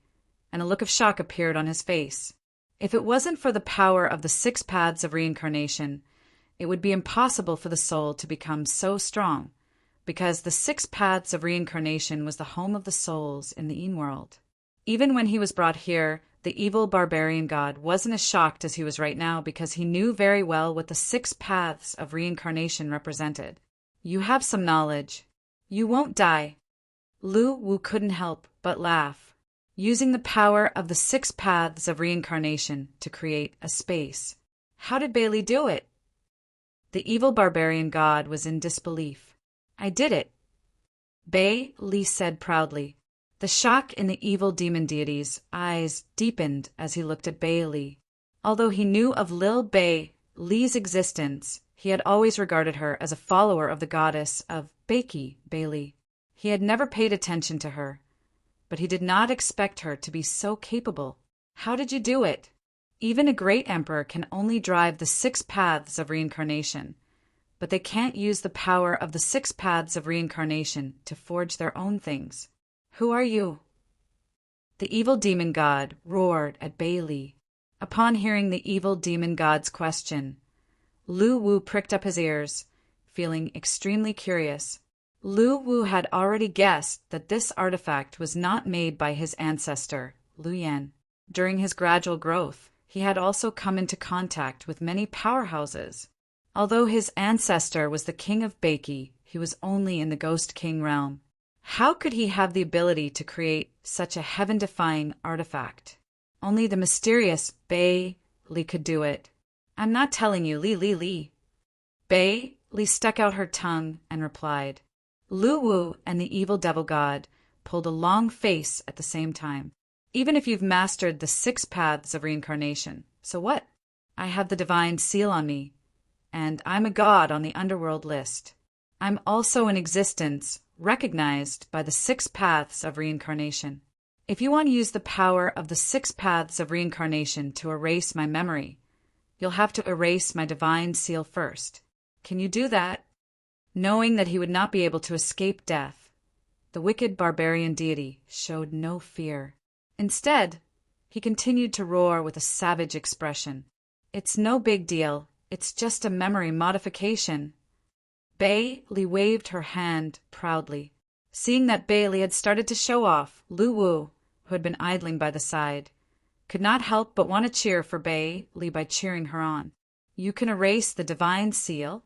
and a look of shock appeared on his face. If it wasn't for the power of the 6 paths of reincarnation, it would be impossible for the soul to become so strong, because the 6 paths of reincarnation was the home of the souls in the world. Even when he was brought here, the evil barbarian god wasn't as shocked as he was right now because he knew very well what the 6 paths of reincarnation represented. You have some knowledge. You won't die. Lu Wu couldn't help but laugh, using the power of the 6 paths of reincarnation to create a space. How did Bailey do it? The evil barbarian god was in disbelief. I did it, Bailey said proudly. The shock in the evil demon deity's eyes deepened as he looked at Bailey. Although he knew of Lil Bailey's existence, he had always regarded her as a follower of the goddess of Baiki, Bailey. He had never paid attention to her, but he did not expect her to be so capable. How did you do it? Even a great emperor can only drive the 6 paths of reincarnation, but they can't use the power of the 6 paths of reincarnation to forge their own things. Who are you? The evil demon god roared at Bailey. Upon hearing the evil demon god's question, Lu Wu pricked up his ears, feeling extremely curious. Lu Wu had already guessed that this artifact was not made by his ancestor, Lu Yan. During his gradual growth, he had also come into contact with many powerhouses. Although his ancestor was the king of Baiki, he was only in the Ghost King realm. How could he have the ability to create such a heaven-defying artifact? Only the mysterious Bailey could do it. I'm not telling you, Li. Bailey stuck out her tongue and replied. Lu Wu and the evil devil god pulled a long face at the same time. Even if you've mastered the 6 paths of reincarnation, so what? I have the divine seal on me, and I'm a god on the underworld list. I'm also in existence, recognized by the 6 paths of reincarnation. If you want to use the power of the 6 paths of reincarnation to erase my memory, you'll have to erase my divine seal first. Can you do that? Knowing that he would not be able to escape death, the wicked barbarian deity showed no fear. Instead, he continued to roar with a savage expression. It's no big deal. It's just a memory modification. Bailey waved her hand proudly. Seeing that Bailey had started to show off, Lu Wu, who had been idling by the side, could not help but want to cheer for Bailey by cheering her on. You can erase the divine seal?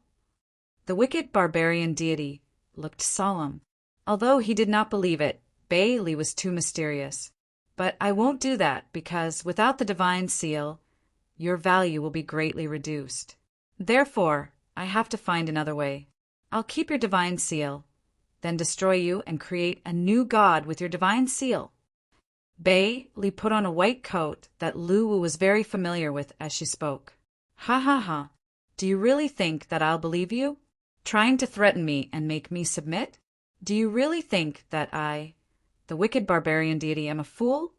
The wicked barbarian deity looked solemn. Although he did not believe it, Bailey was too mysterious. But I won't do that because without the divine seal, your value will be greatly reduced. Therefore, I have to find another way. I'll keep your divine seal, then destroy you and create a new god with your divine seal. Bailey put on a white coat that Lu Wu was very familiar with as she spoke. Ha ha ha. Do you really think that I'll believe you? Trying to threaten me and make me submit? Do you really think that I, the wicked barbarian deity, am a fool?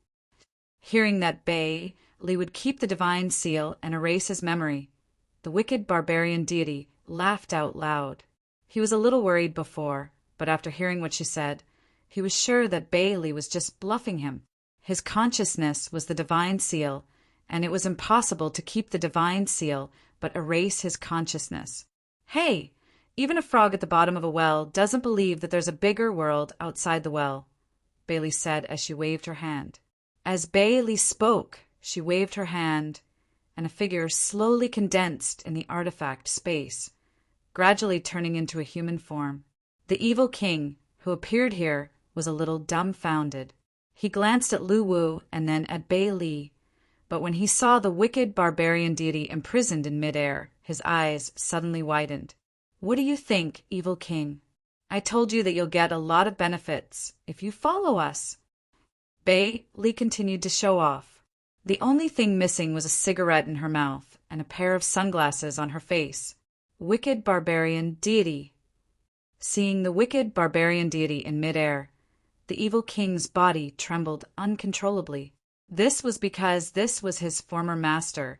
Hearing that Bailey would keep the divine seal and erase his memory, the wicked barbarian deity laughed out loud. He was a little worried before, but after hearing what she said, he was sure that Bailey was just bluffing him. His consciousness was the divine seal, and it was impossible to keep the divine seal but erase his consciousness. Hey, even a frog at the bottom of a well doesn't believe that there's a bigger world outside the well, Bailey said as she waved her hand. As Bailey spoke, she waved her hand, and a figure slowly condensed in the artifact space, gradually turning into a human form. The evil king, who appeared here, was a little dumbfounded. He glanced at Lu Wu and then at Bailey, but when he saw the wicked barbarian deity imprisoned in midair, his eyes suddenly widened. What do you think, evil king? I told you that you'll get a lot of benefits if you follow us. Bailey continued to show off. The only thing missing was a cigarette in her mouth and a pair of sunglasses on her face. Wicked barbarian deity. Seeing the wicked barbarian deity in midair, the evil king's body trembled uncontrollably. This was because this was his former master,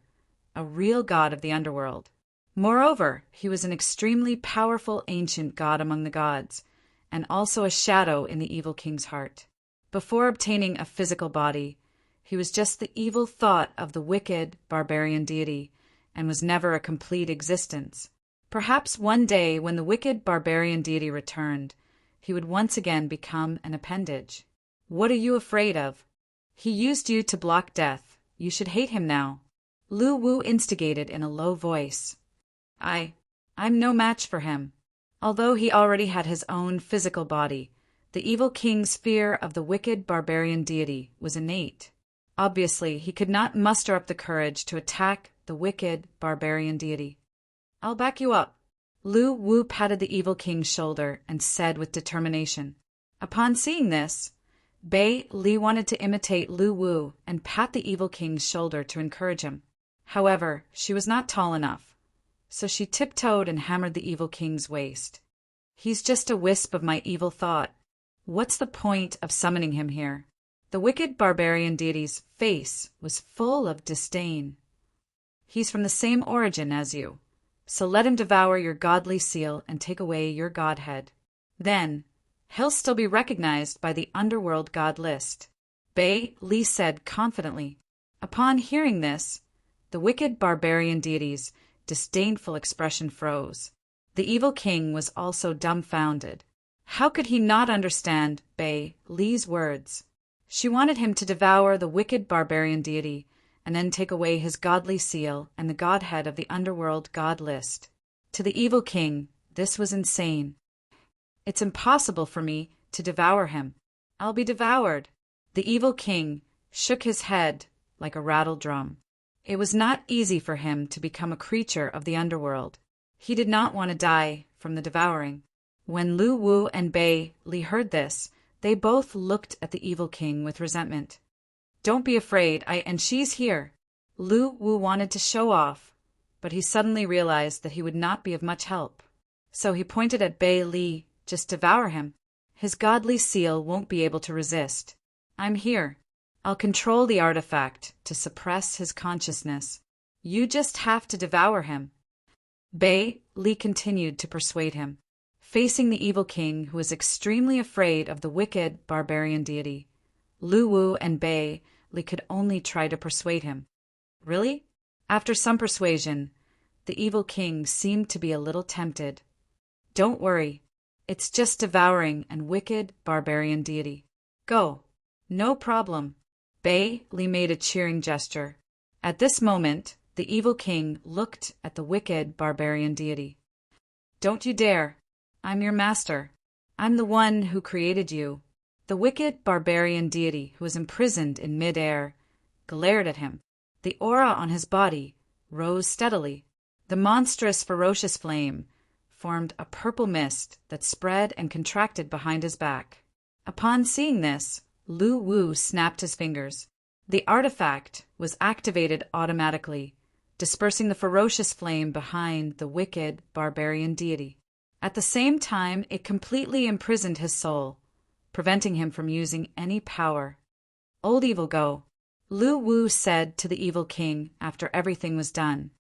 a real god of the underworld. Moreover, he was an extremely powerful ancient god among the gods, and also a shadow in the evil king's heart. Before obtaining a physical body, he was just the evil thought of the wicked barbarian deity, and was never a complete existence. Perhaps one day, when the wicked barbarian deity returned, he would once again become an appendage. What are you afraid of? He used you to block death. You should hate him now. Lu Wu instigated in a low voice. I'm no match for him. Although he already had his own physical body, the evil king's fear of the wicked barbarian deity was innate. Obviously, he could not muster up the courage to attack the wicked barbarian deity. I'll back you up. Lu Wu patted the evil king's shoulder and said with determination. Upon seeing this, Bei Li wanted to imitate Lu Wu and pat the evil king's shoulder to encourage him. However, she was not tall enough, so she tiptoed and hammered the evil king's waist. He's just a wisp of my evil thought. What's the point of summoning him here? The wicked barbarian deity's face was full of disdain. He's from the same origin as you, so let him devour your godly seal and take away your godhead. Then, he'll still be recognized by the underworld god list. Bei Li said confidently. Upon hearing this, the wicked barbarian deity's disdainful expression froze. The evil king was also dumbfounded. How could he not understand Bei Li's words? She wanted him to devour the wicked barbarian deity and then take away his godly seal and the godhead of the underworld god list. To the evil king, this was insane. It's impossible for me to devour him. I'll be devoured. The evil king shook his head like a rattled drum. It was not easy for him to become a creature of the underworld. He did not want to die from the devouring. When Lu Wu and Bei Li heard this, they both looked at the evil king with resentment. Don't be afraid, and she's here. Lu Wu wanted to show off, but he suddenly realized that he would not be of much help. So he pointed at Bei Li. Just devour him. His godly seal won't be able to resist. I'm here. I'll control the artifact to suppress his consciousness. You just have to devour him. Bei Li continued to persuade him. Facing the evil king, who was extremely afraid of the wicked barbarian deity, Lu Wu and Bei Li could only try to persuade him. Really? After some persuasion, the evil king seemed to be a little tempted. Don't worry. It's just devouring and wicked barbarian deity. Go. No problem. Bei Li made a cheering gesture. At this moment, the evil king looked at the wicked barbarian deity. Don't you dare. I'm your master. I'm the one who created you. The wicked barbarian deity, who was imprisoned in mid-air, glared at him. The aura on his body rose steadily. The monstrous, ferocious flame formed a purple mist that spread and contracted behind his back. Upon seeing this, Lu Wu snapped his fingers. The artifact was activated automatically, dispersing the ferocious flame behind the wicked barbarian deity. At the same time, it completely imprisoned his soul, preventing him from using any power. Old evil go, Lu Wu said to the evil king after everything was done.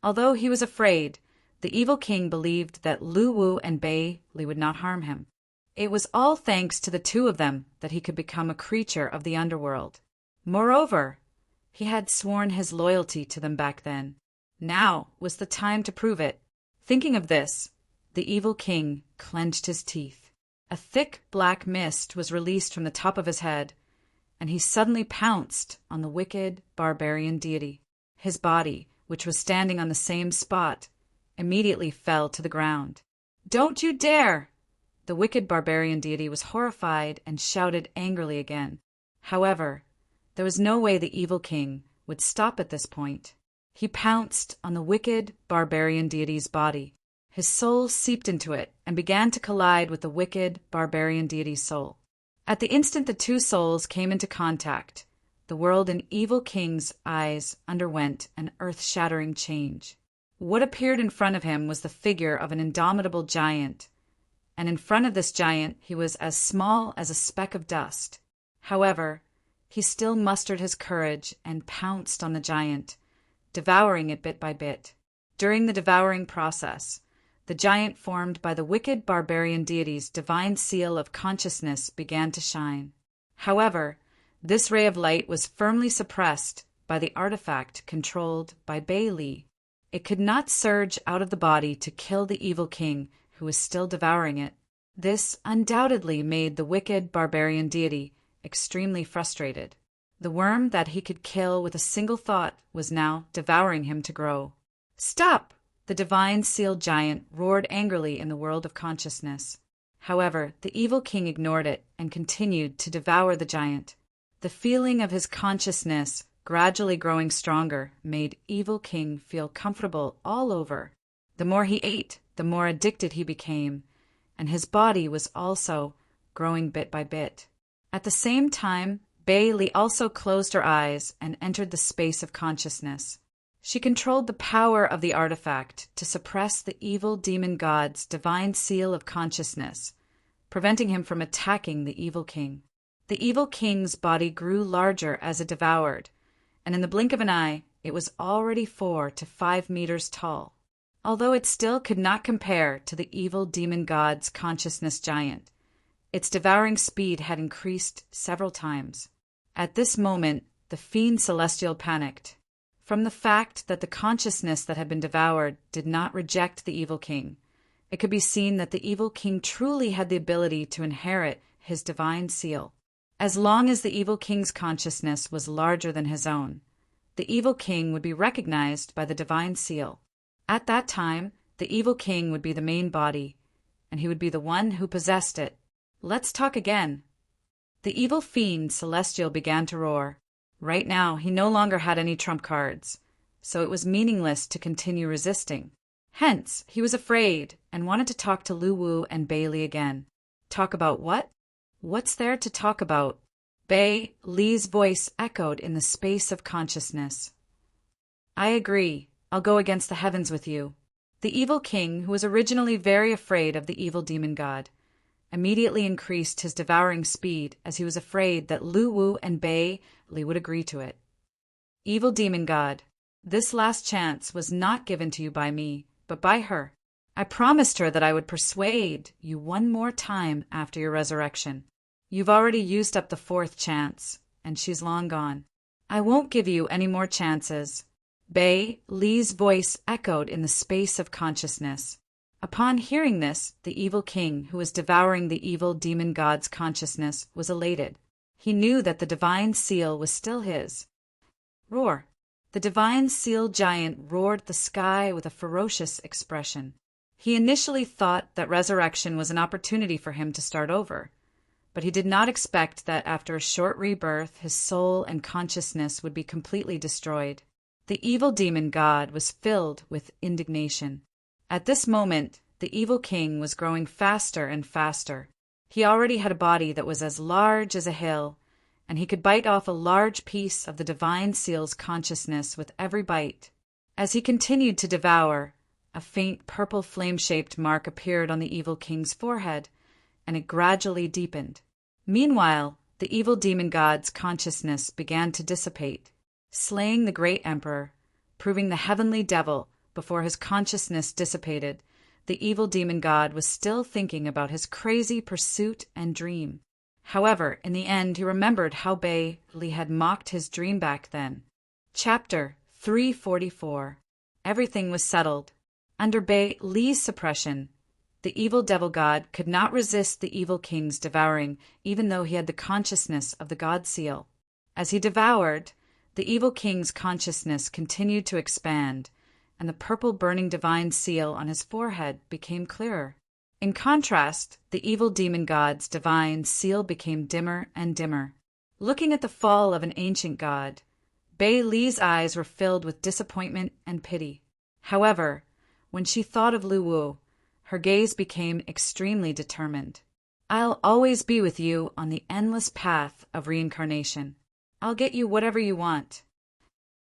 Although he was afraid, the evil king believed that Lu Wu and Bei Li would not harm him. It was all thanks to the two of them that he could become a creature of the underworld. Moreover, he had sworn his loyalty to them back then. Now was the time to prove it. Thinking of this, the evil king clenched his teeth. A thick black mist was released from the top of his head, and he suddenly pounced on the wicked barbarian deity. His body, which was standing on the same spot, immediately fell to the ground. Don't you dare! The wicked barbarian deity was horrified and shouted angrily again. However, there was no way the evil king would stop at this point. He pounced on the wicked barbarian deity's body. His soul seeped into it and began to collide with the wicked barbarian deity's soul. At the instant the two souls came into contact, the world in Evil King's eyes underwent an earth-shattering change. What appeared in front of him was the figure of an indomitable giant, and in front of this giant he was as small as a speck of dust. However, he still mustered his courage and pounced on the giant, devouring it bit by bit. During the devouring process, the giant formed by the wicked barbarian deity's divine seal of consciousness began to shine. However, this ray of light was firmly suppressed by the artifact controlled by Bailey. It could not surge out of the body to kill the evil king who was still devouring it. This undoubtedly made the wicked barbarian deity extremely frustrated. The worm that he could kill with a single thought was now devouring him to grow. "Stop!" the divine sealed giant roared angrily in the world of consciousness. However, the evil king ignored it and continued to devour the giant. The feeling of his consciousness gradually growing stronger made Evil King feel comfortable all over. The more he ate, the more addicted he became, and his body was also growing bit by bit. At the same time, Bailey also closed her eyes and entered the space of consciousness. She controlled the power of the artifact to suppress the evil demon god's divine seal of consciousness, preventing him from attacking the Evil King. The Evil King's body grew larger as it devoured, and in the blink of an eye, it was already 4 to 5 meters tall. Although it still could not compare to the evil demon god's consciousness giant, its devouring speed had increased several times. At this moment, the fiend celestial panicked. From the fact that the consciousness that had been devoured did not reject the Evil King, it could be seen that the Evil King truly had the ability to inherit his divine seal. As long as the Evil King's consciousness was larger than his own, the Evil King would be recognized by the divine seal. At that time, the Evil King would be the main body, and he would be the one who possessed it. Let's talk again. The evil fiend Celestial began to roar. Right now, he no longer had any trump cards, so it was meaningless to continue resisting. Hence, he was afraid and wanted to talk to Lu Wu and Bailey again. Talk about what? What's there to talk about? Lee's voice echoed in the space of consciousness. I agree. I'll go against the heavens with you. The Evil King, who was originally very afraid of the evil demon god, immediately increased his devouring speed as he was afraid that Lu Wu and Lee would agree to it. Evil demon god, this last chance was not given to you by me, but by her. I promised her that I would persuade you one more time after your resurrection. You've already used up the 4th chance, and she's long gone. I won't give you any more chances. Lee's voice echoed in the space of consciousness. Upon hearing this, the Evil King, who was devouring the evil demon god's consciousness, was elated. He knew that the divine seal was still his. Roar! The divine seal giant roared the sky with a ferocious expression. He initially thought that resurrection was an opportunity for him to start over, but he did not expect that after a short rebirth his soul and consciousness would be completely destroyed. The evil demon god was filled with indignation. At this moment, the Evil King was growing faster and faster. He already had a body that was as large as a hill, and he could bite off a large piece of the divine seal's consciousness with every bite. As he continued to devour, a faint purple flame-shaped mark appeared on the Evil King's forehead, and it gradually deepened. Meanwhile, the evil demon god's consciousness began to dissipate, slaying the great emperor, proving the heavenly devil. Before his consciousness dissipated, the evil demon god was still thinking about his crazy pursuit and dream. However, in the end, he remembered how Bailey had mocked his dream back then. Chapter 344. Everything was settled. Under Bailey's suppression, the evil devil god could not resist the Evil King's devouring, even though he had the consciousness of the god seal. As he devoured, the Evil King's consciousness continued to expand, and the purple burning divine seal on his forehead became clearer. In contrast, the evil demon god's divine seal became dimmer and dimmer. Looking at the fall of an ancient god, Lee's eyes were filled with disappointment and pity. However, when she thought of Lu Wu, her gaze became extremely determined. I'll always be with you on the endless path of reincarnation. I'll get you whatever you want.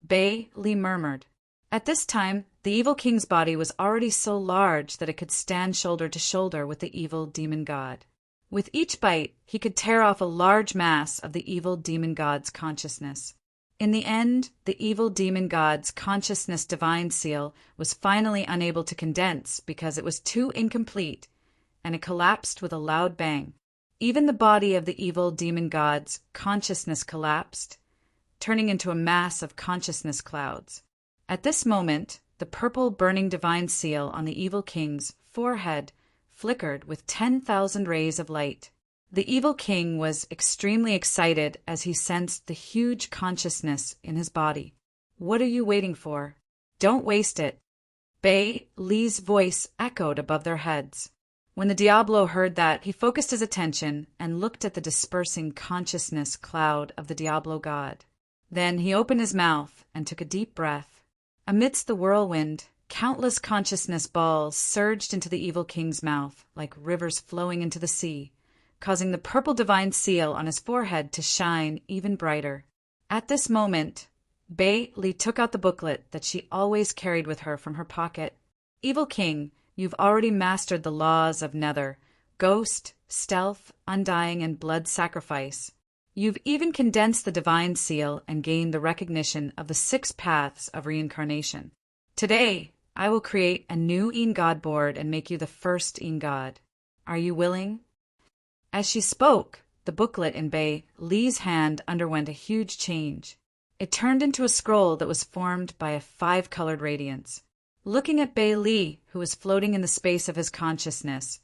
Bei Li murmured. At this time, the evil king's body was already so large that it could stand shoulder to shoulder with the evil demon god. With each bite, he could tear off a large mass of the evil demon god's consciousness. In the end, the evil demon god's consciousness divine seal was finally unable to condense because it was too incomplete, and it collapsed with a loud bang. Even the body of the evil demon god's consciousness collapsed, turning into a mass of consciousness clouds. At this moment, the purple burning divine seal on the evil king's forehead flickered with 10,000 rays of light. The evil king was extremely excited as he sensed the huge consciousness in his body. What are you waiting for? Don't waste it. Bei Li's voice echoed above their heads. When the Diablo heard that, he focused his attention and looked at the dispersing consciousness cloud of the Diablo god. Then he opened his mouth and took a deep breath. Amidst the whirlwind, countless consciousness balls surged into the evil king's mouth like rivers flowing into the sea, causing the purple divine seal on his forehead to shine even brighter. At this moment, Bei Li took out the booklet that she always carried with her from her pocket. Evil king, you've already mastered the laws of Nether, ghost, stealth, undying, and blood sacrifice. You've even condensed the divine seal and gained the recognition of the 6 paths of reincarnation. Today, I will create a new Een God board and make you the first Een God. Are you willing? As she spoke, the booklet in Bei Li's hand underwent a huge change. It turned into a scroll that was formed by a 5-colored radiance. Looking at Bei Li, who was floating in the space of his consciousness,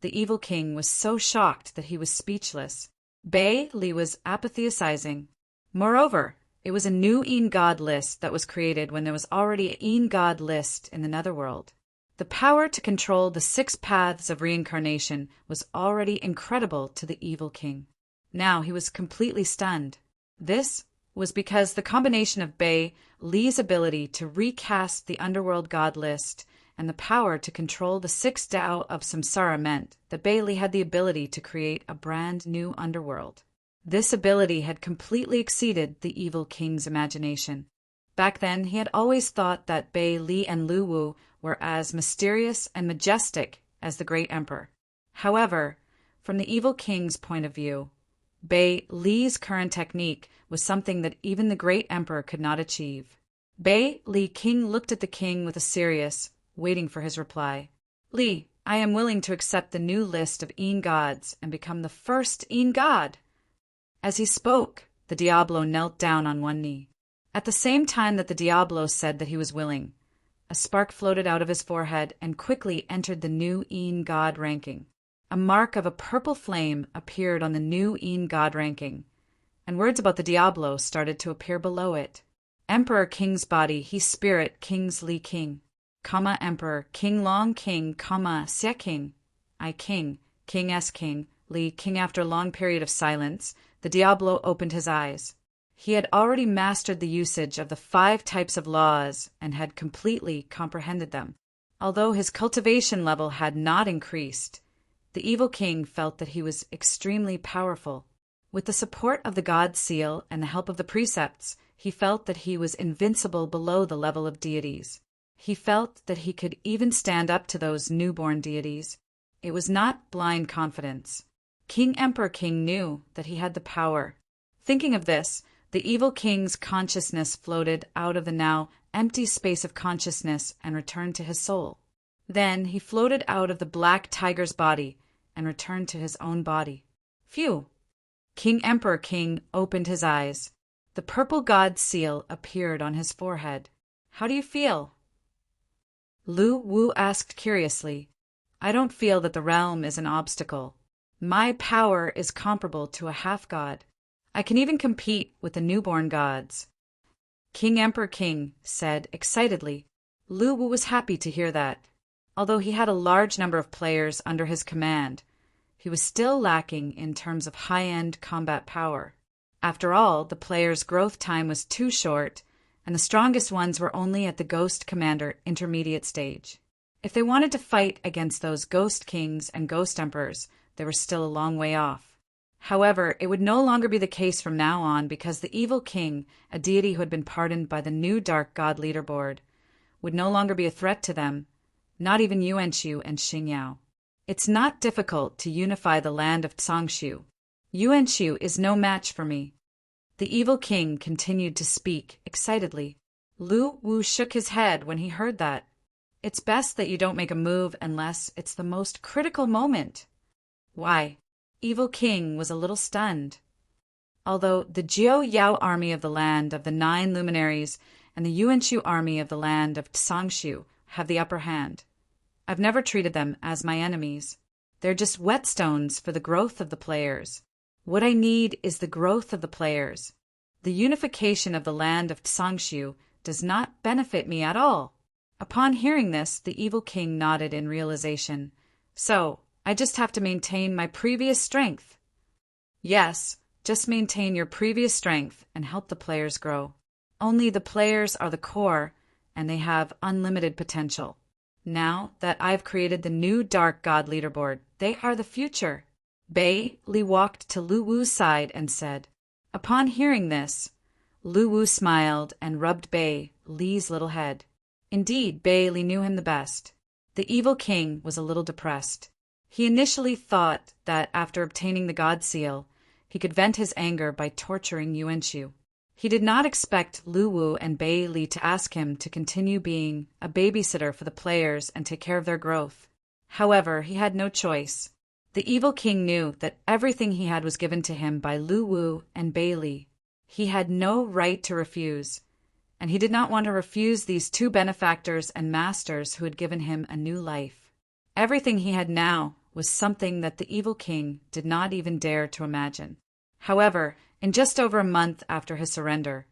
the evil king was so shocked that he was speechless. Bei Li was apatheizing. Moreover, it was a new Een God list that was created when there was already an Een God list in the Netherworld. The power to control the 6 paths of reincarnation was already incredible to the evil king. Now he was completely stunned. This was because the combination of Bei Li's ability to recast the underworld god list and the power to control the 6 Tao of Samsara meant that Bei Li had the ability to create a brand new underworld. This ability had completely exceeded the evil king's imagination. Back then, he had always thought that Bei Li and Lu Wu were as mysterious and majestic as the great emperor. However, from the evil king's point of view, Bei Li's current technique was something that even the great emperor could not achieve. Bei Li King looked at the king with a serious, waiting for his reply. Li, I am willing to accept the new list of Een gods and become the first Een God. As he spoke, the Diablo knelt down on one knee. At the same time that the Diablo said that he was willing, a spark floated out of his forehead and quickly entered the new Een God ranking. A mark of a purple flame appeared on the new Een God ranking, and words about the Diablo started to appear below it. Emperor King's body, he spirit King's Li King, comma Emperor King Long King, comma Xie King, I King, King S King, Li King. After a long period of silence, the Diablo opened his eyes. He had already mastered the usage of the 5 types of laws and had completely comprehended them. Although his cultivation level had not increased, the evil king felt that he was extremely powerful. With the support of the God seal and the help of the precepts, he felt that he was invincible below the level of deities. He felt that he could even stand up to those newborn deities. It was not blind confidence. King Emperor King knew that he had the power. Thinking of this, the evil king's consciousness floated out of the now empty space of consciousness and returned to his soul. Then he floated out of the black tiger's body and returned to his own body. Phew! King Emperor King opened his eyes. The purple god seal appeared on his forehead. How do you feel? Lu Wu asked curiously. I don't feel that the realm is an obstacle. My power is comparable to a half-god. I can even compete with the newborn gods. King Emperor King said excitedly. Lu Wu was happy to hear that. Although he had a large number of players under his command, he was still lacking in terms of high-end combat power. After all, the players' growth time was too short, and the strongest ones were only at the Ghost Commander intermediate stage. If they wanted to fight against those Ghost Kings and Ghost Emperors, they were still a long way off. However, it would no longer be the case from now on because the evil king, a deity who had been pardoned by the new dark god leaderboard, would no longer be a threat to them, not even Yuanshu and Xingyao. It's not difficult to unify the land of Tsangshu. Yuanshu is no match for me. The evil king continued to speak excitedly. Lu Wu shook his head when he heard that. It's best that you don't make a move unless it's the most critical moment. Why? Evil king was a little stunned. Although the Jiao Yao army of the land of the 9 luminaries and the Yuanshu army of the land of Tsangshu have the upper hand, I've never treated them as my enemies. They're just whetstones for the growth of the players. What I need is the growth of the players. The unification of the land of Tsangshu does not benefit me at all. Upon hearing this, the evil king nodded in realization. So, I just have to maintain my previous strength. Yes, just maintain your previous strength and help the players grow. Only the players are the core, and they have unlimited potential. Now that I've created the new Dark God leaderboard, they are the future. Bei Li walked to Lu Wu's side and said. Upon hearing this, Lu Wu smiled and rubbed Bei Li's little head. Indeed, Bei Li knew him the best. The evil king was a little depressed. He initially thought that after obtaining the God Seal, he could vent his anger by torturing Yuanshu. He did not expect Lu Wu and Bei Li to ask him to continue being a babysitter for the players and take care of their growth. However, he had no choice. The evil king knew that everything he had was given to him by Lu Wu and Bei Li. He had no right to refuse, and he did not want to refuse these 2 benefactors and masters who had given him a new life. Everything he had now was something that the evil king did not even dare to imagine. However, in just over a month after his surrender,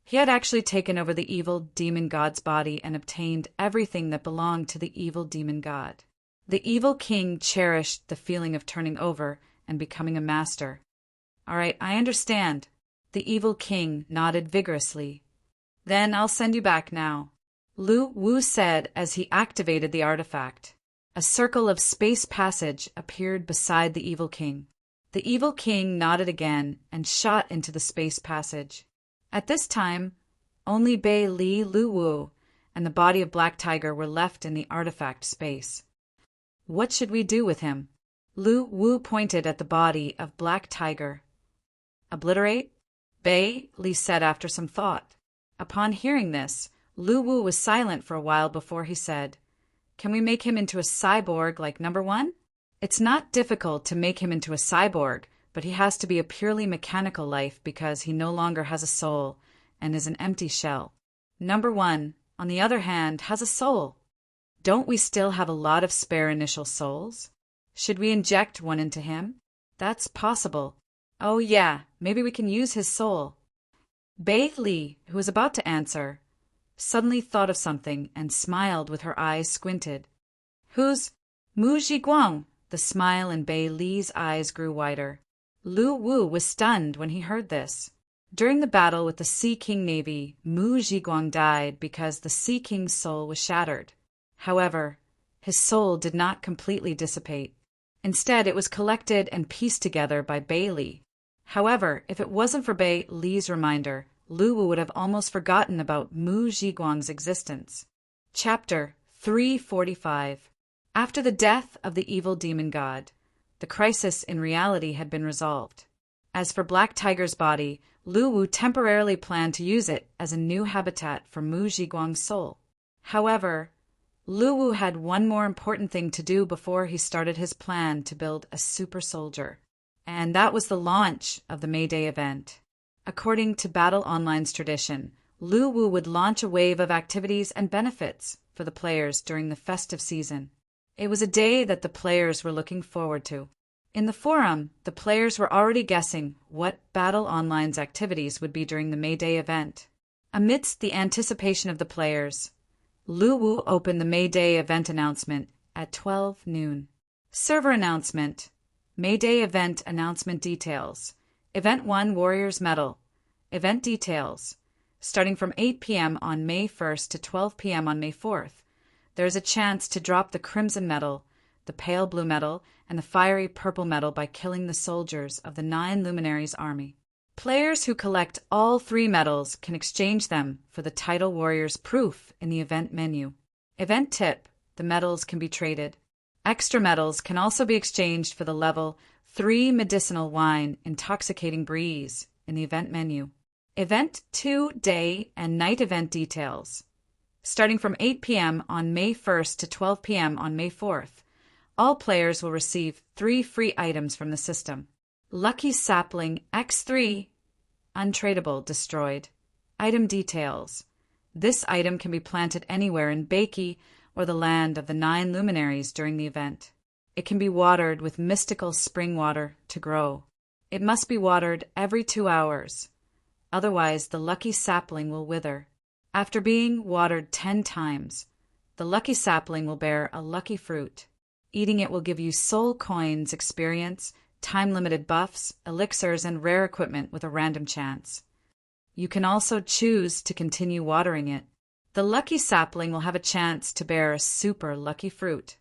he had actually taken over the evil demon god's body and obtained everything that belonged to the evil demon god. The evil king cherished the feeling of turning over and becoming a master. All right, I understand. The evil king nodded vigorously. Then I'll send you back now, Lu Wu said as he activated the artifact. A circle of space passage appeared beside the evil king. The evil king nodded again and shot into the space passage. At this time, only Bei Li, Lu Wu, and the body of Black Tiger were left in the artifact space. What should we do with him? Lu Wu pointed at the body of Black Tiger. Obliterate? Bei Li said after some thought. Upon hearing this, Lu Wu was silent for a while before he said, Can we make him into a cyborg like number 1? It's not difficult to make him into a cyborg, but he has to be a purely mechanical life because he no longer has a soul and is an empty shell. Number 1, on the other hand, has a soul. Don't we still have a lot of spare initial souls? Should we inject one into him? That's possible. Oh yeah, maybe we can use his soul. Bei Li, who was about to answer, suddenly thought of something and smiled with her eyes squinted. Who's Mu Zhiguang? The smile in Bei Li's eyes grew wider. Lu Wu was stunned when he heard this. During the battle with the Sea King Navy, Mu Zhiguang died because the Sea King's soul was shattered. However, his soul did not completely dissipate. Instead, it was collected and pieced together by Bei Li. However, if it wasn't for Bei Li's reminder, Lu Wu would have almost forgotten about Mu Zhiguang's existence. Chapter 345. After the death of the evil demon god, the crisis in reality had been resolved. As for Black Tiger's body, Lu Wu temporarily planned to use it as a new habitat for Mu Zhiguang's soul. However, Lu Wu had one more important thing to do before he started his plan to build a super soldier, and that was the launch of the May Day event. According to Battle Online's tradition, Lu Wu would launch a wave of activities and benefits for the players during the festive season. It was a day that the players were looking forward to. In the forum, the players were already guessing what Battle Online's activities would be during the May Day event. Amidst the anticipation of the players, Lu Wu opened the May Day event announcement at 12 noon. Server announcement. May Day event announcement details. Event 1 Warriors Medal. Event details. Starting from 8 p.m. on May 1st to 12 p.m. on May 4th. There is a chance to drop the Crimson Medal, the pale blue metal, and the fiery purple metal by killing the soldiers of the 9 Luminaries' army. Players who collect all 3 medals can exchange them for the Title Warrior's proof in the event menu. Event tip: the medals can be traded. Extra medals can also be exchanged for the level 3 medicinal wine Intoxicating Breeze in the event menu. Event 2 day and night event details. Starting from 8 p.m. on May 1st to 12 p.m. on May 4th, all players will receive 3 free items from the system. Lucky Sapling X3, untradeable, destroyed. Item details. This item can be planted anywhere in Bakey or the land of the 9 Luminaries during the event. It can be watered with mystical spring water to grow. It must be watered every 2 hours. Otherwise, the lucky sapling will wither. After being watered 10 times, the lucky sapling will bear a lucky fruit. Eating it will give you soul coins, experience, time-limited buffs, elixirs, and rare equipment with a random chance. You can also choose to continue watering it. The lucky sapling will have a chance to bear a super lucky fruit,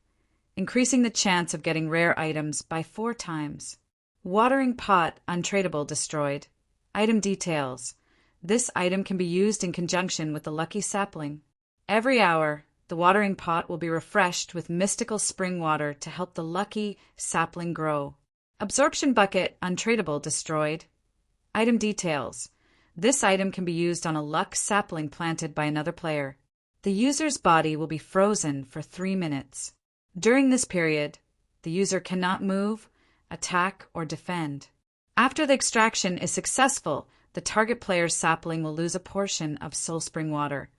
increasing the chance of getting rare items by 4 times. Watering pot, untradeable, destroyed. Item details. This item can be used in conjunction with the lucky sapling. Every hour, the watering pot will be refreshed with mystical spring water to help the lucky sapling grow. Absorption bucket, untradeable, destroyed. Item details. This item can be used on a luck sapling planted by another player. The user's body will be frozen for 3 minutes. During this period, the user cannot move, attack, or defend. After the extraction is successful, the target player's sapling will lose a portion of Soul Spring Water,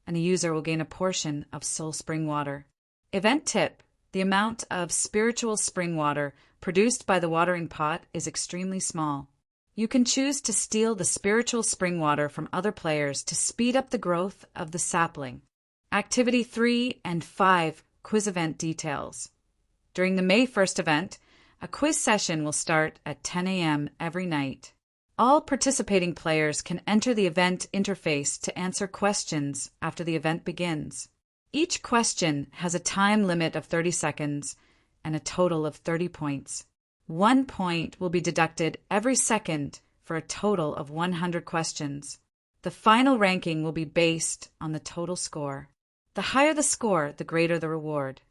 and the user will gain a portion of Soul Spring Water. Event tip: the amount of spiritual spring water produced by the watering pot is extremely small. You can choose to steal the spiritual spring water from other players to speed up the growth of the sapling. Activity 3 and 5 quiz event details. During the May 1st event, a quiz session will start at 10 a.m. every night. All participating players can enter the event interface to answer questions after the event begins. Each question has a time limit of 30 seconds and a total of 30 points. 1 point will be deducted every second for a total of 100 questions. The final ranking will be based on the total score. The higher the score, the greater the reward.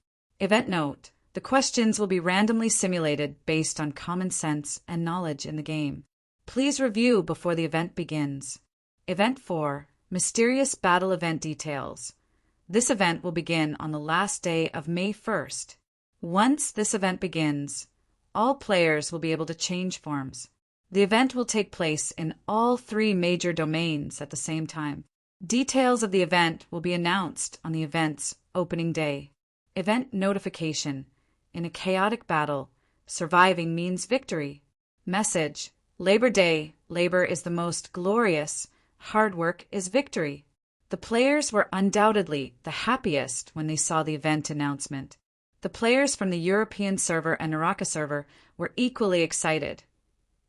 Event note: the questions will be randomly simulated based on common sense and knowledge in the game. Please review before the event begins. Event 4, Mysterious Battle Event Details. This event will begin on the last day of May 1st. Once this event begins, all players will be able to change forms. The event will take place in all 3 major domains at the same time. Details of the event will be announced on the event's opening day. Event notification: in a chaotic battle, surviving means victory. Message: Labor Day, labor is the most glorious, hard work is victory. The players were undoubtedly the happiest when they saw the event announcement. The players from the European server and Naraka server were equally excited,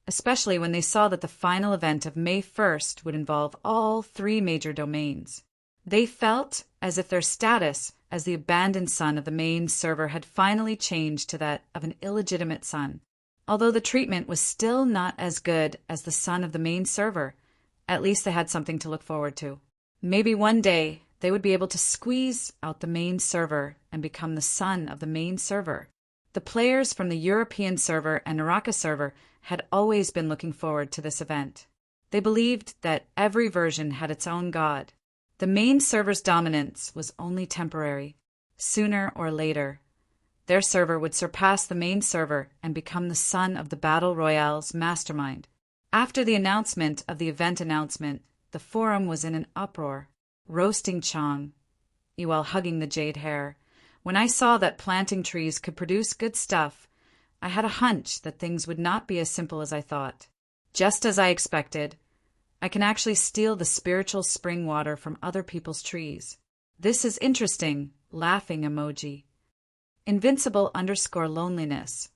especially when they saw that the final event of May 1st would involve all 3 major domains. They felt as if their status as the abandoned son of the main server had finally changed to that of an illegitimate son. Although the treatment was still not as good as the son of the main server, at least they had something to look forward to. Maybe one day they would be able to squeeze out the main server and become the son of the main server. The players from the European server and Naraka server had always been looking forward to this event. They believed that every version had its own god. The main server's dominance was only temporary. Sooner or later, their server would surpass the main server and become the son of the Battle Royale's mastermind. After the announcement of the event announcement, the forum was in an uproar. Roasting Chong, Ewell hugging the jade hair. When I saw that planting trees could produce good stuff, I had a hunch that things would not be as simple as I thought. Just as I expected, I can actually steal the spiritual spring water from other people's trees. This is interesting, laughing emoji. Invincible_loneliness.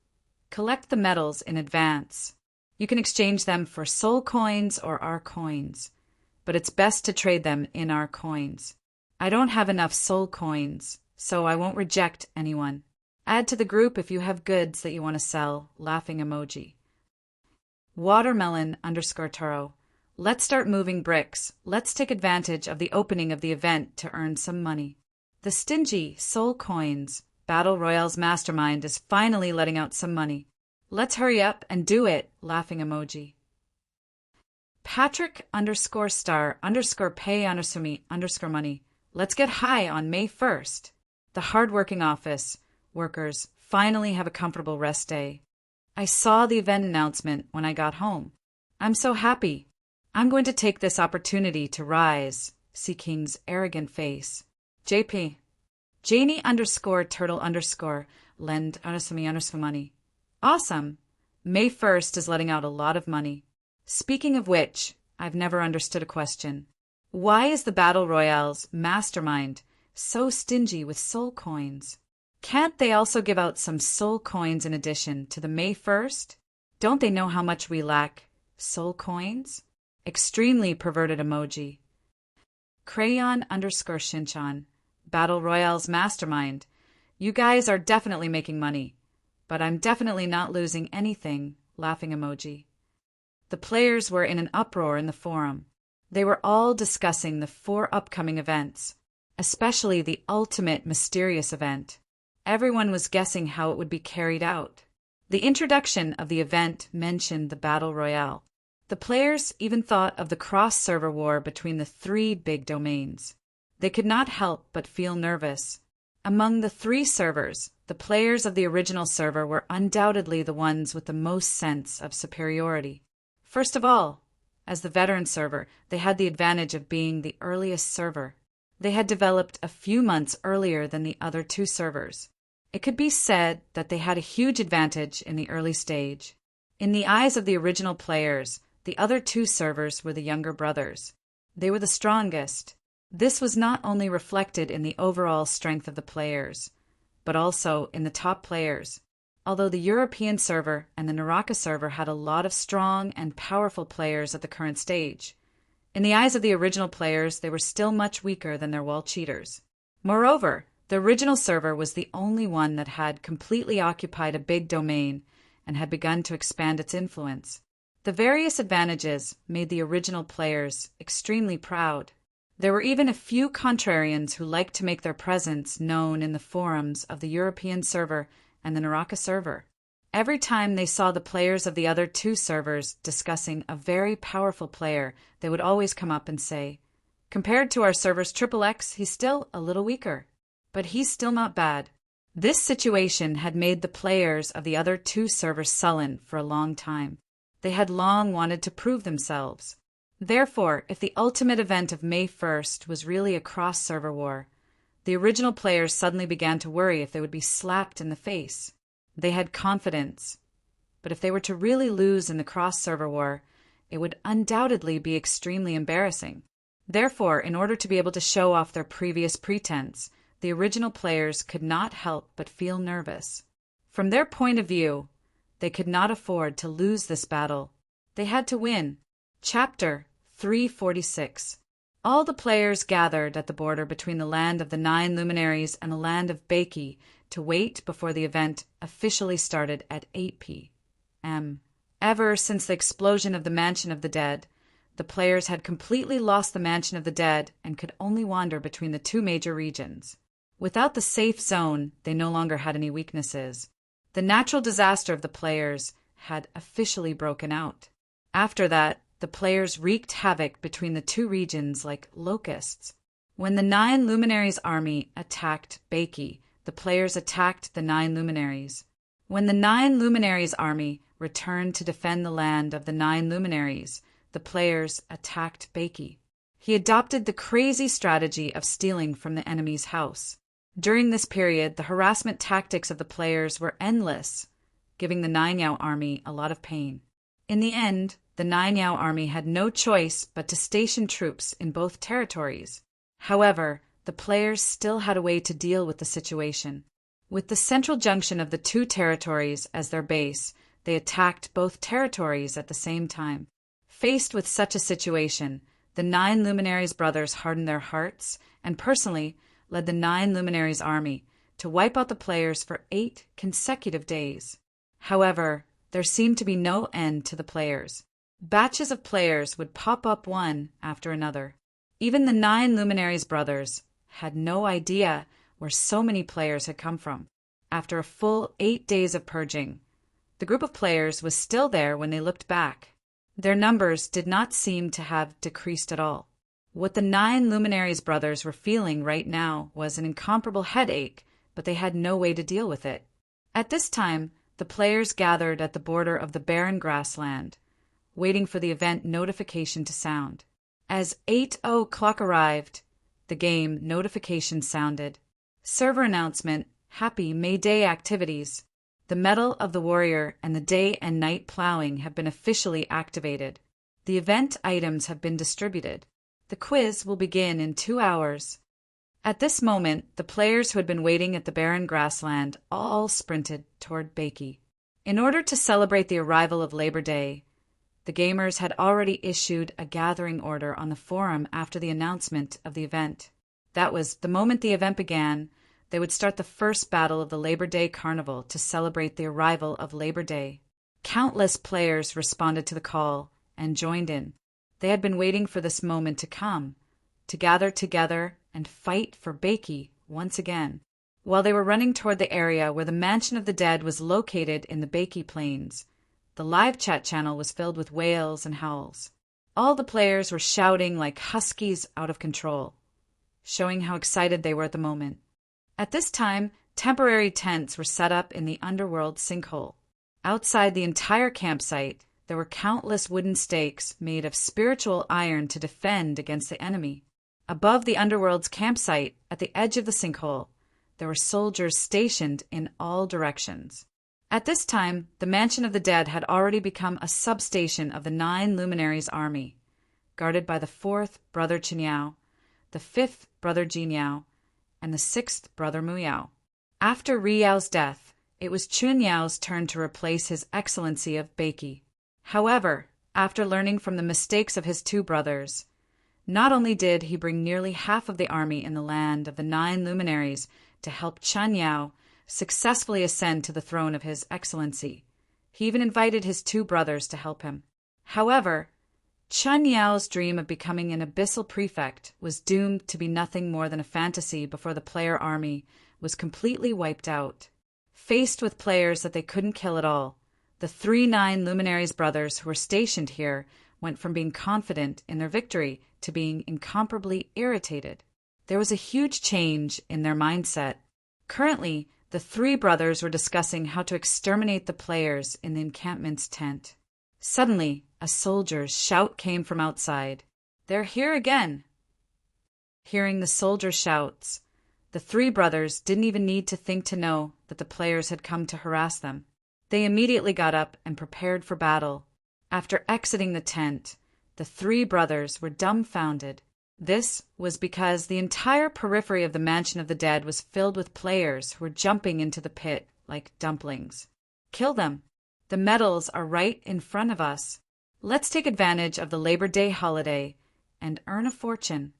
Collect the medals in advance. You can exchange them for soul coins or our coins, but it's best to trade them in our coins. I don't have enough soul coins, so I won't reject anyone. Add to the group if you have goods that you want to sell, laughing emoji. Watermelon _ Turo. Let's start moving bricks. Let's take advantage of the opening of the event to earn some money. The stingy Soul Coins Battle Royale's mastermind is finally letting out some money. Let's hurry up and do it, laughing emoji. Patrick _star _pay _ money. Let's get high on May 1st. The hardworking office workers finally have a comfortable rest day. I saw the event announcement when I got home. I'm so happy. I'm going to take this opportunity to rise. See King's arrogant face. JP. Janie _turtle _ lend _ money. Awesome. May 1st is letting out a lot of money. Speaking of which, I've never understood a question. Why is the Battle Royale's mastermind so stingy with soul coins? Can't they also give out some soul coins in addition to the May 1st? Don't they know how much we lack soul coins? Extremely perverted emoji. Crayon _ Shinchan. Battle Royale's mastermind. You guys are definitely making money, but I'm definitely not losing anything, laughing emoji. The players were in an uproar in the forum. They were all discussing the 4 upcoming events, especially the ultimate mysterious event. Everyone was guessing how it would be carried out. The introduction of the event mentioned the Battle Royale. The players even thought of the cross-server war between the 3 big domains. They could not help but feel nervous. Among the 3 servers, the players of the original server were undoubtedly the ones with the most sense of superiority. First of all, as the veteran server, they had the advantage of being the earliest server. They had developed a few months earlier than the other 2 servers. It could be said that they had a huge advantage in the early stage. In the eyes of the original players, the other 2 servers were the younger brothers. They were the strongest. This was not only reflected in the overall strength of the players, but also in the top players. Although the European server and the Naraka server had a lot of strong and powerful players at the current stage, in the eyes of the original players, they were still much weaker than their wall cheaters. Moreover, the original server was the only one that had completely occupied a big domain and had begun to expand its influence. The various advantages made the original players extremely proud. There were even a few contrarians who liked to make their presence known in the forums of the European server and the Naraka server. Every time they saw the players of the other 2 servers discussing a very powerful player, they would always come up and say, "Compared to our server's XXX, he's still a little weaker, but he's still not bad." This situation had made the players of the other 2 servers sullen for a long time. They had long wanted to prove themselves. Therefore, if the ultimate event of May 1st was really a cross-server war, the original players suddenly began to worry if they would be slapped in the face. They had confidence, but if they were to really lose in the cross-server war, it would undoubtedly be extremely embarrassing. Therefore, in order to be able to show off their previous pretense, the original players could not help but feel nervous. From their point of view, they could not afford to lose this battle. They had to win. Chapter 346. All the players gathered at the border between the land of the 9 luminaries and the land of Beiki to wait before the event officially started at 8 p.m. Ever since the explosion of the Mansion of the Dead, the players had completely lost the Mansion of the Dead and could only wander between the 2 major regions. Without the safe zone, they no longer had any weaknesses. The natural disaster of the players had officially broken out. After that, the players wreaked havoc between the 2 regions like locusts. When the 9 luminaries' army attacked Beiki, the players attacked the 9 luminaries. When the 9 luminaries' army returned to defend the land of the 9 luminaries, the players attacked Beiki. He adopted the crazy strategy of stealing from the enemy's house. During this period, the harassment tactics of the players were endless, giving the 9 Yao army a lot of pain. In the end, the 9 Yao army had no choice but to station troops in both territories. However, the players still had a way to deal with the situation. With the central junction of the 2 territories as their base, they attacked both territories at the same time. Faced with such a situation, the 9 luminaries brothers hardened their hearts and personally led the 9 luminaries army to wipe out the players for 8 consecutive days. However, there seemed to be no end to the players. Batches of players would pop up one after another. Even the 9 Luminaries brothers had no idea where so many players had come from. After a full 8 days of purging, the group of players was still there when they looked back. Their numbers did not seem to have decreased at all. What the 9 Luminaries brothers were feeling right now was an incomparable headache, but they had no way to deal with it. At this time, the players gathered at the border of the barren grassland, waiting for the event notification to sound. As 8:00 arrived, the game notification sounded. Server announcement, Happy May Day activities. The Medal of the Warrior and the Day and Night Plowing have been officially activated. The event items have been distributed. The quiz will begin in 2 hours. At this moment, the players who had been waiting at the barren grassland all sprinted toward Bakey. In order to celebrate the arrival of Labor Day, the gamers had already issued a gathering order on the forum after the announcement of the event. That was, the moment the event began, they would start the first battle of the Labor Day Carnival to celebrate the arrival of Labor Day. Countless players responded to the call and joined in. They had been waiting for this moment to come, to gather together and fight for Bakey once again. While they were running toward the area where the Mansion of the Dead was located in the Bakey Plains, the live chat channel was filled with wails and howls. All the players were shouting like huskies out of control, showing how excited they were at the moment. At this time, temporary tents were set up in the underworld sinkhole. Outside the entire campsite, there were countless wooden stakes made of spiritual iron to defend against the enemy. Above the underworld's campsite, at the edge of the sinkhole, there were soldiers stationed in all directions. At this time, the Mansion of the Dead had already become a substation of the 9 Luminaries' army, guarded by the 4th Brother Chinyao, the 5th Brother Jinyao, and the 6th Brother Muyao. After Riyao's death, it was Chunyao's turn to replace His Excellency of Bakey. However, after learning from the mistakes of his 2 brothers, not only did he bring nearly half of the army in the land of the 9 Luminaries to help Chanyao successfully ascend to the throne of His Excellency, he even invited his 2 brothers to help him. However, Chanyao's dream of becoming an abyssal prefect was doomed to be nothing more than a fantasy before the player army was completely wiped out. Faced with players that they couldn't kill at all, the 3 9 Luminaries brothers who were stationed here went from being confident in their victory to being incomparably irritated. There was a huge change in their mindset. Currently, the 3 brothers were discussing how to exterminate the players in the encampment's tent. Suddenly, a soldier's shout came from outside. "They're here again!" Hearing the soldier's shouts, the 3 brothers didn't even need to think to know that the players had come to harass them. They immediately got up and prepared for battle. After exiting the tent, the 3 brothers were dumbfounded. This was because the entire periphery of the Mansion of the Dead was filled with players who were jumping into the pit like dumplings. "Kill them! The medals are right in front of us. Let's take advantage of the Labor Day holiday and earn a fortune.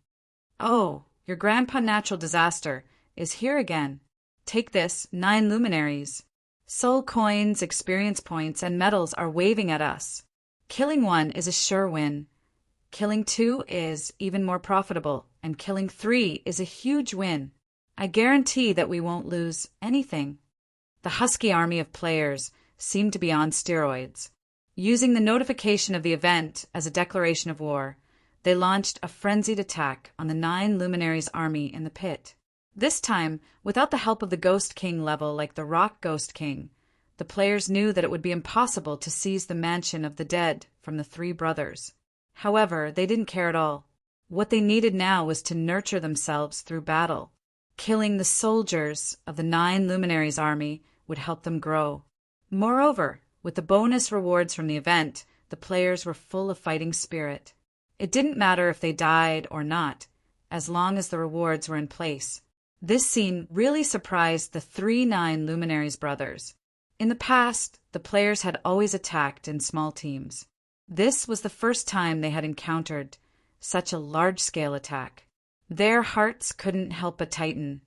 Oh, your grandpa natural disaster is here again. Take this, 9 Luminaries. Soul coins, experience points, and medals are waving at us. Killing 1 is a sure win. Killing 2 is even more profitable, and killing 3 is a huge win. I guarantee that we won't lose anything." The husky army of players seemed to be on steroids. Using the notification of the event as a declaration of war, they launched a frenzied attack on the 9 Luminaries' army in the pit. This time, without the help of the Ghost King level like the Rock Ghost King, the players knew that it would be impossible to seize the Mansion of the Dead from the 3 brothers. However, they didn't care at all. What they needed now was to nurture themselves through battle. Killing the soldiers of the 9 Luminaries' army would help them grow. Moreover, with the bonus rewards from the event, the players were full of fighting spirit. It didn't matter if they died or not, as long as the rewards were in place. This scene really surprised the 3 9 Luminaries brothers. In the past, the players had always attacked in small teams. This was the first time they had encountered such a large-scale attack. Their hearts couldn't help but tighten,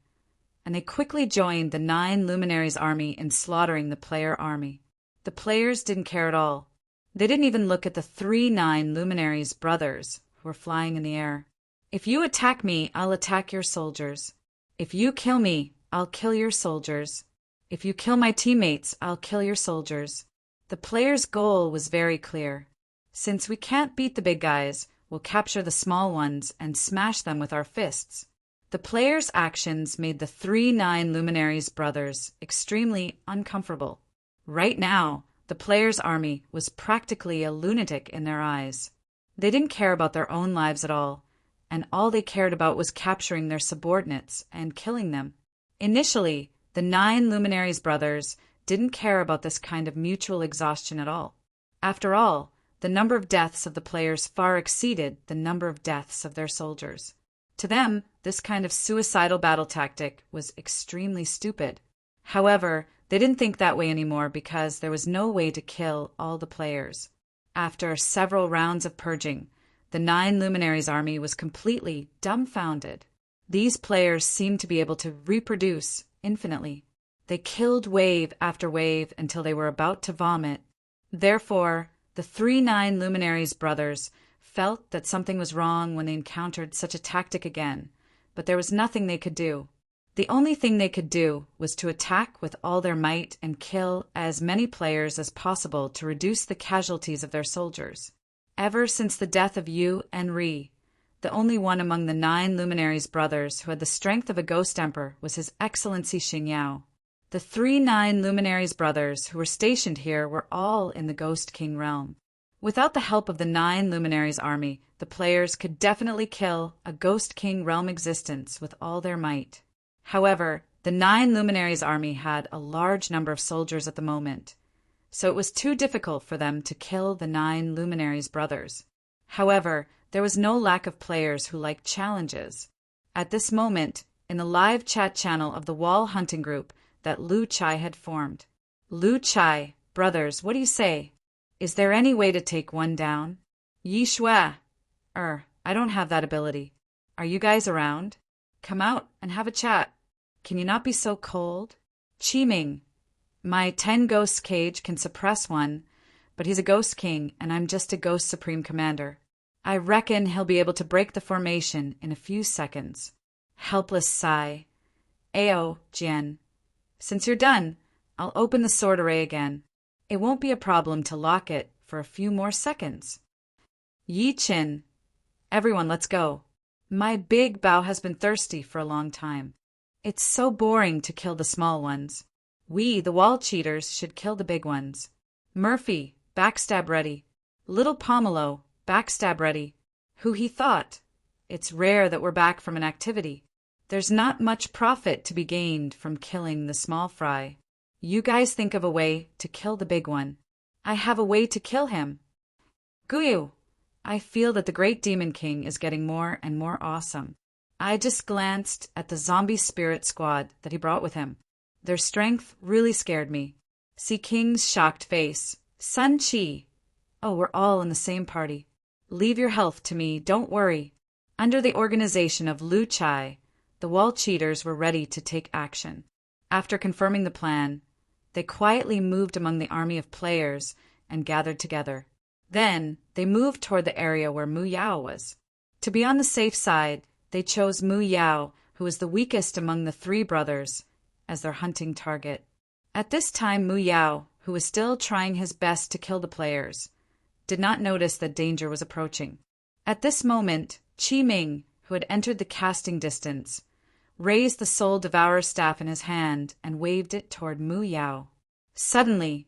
and they quickly joined the 9 luminaries' army in slaughtering the player army. The players didn't care at all. They didn't even look at the 3 9 luminaries' brothers who were flying in the air. If you attack me, I'll attack your soldiers. If you kill me, I'll kill your soldiers. If you kill my teammates, I'll kill your soldiers. The players' goal was very clear. Since we can't beat the big guys, we'll capture the small ones and smash them with our fists. The players' actions made the 3 9 luminaries' brothers extremely uncomfortable. Right now, the players' army was practically a lunatic in their eyes. They didn't care about their own lives at all, and all they cared about was capturing their subordinates and killing them. Initially, the 9 luminaries' brothers didn't care about this kind of mutual exhaustion at all. After all, the number of deaths of the players far exceeded the number of deaths of their soldiers. To them, this kind of suicidal battle tactic was extremely stupid. However, they didn't think that way anymore because there was no way to kill all the players. After several rounds of purging, the 9 luminaries' army was completely dumbfounded. These players seemed to be able to reproduce infinitely. They killed wave after wave until they were about to vomit. Therefore, the 3 9 luminaries' brothers felt that something was wrong when they encountered such a tactic again, but there was nothing they could do. The only thing they could do was to attack with all their might and kill as many players as possible to reduce the casualties of their soldiers. Ever since the death of Yu and Ri, the only one among the 9 luminaries' brothers who had the strength of a ghost emperor was His Excellency Xingyao. The 3 9 luminaries' brothers who were stationed here were all in the Ghost King realm. Without the help of the 9 luminaries' army, the players could definitely kill a Ghost King realm existence with all their might. However, the 9 luminaries' army had a large number of soldiers at the moment, so it was too difficult for them to kill the 9 luminaries' brothers. However, there was no lack of players who liked challenges. At this moment, in the live chat channel of the Wall Hunting Group that Lu Chai had formed. Lu Chai, brothers, what do you say? Is there any way to take one down? Yi Shui. I don't have that ability. Are you guys around? Come out and have a chat. Can you not be so cold? Qi Ming. My 10 ghosts cage can suppress one, but he's a ghost king and I'm just a ghost supreme commander. I reckon he'll be able to break the formation in a few seconds. Helpless sigh. Ao, Jian. Since you're done, I'll open the sword array again. It won't be a problem to lock it for a few more seconds. Yi Qin. Everyone, let's go. My big Bao has been thirsty for a long time. It's so boring to kill the small ones. We, the wall cheaters, should kill the big ones. Murphy, backstab ready. Little Pomelo, backstab ready. Who he thought? It's rare that we're back from an activity. There's not much profit to be gained from killing the small fry. You guys think of a way to kill the big one. I have a way to kill him. Guyu, I feel that the Great Demon King is getting more and more awesome. I just glanced at the zombie spirit squad that he brought with him. Their strength really scared me. See King's shocked face. Sun Chi. Oh, we're all in the same party. Leave your health to me, don't worry. Under the organization of Lu Chai, the wall cheaters were ready to take action. After confirming the plan, they quietly moved among the army of players and gathered together. Then, they moved toward the area where Mu Yao was. To be on the safe side, they chose Mu Yao, who was the weakest among the 3 brothers, as their hunting target. At this time, Mu Yao, who was still trying his best to kill the players, did not notice that danger was approaching. At this moment, Qi Ming, who had entered the casting distance, raised the Soul Devourer staff in his hand and waved it toward Mu Yao. Suddenly,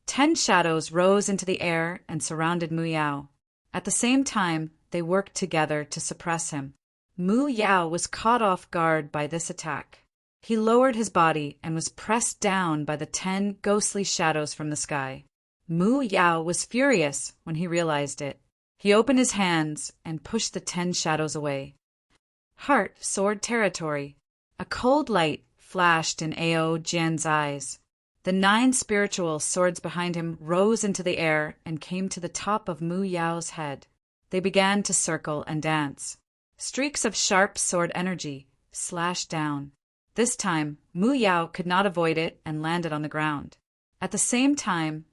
10 shadows rose into the air and surrounded Mu Yao. At the same time, they worked together to suppress him. Mu Yao was caught off guard by this attack. He lowered his body and was pressed down by the 10 ghostly shadows from the sky. Mu Yao was furious when he realized it. He opened his hands and pushed the 10 shadows away. Heart sword territory. A cold light flashed in Ao Jian's eyes. The 9 spiritual swords behind him rose into the air and came to the top of Mu Yao's head. They began to circle and dance. Streaks of sharp sword energy slashed down. This time, Mu Yao could not avoid it and landed on the ground. At the same time,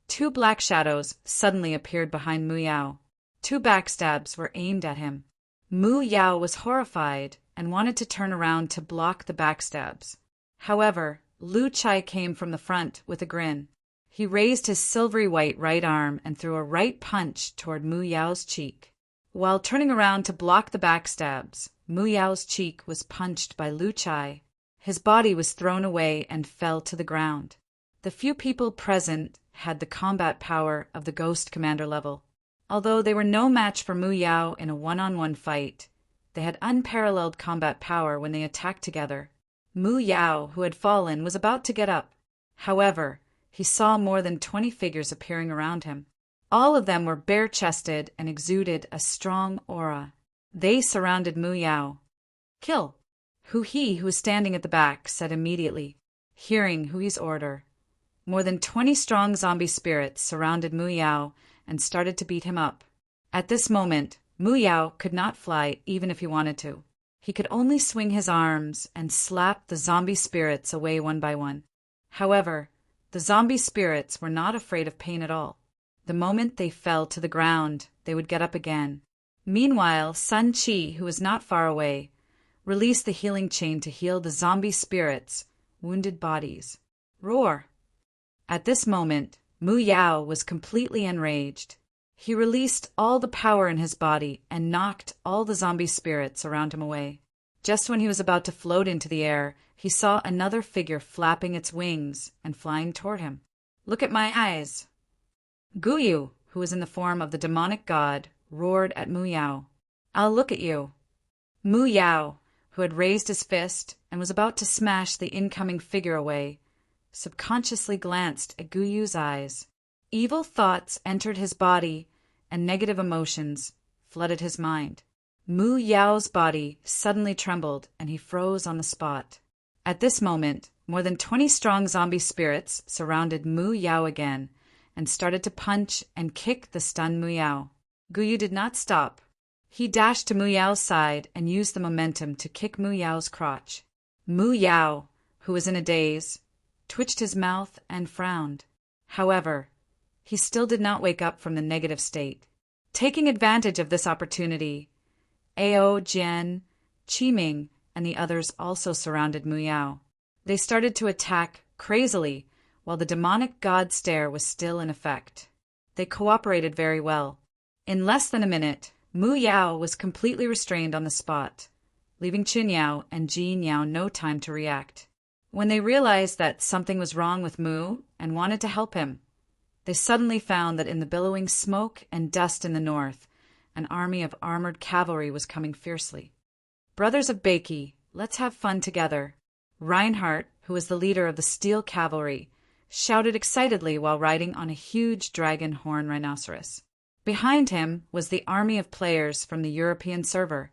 two black shadows suddenly appeared behind Mu Yao. Two backstabs were aimed at him. Mu Yao was horrified and wanted to turn around to block the backstabs. However, Lu Chai came from the front with a grin. He raised his silvery white right arm and threw a right punch toward Mu Yao's cheek. While turning around to block the backstabs, Mu Yao's cheek was punched by Lu Chai. His body was thrown away and fell to the ground. The few people present had the combat power of the Ghost Commander level. Although they were no match for Mu Yao in a one-on-one fight, they had unparalleled combat power when they attacked together. Mu Yao, who had fallen, was about to get up. However, he saw more than 20 figures appearing around him. All of them were bare-chested and exuded a strong aura. They surrounded Mu Yao. "Kill!" Who was standing at the back, said immediately, hearing Hui's order. More than 20 strong zombie spirits surrounded Mu Yao and started to beat him up. At this moment, Mu Yao could not fly even if he wanted to. He could only swing his arms and slap the zombie spirits away one by one. However, the zombie spirits were not afraid of pain at all. The moment they fell to the ground, they would get up again. Meanwhile, Sun Chi, who was not far away, released the healing chain to heal the zombie spirits' wounded bodies. Roar! At this moment, Mu Yao was completely enraged. He released all the power in his body and knocked all the zombie spirits around him away. Just when he was about to float into the air, he saw another figure flapping its wings and flying toward him. "Look at my eyes!" Guyu, who was in the form of the demonic god, roared at Mu Yao. "I'll look at you." Mu Yao, who had raised his fist and was about to smash the incoming figure away, subconsciously glanced at Guyu's eyes. Evil thoughts entered his body and negative emotions flooded his mind. Mu Yao's body suddenly trembled and he froze on the spot. At this moment, more than 20 strong zombie spirits surrounded Mu Yao again and started to punch and kick the stunned Mu Yao. Guyu did not stop. He dashed to Mu Yao's side and used the momentum to kick Mu Yao's crotch. Mu Yao, who was in a daze, twitched his mouth and frowned. However, he still did not wake up from the negative state. Taking advantage of this opportunity, Ao, Jian, Qiming, and the others also surrounded Mu Yao. They started to attack crazily while the demonic god stare was still in effect. They cooperated very well. In less than a minute, Mu Yao was completely restrained on the spot, leaving Qin Yao and Jin Yao no time to react. When they realized that something was wrong with Mu and wanted to help him, they suddenly found that in the billowing smoke and dust in the north, an army of armored cavalry was coming fiercely. "Brothers of Beiki, let's have fun together." Reinhardt, who was the leader of the steel cavalry, shouted excitedly while riding on a huge dragon horn rhinoceros. Behind him was the army of players from the European server.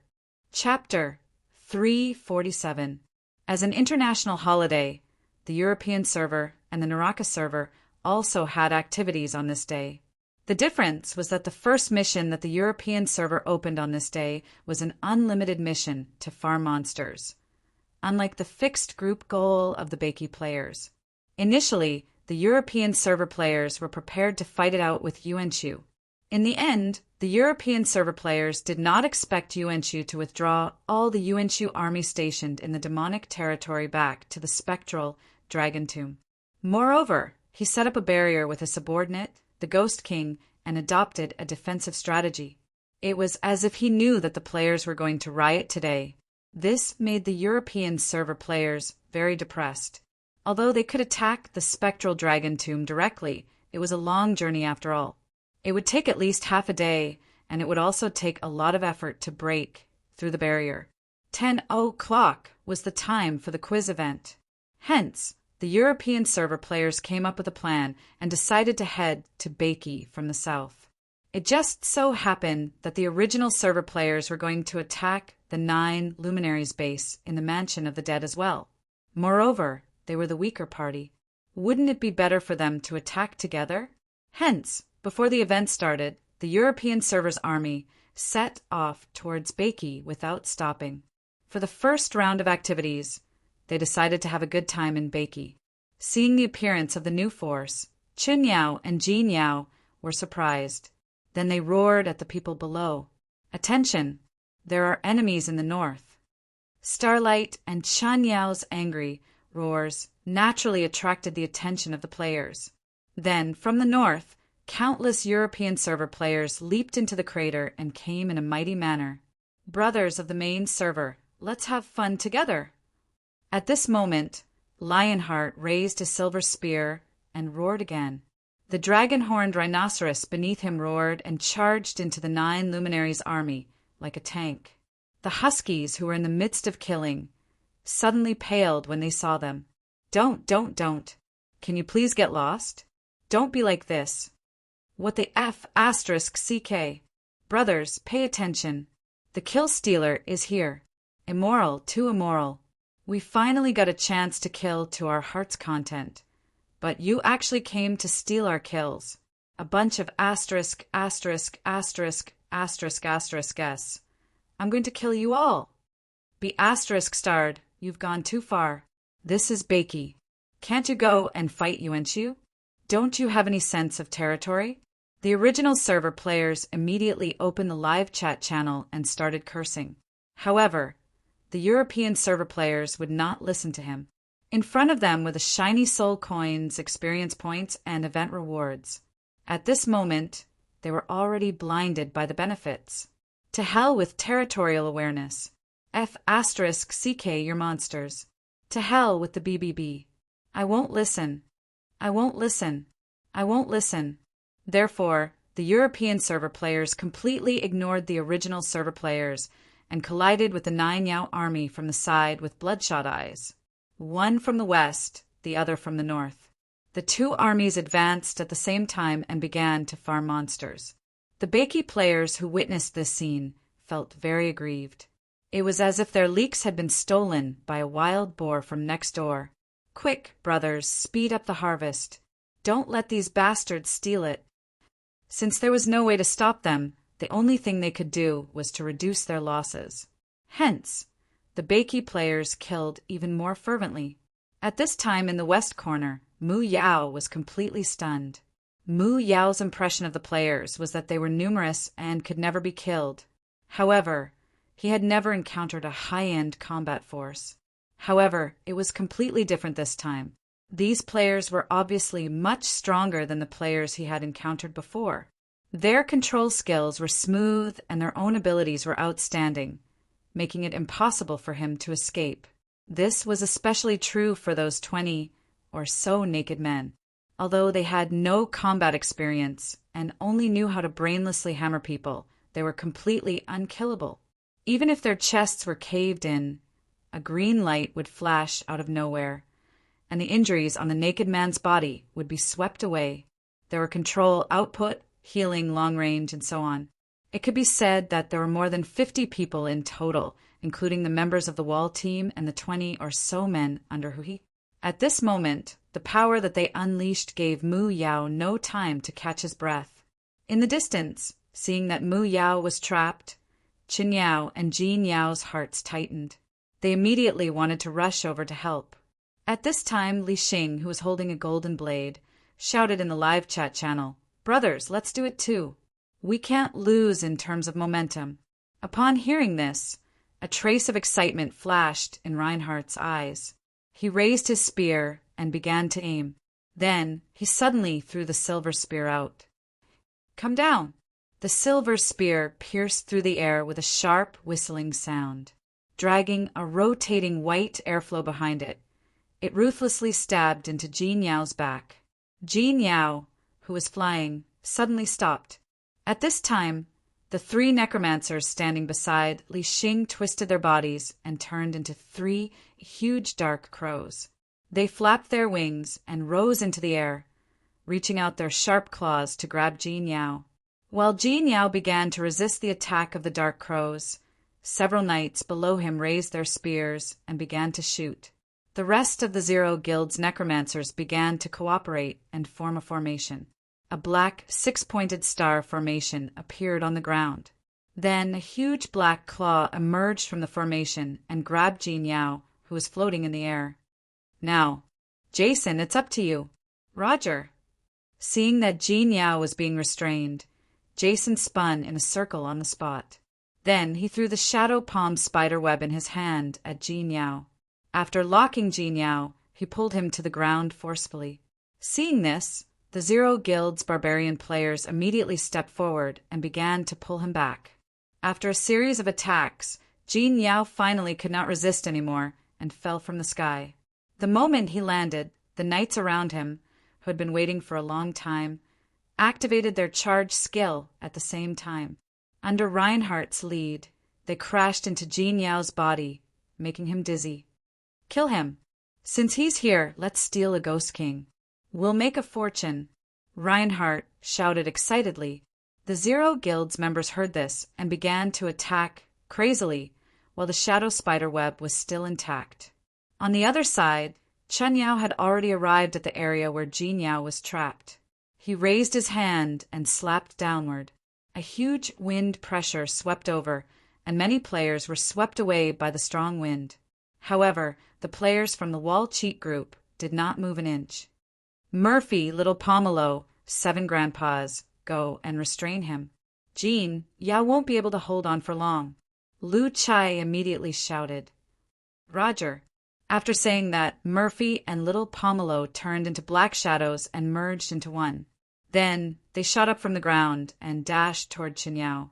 Chapter 347. As an international holiday, the European server and the Naraka server also had activities on this day. The difference was that the first mission that the European server opened on this day was an unlimited mission to farm monsters, unlike the fixed group goal of the Beiki players. Initially, the European server players were prepared to fight it out with Yuanshu. In the end, the European server players did not expect Yuanshu to withdraw all the Yuanshu army stationed in the demonic territory back to the spectral dragon tomb. Moreover, he set up a barrier with a subordinate, the Ghost King, and adopted a defensive strategy. It was as if he knew that the players were going to riot today. This made the European server players very depressed. Although they could attack the spectral dragon tomb directly, it was a long journey after all. It would take at least half a day, and it would also take a lot of effort to break through the barrier. 10 o'clock was the time for the quiz event. Hence, the European server players came up with a plan and decided to head to Beiki from the south. It just so happened that the original server players were going to attack the 9 Luminaries base in the Mansion of the Dead as well. Moreover, they were the weaker party. Wouldn't it be better for them to attack together? Hence, before the event started, the European server's army set off towards Beiki without stopping. For the first round of activities, they decided to have a good time in Beiki. Seeing the appearance of the new force, Qin Yao and Jin Yao were surprised. Then they roared at the people below. "Attention! There are enemies in the north." Starlight and Chan Yao's angry roars naturally attracted the attention of the players. Then, from the north, countless European server players leaped into the crater and came in a mighty manner. "Brothers of the main server, let's have fun together." At this moment, Lionheart raised his silver spear and roared again. The dragon-horned rhinoceros beneath him roared and charged into the 9 luminaries' army like a tank. The huskies, who were in the midst of killing, suddenly paled when they saw them. Don't. Can you please get lost? Don't be like this. What the F***CK? Brothers, pay attention. The kill stealer is here. Immoral, too immoral. We finally got a chance to kill to our heart's content. But you actually came to steal our kills. A bunch of ***************. I'm going to kill you all. Be ********. You've gone too far. This is Beiki. Can't you go and fight Yuanqiu? Don't you have any sense of territory? The original server players immediately opened the live chat channel and started cursing. However, the European server players would not listen to him. In front of them were the shiny soul coins, experience points, and event rewards. At this moment, they were already blinded by the benefits. To hell with territorial awareness. F***CK your monsters. To hell with the BBB. I won't listen. Therefore, the European server players completely ignored the original server players and collided with the 9 Yao army from the side with bloodshot eyes. One from the west, the other from the north. The 2 armies advanced at the same time and began to farm monsters. The Beiki players who witnessed this scene felt very aggrieved. It was as if their leeks had been stolen by a wild boar from next door. Quick, brothers, speed up the harvest. Don't let these bastards steal it. Since there was no way to stop them, the only thing they could do was to reduce their losses. Hence, the Beiki players killed even more fervently. At this time in the west corner, Mu Yao was completely stunned. Mu Yao's impression of the players was that they were numerous and could never be killed. However, he had never encountered a high-end combat force. However, it was completely different this time. These players were obviously much stronger than the players he had encountered before. Their control skills were smooth and their own abilities were outstanding, making it impossible for him to escape. This was especially true for those 20 or so naked men. Although they had no combat experience and only knew how to brainlessly hammer people, they were completely unkillable. Even if their chests were caved in, a green light would flash out of nowhere, and the injuries on the naked man's body would be swept away. There were control, output, healing, long range, and so on. It could be said that there were more than 50 people in total, including the members of the wall team and the 20 or so men under Hui. At this moment, the power that they unleashed gave Mu Yao no time to catch his breath. In the distance, seeing that Mu Yao was trapped, Qin Yao and Jin Yao's hearts tightened. They immediately wanted to rush over to help. At this time, Li Xing, who was holding a golden blade, shouted in the live chat channel, "Brothers, let's do it too. We can't lose in terms of momentum." Upon hearing this, a trace of excitement flashed in Reinhardt's eyes. He raised his spear and began to aim. Then he suddenly threw the silver spear out. "Come down!" The silver spear pierced through the air with a sharp, whistling sound. Dragging a rotating white airflow behind it, it ruthlessly stabbed into Jin Yao's back. Jin Yao, who was flying, suddenly stopped. At this time, the 3 necromancers standing beside Li Xing twisted their bodies and turned into 3 huge dark crows. They flapped their wings and rose into the air, reaching out their sharp claws to grab Jin Yao. While Jin Yao began to resist the attack of the dark crows, several knights below him raised their spears and began to shoot. The rest of the Zero Guild's necromancers began to cooperate and form a formation. A black 6-pointed star formation appeared on the ground. Then a huge black claw emerged from the formation and grabbed Jin Yao, who was floating in the air. Now, Jason, it's up to you. Roger. Seeing that Jin Yao was being restrained, Jason spun in a circle on the spot. Then he threw the shadow palm spider web in his hand at Jin Yao. After locking Jin Yao, he pulled him to the ground forcefully. Seeing this, the Zero Guild's barbarian players immediately stepped forward and began to pull him back. After a series of attacks, Jin Yao finally could not resist anymore and fell from the sky. The moment he landed, the knights around him, who had been waiting for a long time, activated their charge skill at the same time. Under Reinhardt's lead, they crashed into Jin Yao's body, making him dizzy. Kill him. Since he's here, let's steal a Ghost King. We'll make a fortune. Reinhardt shouted excitedly. The Zero Guild's members heard this and began to attack crazily, while the shadow spider web was still intact. On the other side, Chen Yao had already arrived at the area where Jin Yao was trapped. He raised his hand and slapped downward. A huge wind pressure swept over, and many players were swept away by the strong wind. However, the players from the Wall Cheat group did not move an inch. Murphy, Little Pomelo, 7 Grandpas, go and restrain him. Jin Yao won't be able to hold on for long. Lu Chai immediately shouted. Roger. After saying that, Murphy and Little Pomelo turned into black shadows and merged into one. Then they shot up from the ground and dashed toward Chen Yao.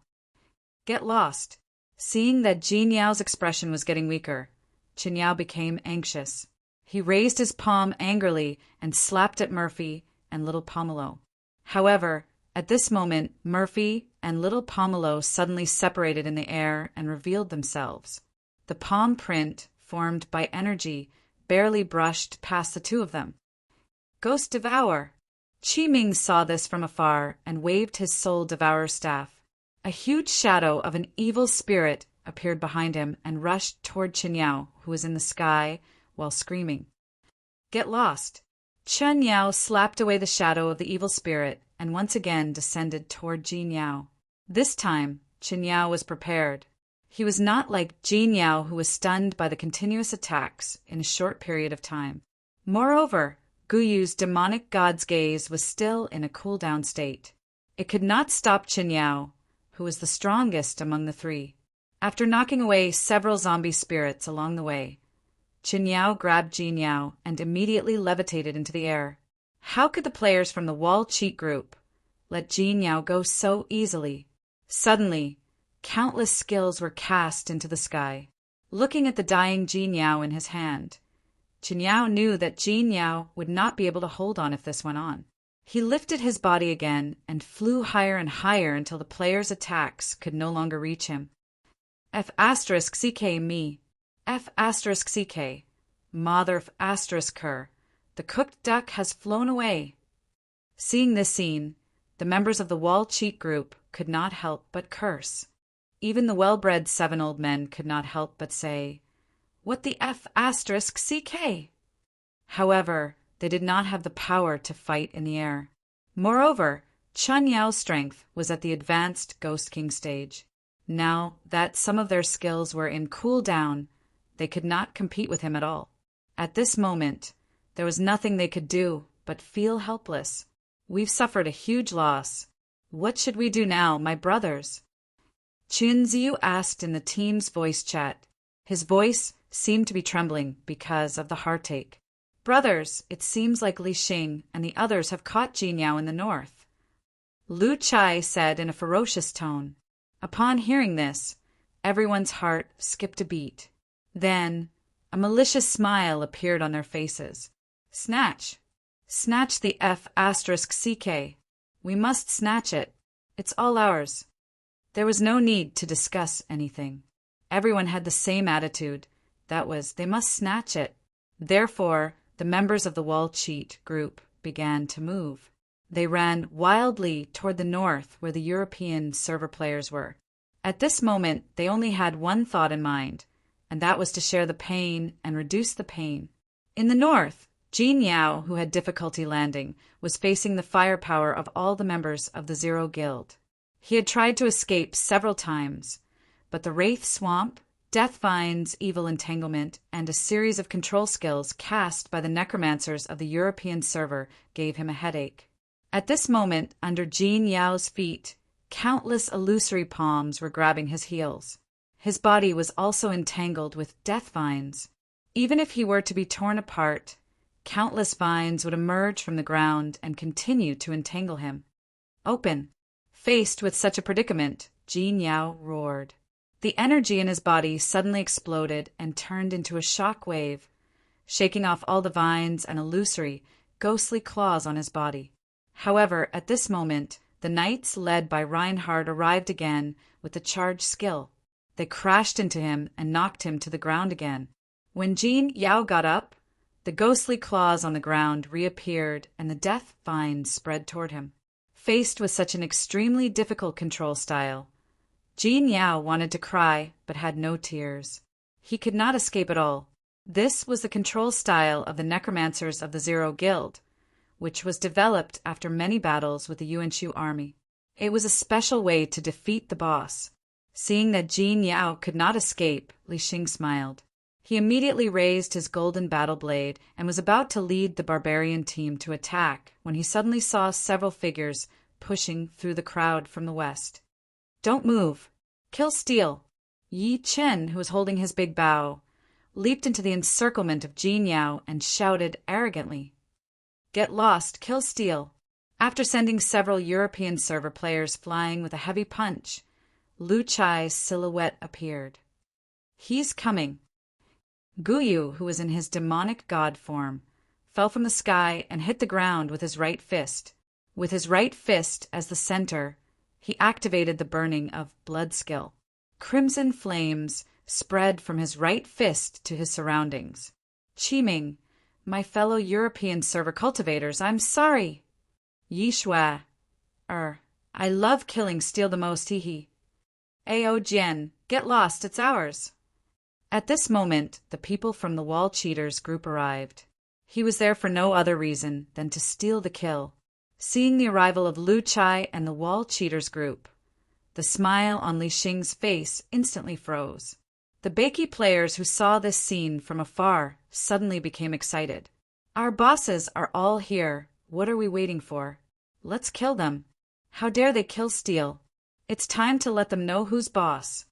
Get lost. Seeing that Jin Yao's expression was getting weaker, Chen Yao became anxious. He raised his palm angrily and slapped at Murphy and Little Pomelo. However, at this moment, Murphy and Little Pomelo suddenly separated in the air and revealed themselves. The palm print, formed by energy, barely brushed past the two of them. Ghost Devour! Qi Ming saw this from afar and waved his Soul Devourer staff. A huge shadow of an evil spirit appeared behind him and rushed toward Chen Yao, who was in the sky, while screaming. Get lost! Chen Yao slapped away the shadow of the evil spirit and once again descended toward Jin Yao. This time, Chen Yao was prepared. He was not like Jin Yao, who was stunned by the continuous attacks in a short period of time. Moreover, Guyu's demonic god's gaze was still in a cool-down state. It could not stop Chen Yao, who was the strongest among the three. After knocking away several zombie spirits along the way, Chen Yao grabbed Jin Yao and immediately levitated into the air. How could the players from the Wall Cheat group let Jin Yao go so easily? Suddenly, countless skills were cast into the sky. Looking at the dying Jin Yao in his hand, Chen Yao knew that Jin Yao would not be able to hold on if this went on. He lifted his body again and flew higher and higher until the players' attacks could no longer reach him. F***ck me. F***ck. Mother ***ker. The cooked duck has flown away. Seeing this scene, the members of the Wall Cheat group could not help but curse. Even the well-bred 7 old men could not help but say, What the F***ck? However, they did not have the power to fight in the air. Moreover, Chen Yao's strength was at the advanced Ghost King stage. Now that some of their skills were in cool down, they could not compete with him at all. At this moment, there was nothing they could do but feel helpless. We've suffered a huge loss. What should we do now, my brothers? Qin Ziyu asked in the team's voice chat. His voice seemed to be trembling because of the heartache. Brothers, it seems like Li Xing and the others have caught Jin Yao in the north. Lu Chai said in a ferocious tone. Upon hearing this, everyone's heart skipped a beat. Then, a malicious smile appeared on their faces. Snatch! Snatch the F***ck. We must snatch it. It's all ours. There was no need to discuss anything. Everyone had the same attitude. That was, they must snatch it. Therefore, the members of the Wall Cheat group began to move. They ran wildly toward the north where the European server players were. At this moment, they only had one thought in mind, and that was to share the pain and reduce the pain. In the north, Jin Yao, who had difficulty landing, was facing the firepower of all the members of the Zero Guild. He had tried to escape several times, but the Wraith Swamp Death Vines, Evil Entanglement, and a series of control skills cast by the necromancers of the European server gave him a headache. At this moment, under Jin Yao's feet, countless illusory palms were grabbing his heels. His body was also entangled with death vines. Even if he were to be torn apart, countless vines would emerge from the ground and continue to entangle him. Open! Faced with such a predicament, Jin Yao roared. The energy in his body suddenly exploded and turned into a shock wave, shaking off all the vines and illusory, ghostly claws on his body. However, at this moment, the knights led by Reinhard arrived again with a charged skill. They crashed into him and knocked him to the ground again. When Jin Yao got up, the ghostly claws on the ground reappeared and the death vines spread toward him. Faced with such an extremely difficult control style, Jin Yao wanted to cry but had no tears. He could not escape at all. This was the control style of the necromancers of the Zero Guild, which was developed after many battles with the Yuanshu army. It was a special way to defeat the boss. Seeing that Jin Yao could not escape, Li Xing smiled. He immediately raised his golden battle blade and was about to lead the barbarian team to attack when he suddenly saw several figures pushing through the crowd from the west. Don't move. Kill Steel. Yi Chen, who was holding his big bow, leaped into the encirclement of Jin Yao and shouted arrogantly, Get lost, kill Steel. After sending several European server players flying with a heavy punch, Lu Chai's silhouette appeared. He's coming. Guyu, who was in his demonic god form, fell from the sky and hit the ground with his right fist. With his right fist as the center, he activated the burning of blood skill. Crimson flames spread from his right fist to his surroundings. Qiming, my fellow European server cultivators, I'm sorry. Yi Shua, I love killing Steel the most, hee. Ao Jian, get lost, it's ours. At this moment, the people from the Wall Cheaters group arrived. He was there for no other reason than to steal the kill. Seeing the arrival of Lu Chai and the Wall Cheaters group, the smile on Li Xing's face instantly froze. The Beiki players who saw this scene from afar suddenly became excited. Our bosses are all here. What are we waiting for? Let's kill them. How dare they kill Steel? It's time to let them know who's boss.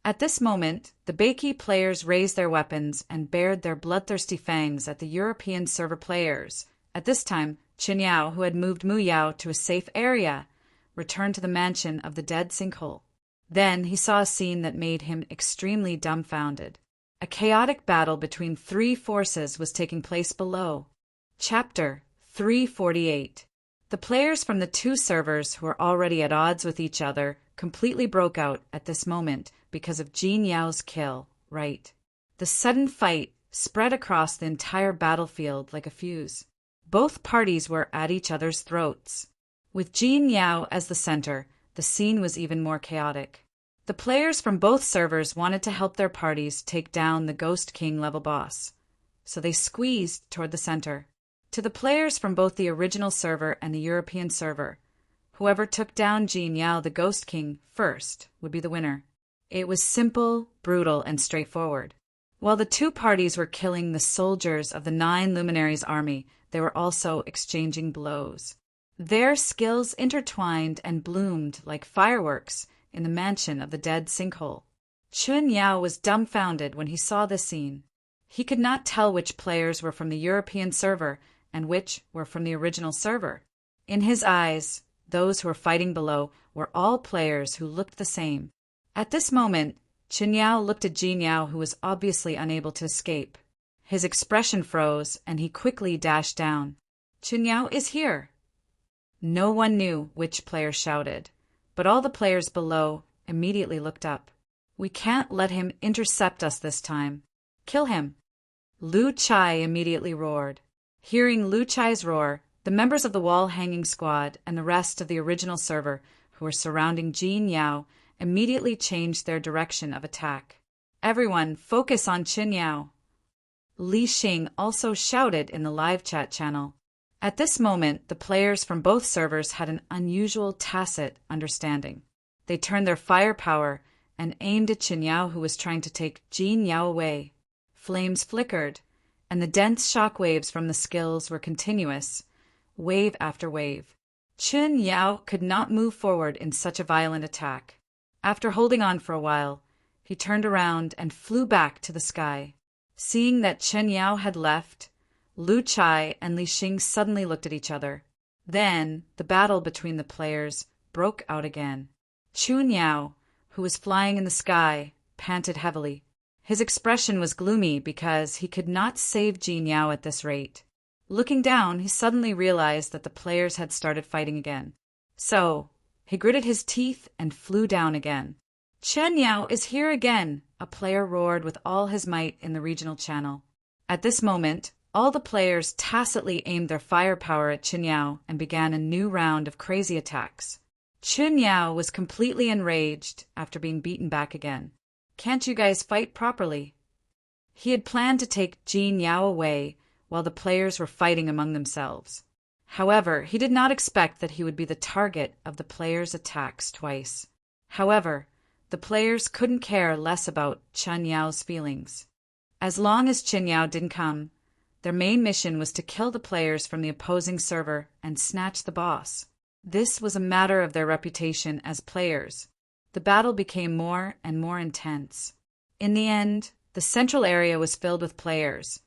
At this moment, the Beiki players raised their weapons and bared their bloodthirsty fangs at the European server players. At this time, Qin Yao, who had moved Mu Yao to a safe area, returned to the mansion of the dead sinkhole. Then he saw a scene that made him extremely dumbfounded. A chaotic battle between three forces was taking place below. Chapter 348. The players from the two servers who were already at odds with each other completely broke out at this moment because of Jin Yao's kill, right? The sudden fight spread across the entire battlefield like a fuse. Both parties were at each other's throats. With Jin Yao as the center, the scene was even more chaotic. The players from both servers wanted to help their parties take down the Ghost King level boss, so they squeezed toward the center. To the players from both the original server and the European server, whoever took down Jin Yao the Ghost King first would be the winner. It was simple, brutal, and straightforward. While the two parties were killing the soldiers of the 9 Luminaries' army, they were also exchanging blows. Their skills intertwined and bloomed like fireworks in the mansion of the dead sinkhole. Qin Yao was dumbfounded when he saw this scene. He could not tell which players were from the European server and which were from the original server. In his eyes, those who were fighting below were all players who looked the same. At this moment, Qin Yao looked at Jin Yao, who was obviously unable to escape. His expression froze, and he quickly dashed down. Qin Yao is here! No one knew which player shouted, but all the players below immediately looked up. We can't let him intercept us this time. Kill him! Lu Chai immediately roared. Hearing Lu Chai's roar, the members of the wall-hanging squad and the rest of the original server who were surrounding Jin Yao immediately changed their direction of attack. Everyone, focus on Qin Yao! Li Xing also shouted in the live chat channel. At this moment, the players from both servers had an unusual tacit understanding. They turned their firepower and aimed at Chen Yao, who was trying to take Jin Yao away. Flames flickered, and the dense shock waves from the skills were continuous, wave after wave. Chen Yao could not move forward in such a violent attack. After holding on for a while, he turned around and flew back to the sky. Seeing that Chen Yao had left, Lu Chai and Li Xing suddenly looked at each other. Then the battle between the players broke out again. Chen Yao, who was flying in the sky, panted heavily. His expression was gloomy because he could not save Jin Yao at this rate. Looking down, he suddenly realized that the players had started fighting again. So he gritted his teeth and flew down again. "Chen Yao is here again," a player roared with all his might in the regional channel. At this moment, all the players tacitly aimed their firepower at Chen Yao and began a new round of crazy attacks. Chen Yao was completely enraged after being beaten back again. "Can't you guys fight properly?" He had planned to take Jin Yao away while the players were fighting among themselves. However, he did not expect that he would be the target of the players' attacks twice. However, the players couldn't care less about Chen Yao's feelings. As long as Chen Yao didn't come, their main mission was to kill the players from the opposing server and snatch the boss. This was a matter of their reputation as players. The battle became more and more intense. In the end, the central area was filled with players,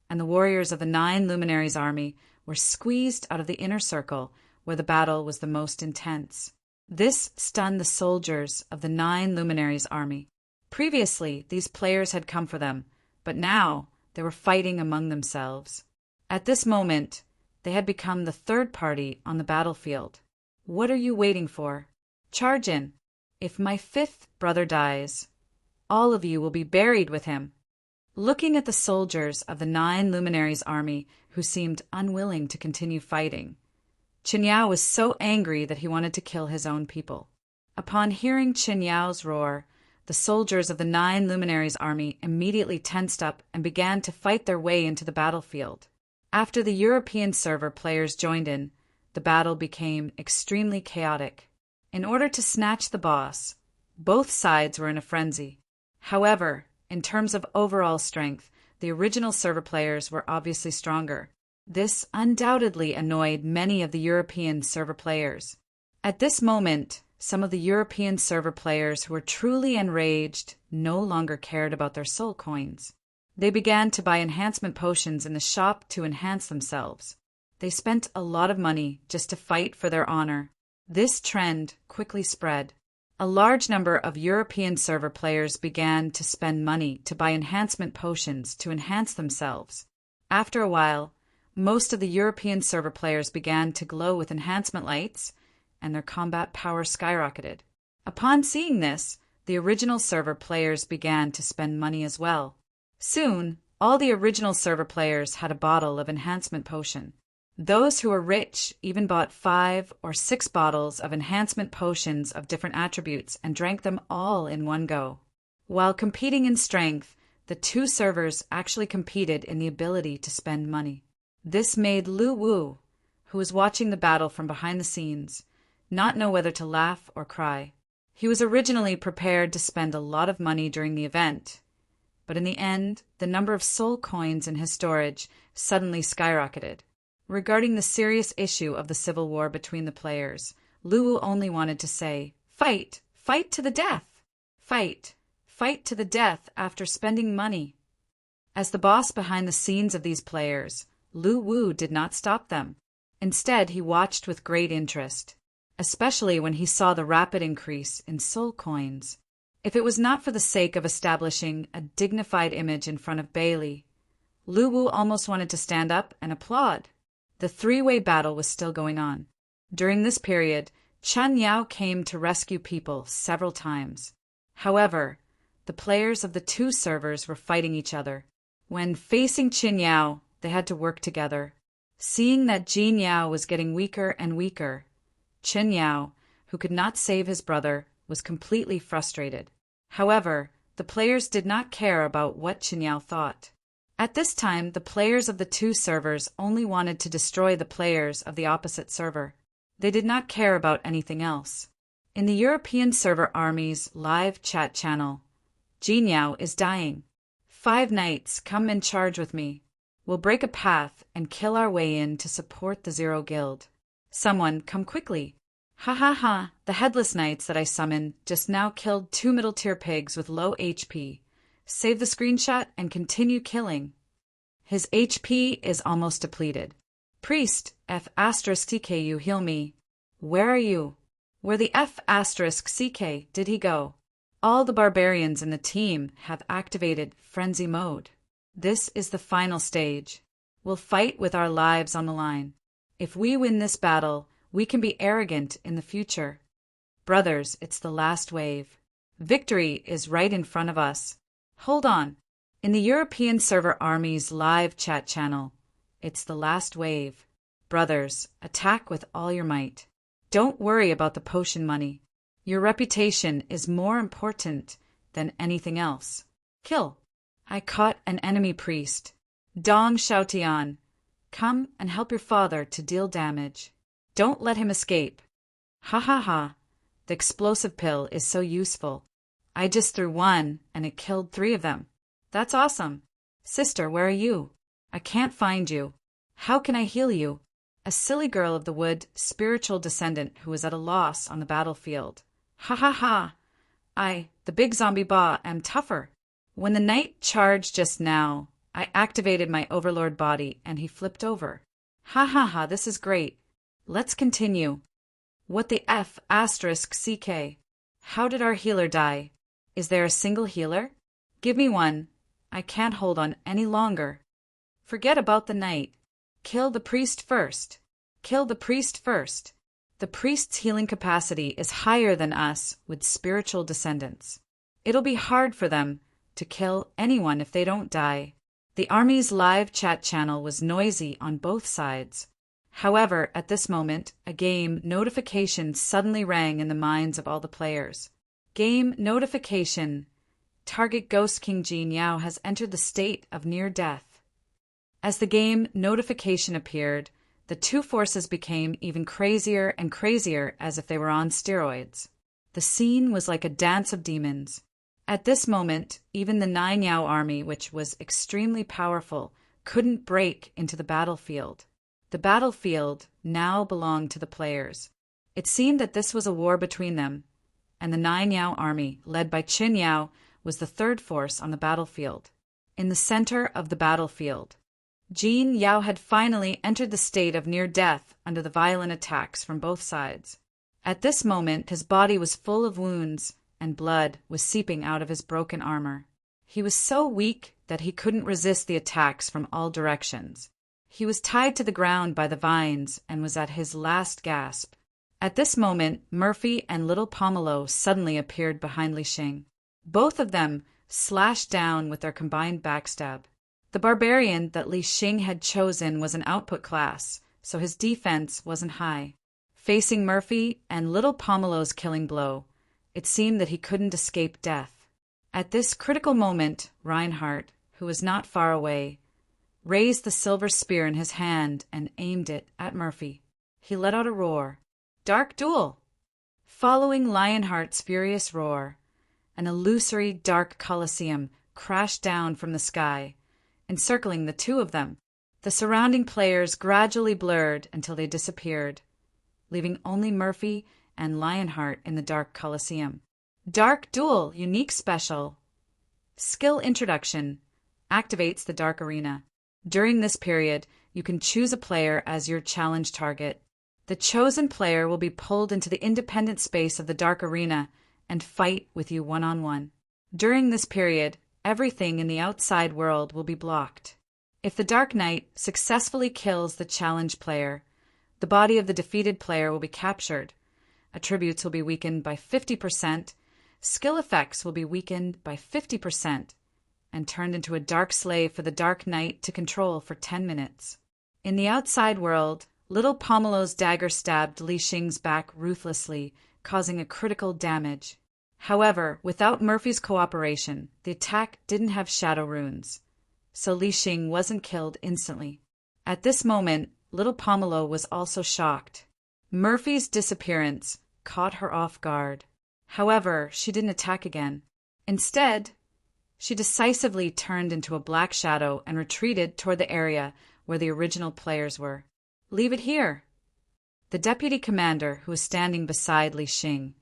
and the warriors of the 9 Luminaries army were squeezed out of the inner circle where the battle was the most intense. This stunned the soldiers of the 9 Luminaries army. Previously, these players had come for them, but now they were fighting among themselves. At this moment, they had become the third party on the battlefield. "What are you waiting for? Charge in. If my 5th brother dies, all of you will be buried with him." Looking at the soldiers of the 9 Luminaries army who seemed unwilling to continue fighting, Chen Yao was so angry that he wanted to kill his own people. Upon hearing Chen Yao's roar, the soldiers of the 9 Luminaries army immediately tensed up and began to fight their way into the battlefield. After the European server players joined in, the battle became extremely chaotic. In order to snatch the boss, both sides were in a frenzy. However, in terms of overall strength, the original server players were obviously stronger. This undoubtedly annoyed many of the European server players. At this moment, some of the European server players who were truly enraged no longer cared about their soul coins. They began to buy enhancement potions in the shop to enhance themselves. They spent a lot of money just to fight for their honor. This trend quickly spread. A large number of European server players began to spend money to buy enhancement potions to enhance themselves. After a while, most of the European server players began to glow with enhancement lights, and their combat power skyrocketed. Upon seeing this, the original server players began to spend money as well. Soon, all the original server players had a bottle of enhancement potion. Those who were rich even bought 5 or 6 bottles of enhancement potions of different attributes and drank them all in one go. While competing in strength, the 2 servers actually competed in the ability to spend money. This made Lu Wu, who was watching the battle from behind the scenes, not know whether to laugh or cry. He was originally prepared to spend a lot of money during the event, but in the end, the number of soul coins in his storage suddenly skyrocketed. Regarding the serious issue of the civil war between the players, Lu Wu only wanted to say, "Fight! Fight to the death! Fight! Fight to the death after spending money!" As the boss behind the scenes of these players, Lu Wu did not stop them. Instead, he watched with great interest, especially when he saw the rapid increase in soul coins. If it was not for the sake of establishing a dignified image in front of Bailey, Lu Wu almost wanted to stand up and applaud. The 3-way battle was still going on. During this period, Chen Yao came to rescue people several times. However, the players of the 2 servers were fighting each other. When facing Chen Yao, they had to work together. Seeing that Jin Yao was getting weaker and weaker, Chen Yao, who could not save his brother, was completely frustrated. However, the players did not care about what Chen Yao thought. At this time, the players of the 2 servers only wanted to destroy the players of the opposite server. They did not care about anything else. In the European Server Army's live chat channel, Jin Yao is dying. 5 knights, come and charge with me. We'll break a path and kill our way in to support the Zero Guild. Someone, come quickly. Ha ha ha, the headless knights that I summoned just now killed 2 middle-tier pigs with low HP. Save the screenshot and continue killing. His HP is almost depleted. Priest, F***CK, heal me. Where are you? Where the F***CK did he go? All the barbarians in the team have activated frenzy mode. This is the final stage. We'll fight with our lives on the line. If we win this battle, we can be arrogant in the future. Brothers, it's the last wave. Victory is right in front of us. Hold on. In the European Server Army's live chat channel, it's the last wave. Brothers, attack with all your might. Don't worry about the potion money. Your reputation is more important than anything else. Kill. I caught an enemy priest. Dong Xiaotian, come and help your father to deal damage. Don't let him escape. Ha ha ha. The explosive pill is so useful. I just threw one and it killed 3 of them. That's awesome. Sister, where are you? I can't find you. How can I heal you? A silly girl of the wood, spiritual descendant who is at a loss on the battlefield. Ha ha ha. The big zombie ba, am tougher. When the knight charged just now, I activated my overlord body and he flipped over. Ha ha ha, this is great. Let's continue. What the F***CK? How did our healer die? Is there a single healer? Give me one. I can't hold on any longer. Forget about the knight. Kill the priest first. Kill the priest first. The priest's healing capacity is higher than us with spiritual descendants. It'll be hard for them to kill anyone if they don't die. The army's live chat channel was noisy on both sides. However, at this moment, a game notification suddenly rang in the minds of all the players. Game notification. Target Ghost King Jin Yao has entered the state of near death. As the game notification appeared, the 2 forces became even crazier and crazier as if they were on steroids. The scene was like a dance of demons. At this moment, even the 9 Yao army, which was extremely powerful, couldn't break into the battlefield. The battlefield now belonged to the players. It seemed that this was a war between them, and the 9 Yao army, led by Qin Yao, was the 3rd force on the battlefield. In the center of the battlefield, Jin Yao had finally entered the state of near death under the violent attacks from both sides. At this moment, his body was full of wounds, and blood was seeping out of his broken armor. He was so weak that he couldn't resist the attacks from all directions. He was tied to the ground by the vines and was at his last gasp. At this moment, Murphy and little Pomelo suddenly appeared behind Li Xing. Both of them slashed down with their combined backstab. The barbarian that Li Xing had chosen was an output class, so his defense wasn't high. Facing Murphy and little Pomelo's killing blow, it seemed that he couldn't escape death. At this critical moment, Reinhardt, who was not far away, raised the silver spear in his hand and aimed it at Murphy. He let out a roar. Dark duel! Following Lionheart's furious roar, an illusory dark coliseum crashed down from the sky, encircling the 2 of them. The surrounding players gradually blurred until they disappeared, leaving only Murphy and Lionheart in the dark coliseum. Dark duel, unique special. Skill introduction. Activates the dark arena. During this period, you can choose a player as your challenge target. The chosen player will be pulled into the independent space of the dark arena and fight with you one-on-one. During this period, everything in the outside world will be blocked. If the Dark Knight successfully kills the challenge player, the body of the defeated player will be captured. Attributes will be weakened by 50%, skill effects will be weakened by 50%, and turned into a dark slave for the Dark Knight to control for 10 minutes. In the outside world, little Pomelo's dagger stabbed Li Xing's back ruthlessly, causing a critical damage. However, without Murphy's cooperation, the attack didn't have shadow runes, so Li Xing wasn't killed instantly. At this moment, little Pomelo was also shocked. Murphy's disappearance caught her off guard. However, she didn't attack again. Instead, she decisively turned into a black shadow and retreated toward the area where the original players were. "Leave it here!" The deputy commander, who was standing beside Li Xing,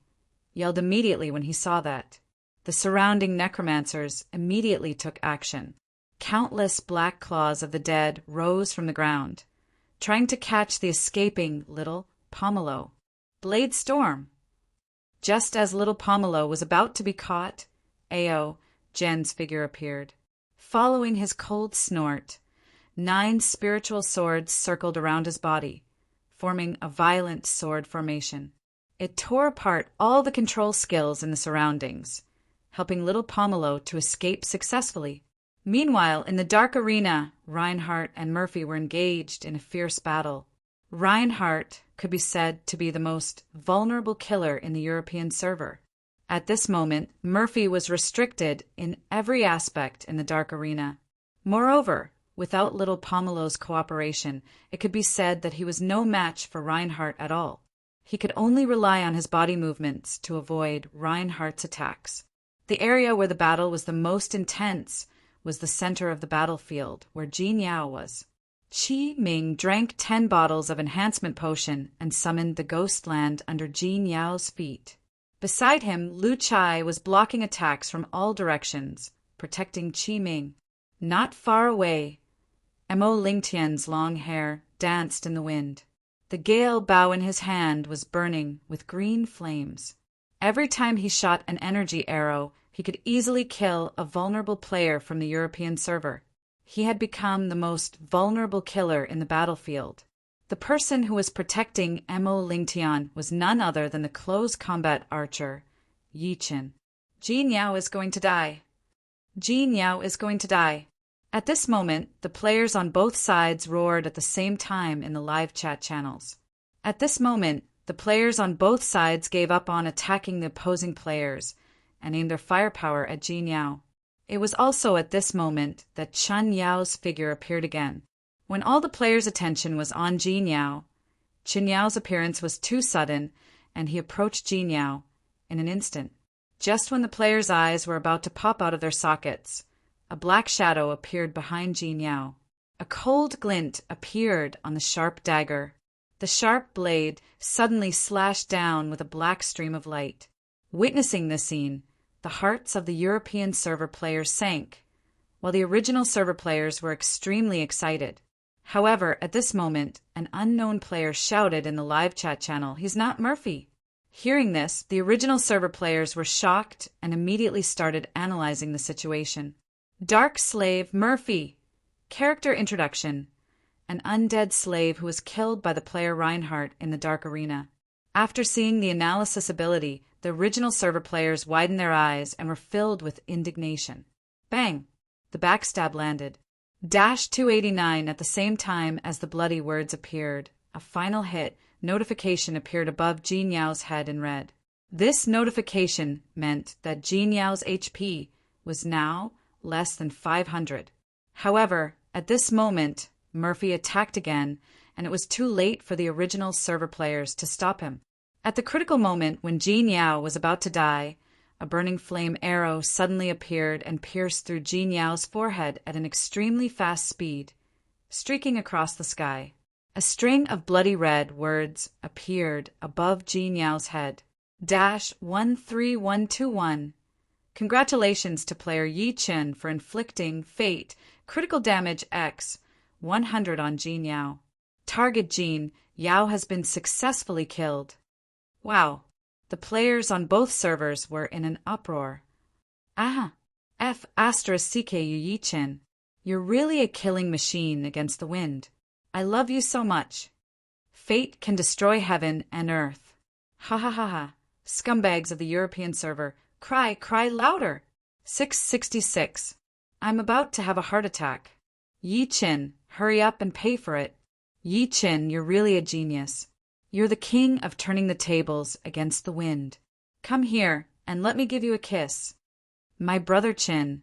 yelled immediately when he saw that. The surrounding necromancers immediately took action. Countless black claws of the dead rose from the ground, trying to catch the escaping little Pomelo. Blade storm! Just as little Pomelo was about to be caught, Ao, Jen's figure appeared. Following his cold snort, 9 spiritual swords circled around his body, forming a violent sword formation. It tore apart all the control skills in the surroundings, helping little Pomelo to escape successfully. Meanwhile, in the dark arena, Reinhardt and Murphy were engaged in a fierce battle. Reinhardt could be said to be the most vulnerable killer in the European server. At this moment, Murphy was restricted in every aspect in the dark arena. Moreover, without little Pomelo's cooperation, it could be said that he was no match for Reinhardt at all. He could only rely on his body movements to avoid Reinhardt's attacks. The area where the battle was the most intense was the center of the battlefield, where Jin Yao was. Qi Ming drank 10 bottles of enhancement potion and summoned the ghost land under Jin Yao's feet. Beside him, Lu Chai was blocking attacks from all directions, protecting Qi Ming. Not far away, Mo Lingtian's long hair danced in the wind. The gale bow in his hand was burning with green flames. Every time he shot an energy arrow, he could easily kill a vulnerable player from the European server. He had become the most vulnerable killer in the battlefield. The person who was protecting Mo Lingtian was none other than the close combat archer, Yi Qin. Jin Yao is going to die. Jin Yao is going to die. At this moment, the players on both sides roared at the same time in the live chat channels. At this moment, the players on both sides gave up on attacking the opposing players and aimed their firepower at Jin Yao. It was also at this moment that Chen Yao's figure appeared again. When all the players' attention was on Jin Yao, Chen Yao's appearance was too sudden, and he approached Jin Yao in an instant. Just when the players' eyes were about to pop out of their sockets, a black shadow appeared behind Jin Yao. A cold glint appeared on the sharp dagger. The sharp blade suddenly slashed down with a black stream of light. Witnessing this scene, the hearts of the European server players sank, while the original server players were extremely excited. However, at this moment, an unknown player shouted in the live chat channel, "He's not Murphy." Hearing this, the original server players were shocked and immediately started analyzing the situation. Dark Slave Murphy. Character introduction. An undead slave who was killed by the player Reinhardt in the dark arena. After seeing the analysis ability, the original server players widened their eyes and were filled with indignation. Bang! The backstab landed. -289 at the same time as the bloody words appeared. A final hit notification appeared above Jin Yao's head in red. This notification meant that Jin Yao's HP was now less than 500. However, at this moment, Murphy attacked again, and it was too late for the original server players to stop him. At the critical moment when Jin Yao was about to die, a burning flame arrow suddenly appeared and pierced through Jin Yao's forehead at an extremely fast speed, streaking across the sky. A string of bloody red words appeared above Jin Yao's head. -13121. Congratulations to player Yi Qin for inflicting fate critical damage X 100 on Jin Yao. Target Jin Yao has been successfully killed. Wow. The players on both servers were in an uproar. F *CK Yi Qin. You're really a killing machine against the wind. I love you so much. Fate can destroy heaven and earth. Ha ha ha ha. Scumbags of the European server. Cry louder. 666. I'm about to have a heart attack. Yi Qin, hurry up and pay for it. Yi Qin, you're really a genius. You're the king of turning the tables against the wind. Come here and let me give you a kiss. My brother Qin.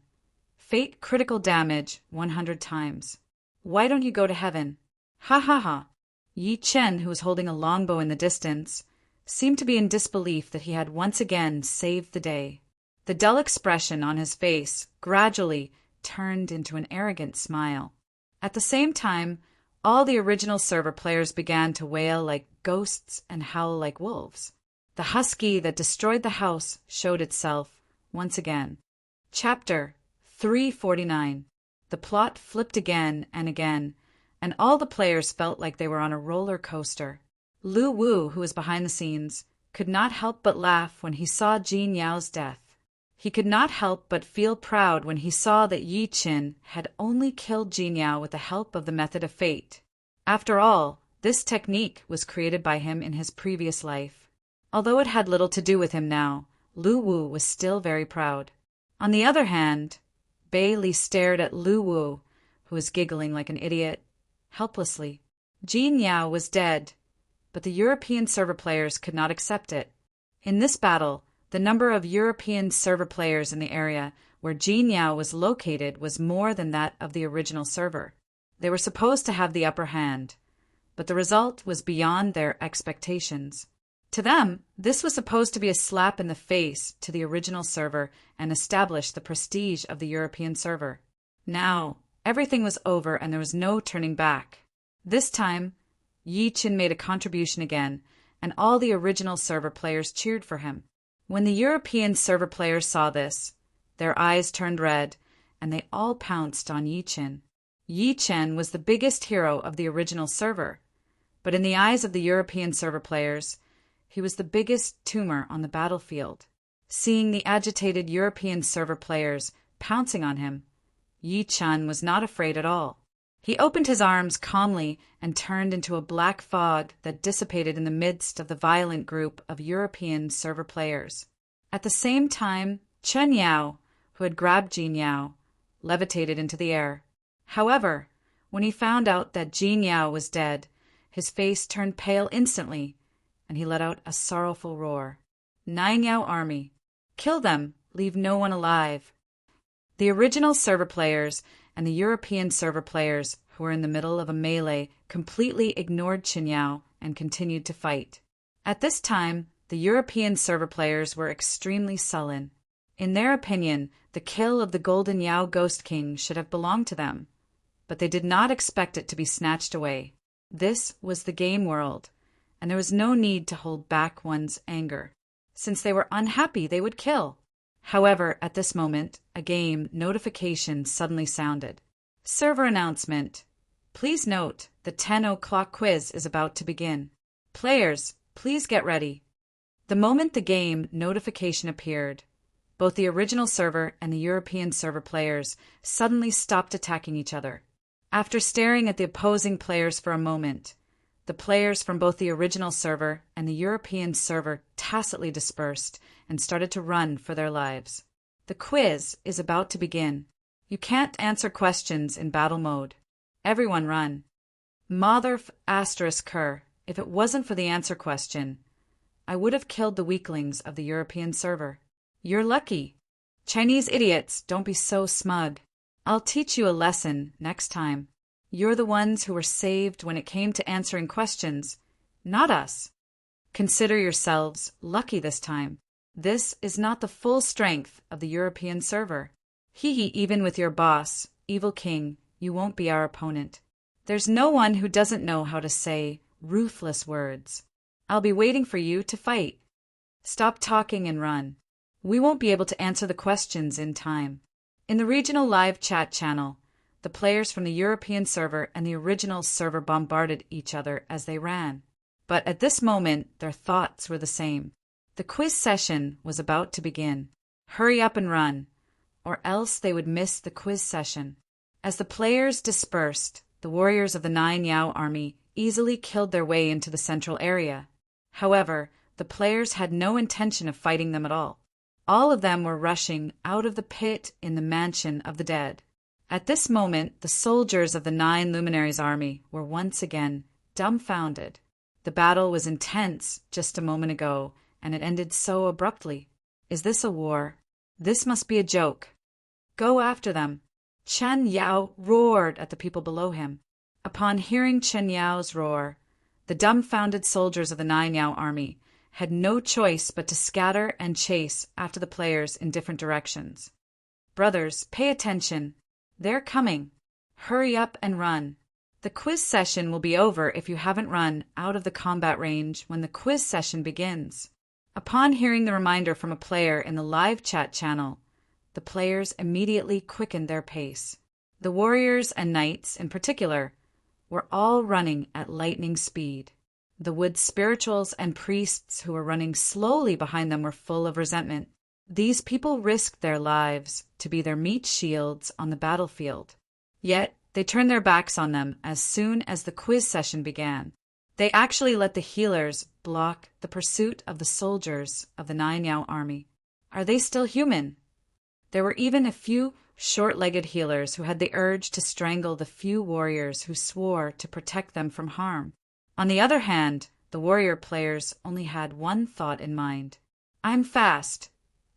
Fate critical damage 100 times. Why don't you go to heaven? Ha ha ha. Yi Qin, who was holding a longbow in the distance, seemed to be in disbelief that he had once again saved the day. The dull expression on his face gradually turned into an arrogant smile. At the same time, all the original server players began to wail like ghosts and howl like wolves. The husky that destroyed the house showed itself once again. Chapter 349. The plot flipped again and again, and all the players felt like they were on a roller coaster. Lu Wu, who was behind the scenes, could not help but laugh when he saw Jin Yao's death. He could not help but feel proud when he saw that Yi Qin had only killed Jin Yao with the help of the method of fate. After all, this technique was created by him in his previous life. Although it had little to do with him now, Lu Wu was still very proud. On the other hand, Bai Li stared at Lu Wu, who was giggling like an idiot, helplessly. Jin Yao was dead, but the European server players could not accept it. In this battle, the number of European server players in the area where Jin Yao was located was more than that of the original server. They were supposed to have the upper hand, but the result was beyond their expectations. To them, this was supposed to be a slap in the face to the original server and establish the prestige of the European server. Now, everything was over and there was no turning back. This time, Yi Qin made a contribution again, and all the original server players cheered for him. When the European server players saw this, their eyes turned red, and they all pounced on Yi Qin. Yi Qin was the biggest hero of the original server, but in the eyes of the European server players, he was the biggest tumor on the battlefield. Seeing the agitated European server players pouncing on him, Yi Qin was not afraid at all. He opened his arms calmly and turned into a black fog that dissipated in the midst of the violent group of European server players. At the same time, Chen Yao, who had grabbed Jin Yao, levitated into the air. However, when he found out that Jin Yao was dead, his face turned pale instantly, and he let out a sorrowful roar. Nine Yao army. Kill them, leave no one alive. The original server players and the European server players who were in the middle of a melee completely ignored Chen Yao and continued to fight. At this time, the European server players were extremely sullen. In their opinion, the kill of the Golden Yao Ghost King should have belonged to them, but they did not expect it to be snatched away. This was the game world, and there was no need to hold back one's anger. Since they were unhappy, they would kill. However, at this moment, a game notification suddenly sounded. Server announcement. Please note, the 10 o'clock quiz is about to begin. Players, please get ready. The moment the game notification appeared, both the original server and the European server players suddenly stopped attacking each other. After staring at the opposing players for a moment, the players from both the original server and the European server tacitly dispersed and started to run for their lives. The quiz is about to begin. You can't answer questions in battle mode. Everyone run. Mother****, if it wasn't for the answer question, I would have killed the weaklings of the European server. You're lucky. Chinese idiots, don't be so smug. I'll teach you a lesson next time. You're the ones who were saved when it came to answering questions, not us. Consider yourselves lucky this time. This is not the full strength of the European server. Even with your boss, Evil King, you won't be our opponent. There's no one who doesn't know how to say ruthless words. I'll be waiting for you to fight. Stop talking and run. We won't be able to answer the questions in time. In the regional live chat channel, the players from the European server and the original server bombarded each other as they ran. But at this moment, their thoughts were the same. The quiz session was about to begin. Hurry up and run, or else they would miss the quiz session. As the players dispersed, the warriors of the 9 Yao army easily killed their way into the central area. However, the players had no intention of fighting them at all. All of them were rushing out of the pit in the mansion of the dead. At this moment, the soldiers of the 9 Luminaries army were once again dumbfounded. The battle was intense just a moment ago, and it ended so abruptly. Is this a war? This must be a joke. Go after them. Chen Yao roared at the people below him. Upon hearing Chen Yao's roar, the dumbfounded soldiers of the 9 Yao army had no choice but to scatter and chase after the players in different directions. Brothers, pay attention. They're coming. Hurry up and run. The quiz session will be over if you haven't run out of the combat range when the quiz session begins. Upon hearing the reminder from a player in the live chat channel, the players immediately quickened their pace. The warriors and knights, in particular, were all running at lightning speed. The wood spirituals and priests who were running slowly behind them were full of resentment. These people risked their lives to be their meat shields on the battlefield. Yet, they turned their backs on them as soon as the quiz session began. They actually let the healers block the pursuit of the soldiers of the Nine Yao army. Are they still human? There were even a few short-legged healers who had the urge to strangle the few warriors who swore to protect them from harm. On the other hand, the warrior players only had one thought in mind. I'm fast,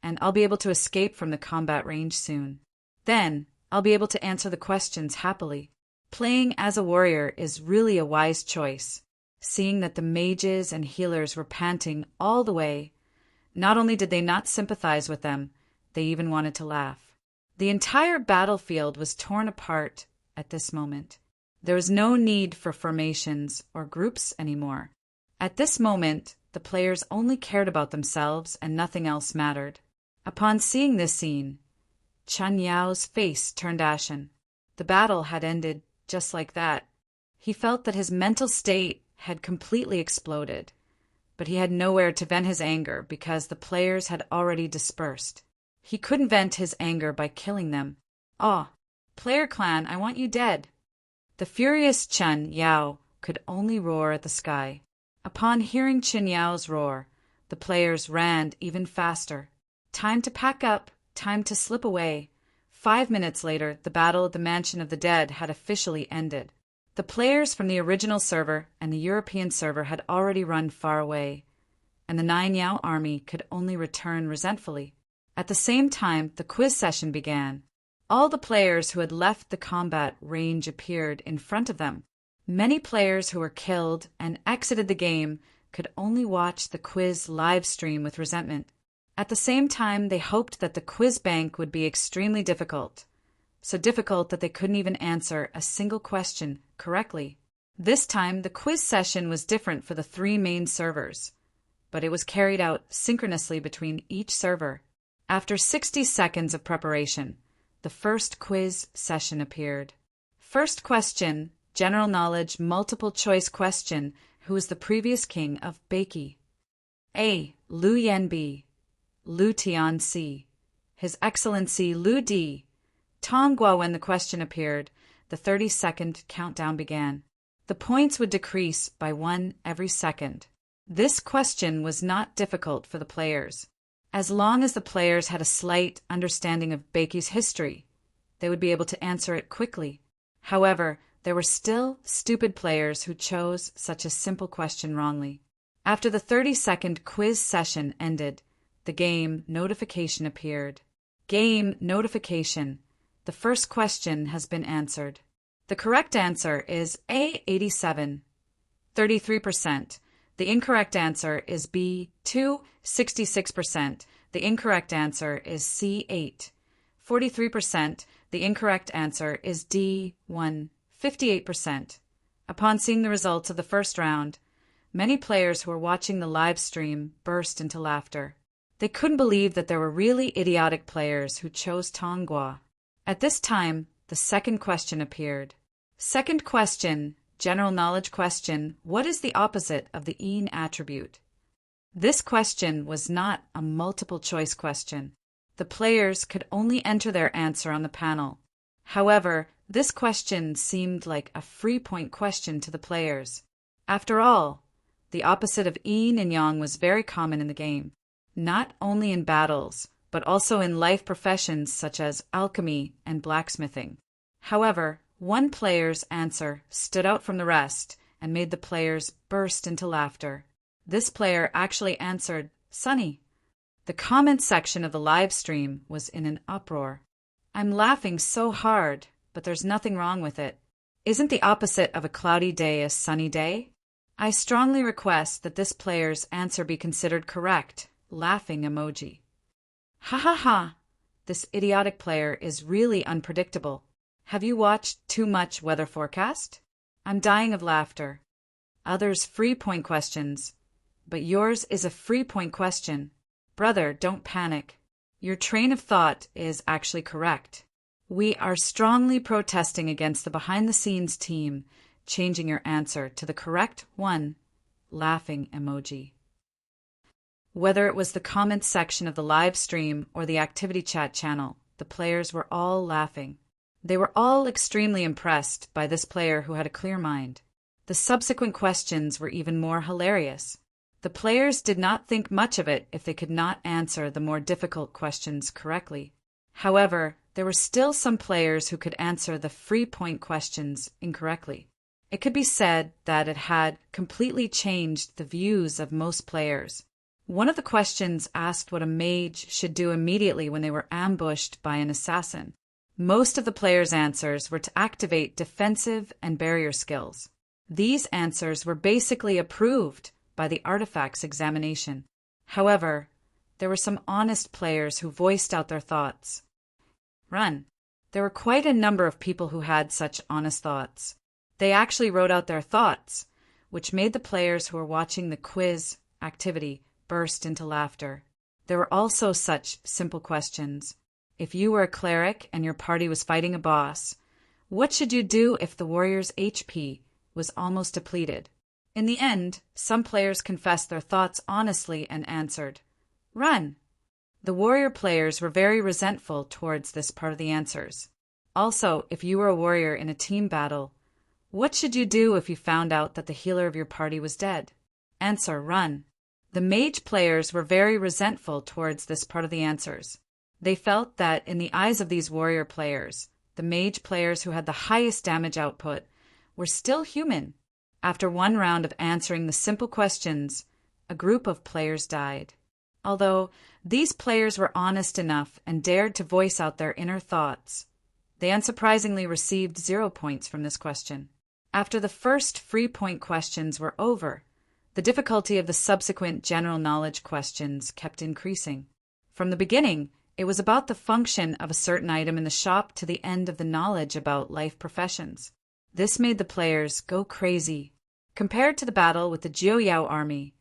and I'll be able to escape from the combat range soon. Then, I'll be able to answer the questions happily. Playing as a warrior is really a wise choice. Seeing that the mages and healers were panting all the way, not only did they not sympathize with them, they even wanted to laugh. The entire battlefield was torn apart at this moment. There was no need for formations or groups anymore. At this moment, the players only cared about themselves and nothing else mattered. Upon seeing this scene, Chen Yao's face turned ashen. The battle had ended just like that. He felt that his mental state had completely exploded, but he had nowhere to vent his anger because the players had already dispersed. He couldn't vent his anger by killing them. "Ah, player clan, I want you dead." The furious Chen Yao could only roar at the sky. Upon hearing Chen Yao's roar, the players ran even faster. Time to pack up, time to slip away. 5 minutes later, the battle at the Mansion of the Dead had officially ended. The players from the original server and the European server had already run far away, and the Nine Yao army could only return resentfully. At the same time, the quiz session began. All the players who had left the combat range appeared in front of them. Many players who were killed and exited the game could only watch the quiz live stream with resentment. At the same time, they hoped that the quiz bank would be extremely difficult, so difficult that they couldn't even answer a single question correctly. This time, the quiz session was different for the 3 main servers, but it was carried out synchronously between each server. After 60 seconds of preparation, the first quiz session appeared. First question, general knowledge multiple choice question. Who was the previous king of Beiki? A. Lu Yanbi, Lu Tianxi, His Excellency Lu Di. Tonghua. When the question appeared, the 30-second countdown began. The points would decrease by 1 every second. This question was not difficult for the players. As long as the players had a slight understanding of Beiki's history, they would be able to answer it quickly. However, there were still stupid players who chose such a simple question wrongly. After the 30-second quiz session ended, the game notification appeared. Game notification. The first question has been answered. The correct answer is A. 87, 33%. The incorrect answer is B. 2, 66%. The incorrect answer is C. 8, 43%. The incorrect answer is D. 1, 58%. Upon seeing the results of the first round, many players who were watching the live stream burst into laughter. They couldn't believe that there were really idiotic players who chose Tonghua. At this time, the second question appeared. Second question, general knowledge question. What is the opposite of the Yin attribute? This question was not a multiple choice question. The players could only enter their answer on the panel. However, this question seemed like a free point question to the players. After all, the opposite of Yin and Yang was very common in the game, not only in battles, but also in life professions such as alchemy and blacksmithing. However, one player's answer stood out from the rest and made the players burst into laughter. This player actually answered, Sunny. The comment section of the live stream was in an uproar. I'm laughing so hard, but there's nothing wrong with it. Isn't the opposite of a cloudy day a sunny day? I strongly request that this player's answer be considered correct. Laughing emoji. Ha ha ha! This idiotic player is really unpredictable. Have you watched too much weather forecast? I'm dying of laughter. Others free point questions, but yours is a free point question. Brother, don't panic. Your train of thought is actually correct. We are strongly protesting against the behind-the-scenes team changing your answer to the correct one. Laughing emoji. Whether it was the comments section of the live stream or the activity chat channel, the players were all laughing. They were all extremely impressed by this player who had a clear mind. The subsequent questions were even more hilarious. The players did not think much of it if they could not answer the more difficult questions correctly. However, there were still some players who could answer the free point questions incorrectly. It could be said that it had completely changed the views of most players. One of the questions asked what a mage should do immediately when they were ambushed by an assassin. Most of the players' answers were to activate defensive and barrier skills. These answers were basically approved by the artifacts examination. However, there were some honest players who voiced out their thoughts. Run. There were quite a number of people who had such honest thoughts. They actually wrote out their thoughts, which made the players who were watching the quiz activity burst into laughter. There were also such simple questions. If you were a cleric and your party was fighting a boss, what should you do if the warrior's HP was almost depleted? In the end, some players confessed their thoughts honestly and answered, "Run." The warrior players were very resentful towards this part of the answers. Also, if you were a warrior in a team battle, what should you do if you found out that the healer of your party was dead? Answer, run. The mage players were very resentful towards this part of the answers. They felt that in the eyes of these warrior players, the mage players who had the highest damage output were still human. After one round of answering the simple questions, a group of players died. Although these players were honest enough and dared to voice out their inner thoughts, they unsurprisingly received 0 points from this question. After the first free point questions were over, the difficulty of the subsequent general knowledge questions kept increasing. From the beginning, it was about the function of a certain item in the shop to the end of the knowledge about life professions. This made the players go crazy. Compared to the battle with the Jiuyao army,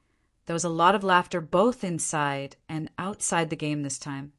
there was a lot of laughter both inside and outside the game this time.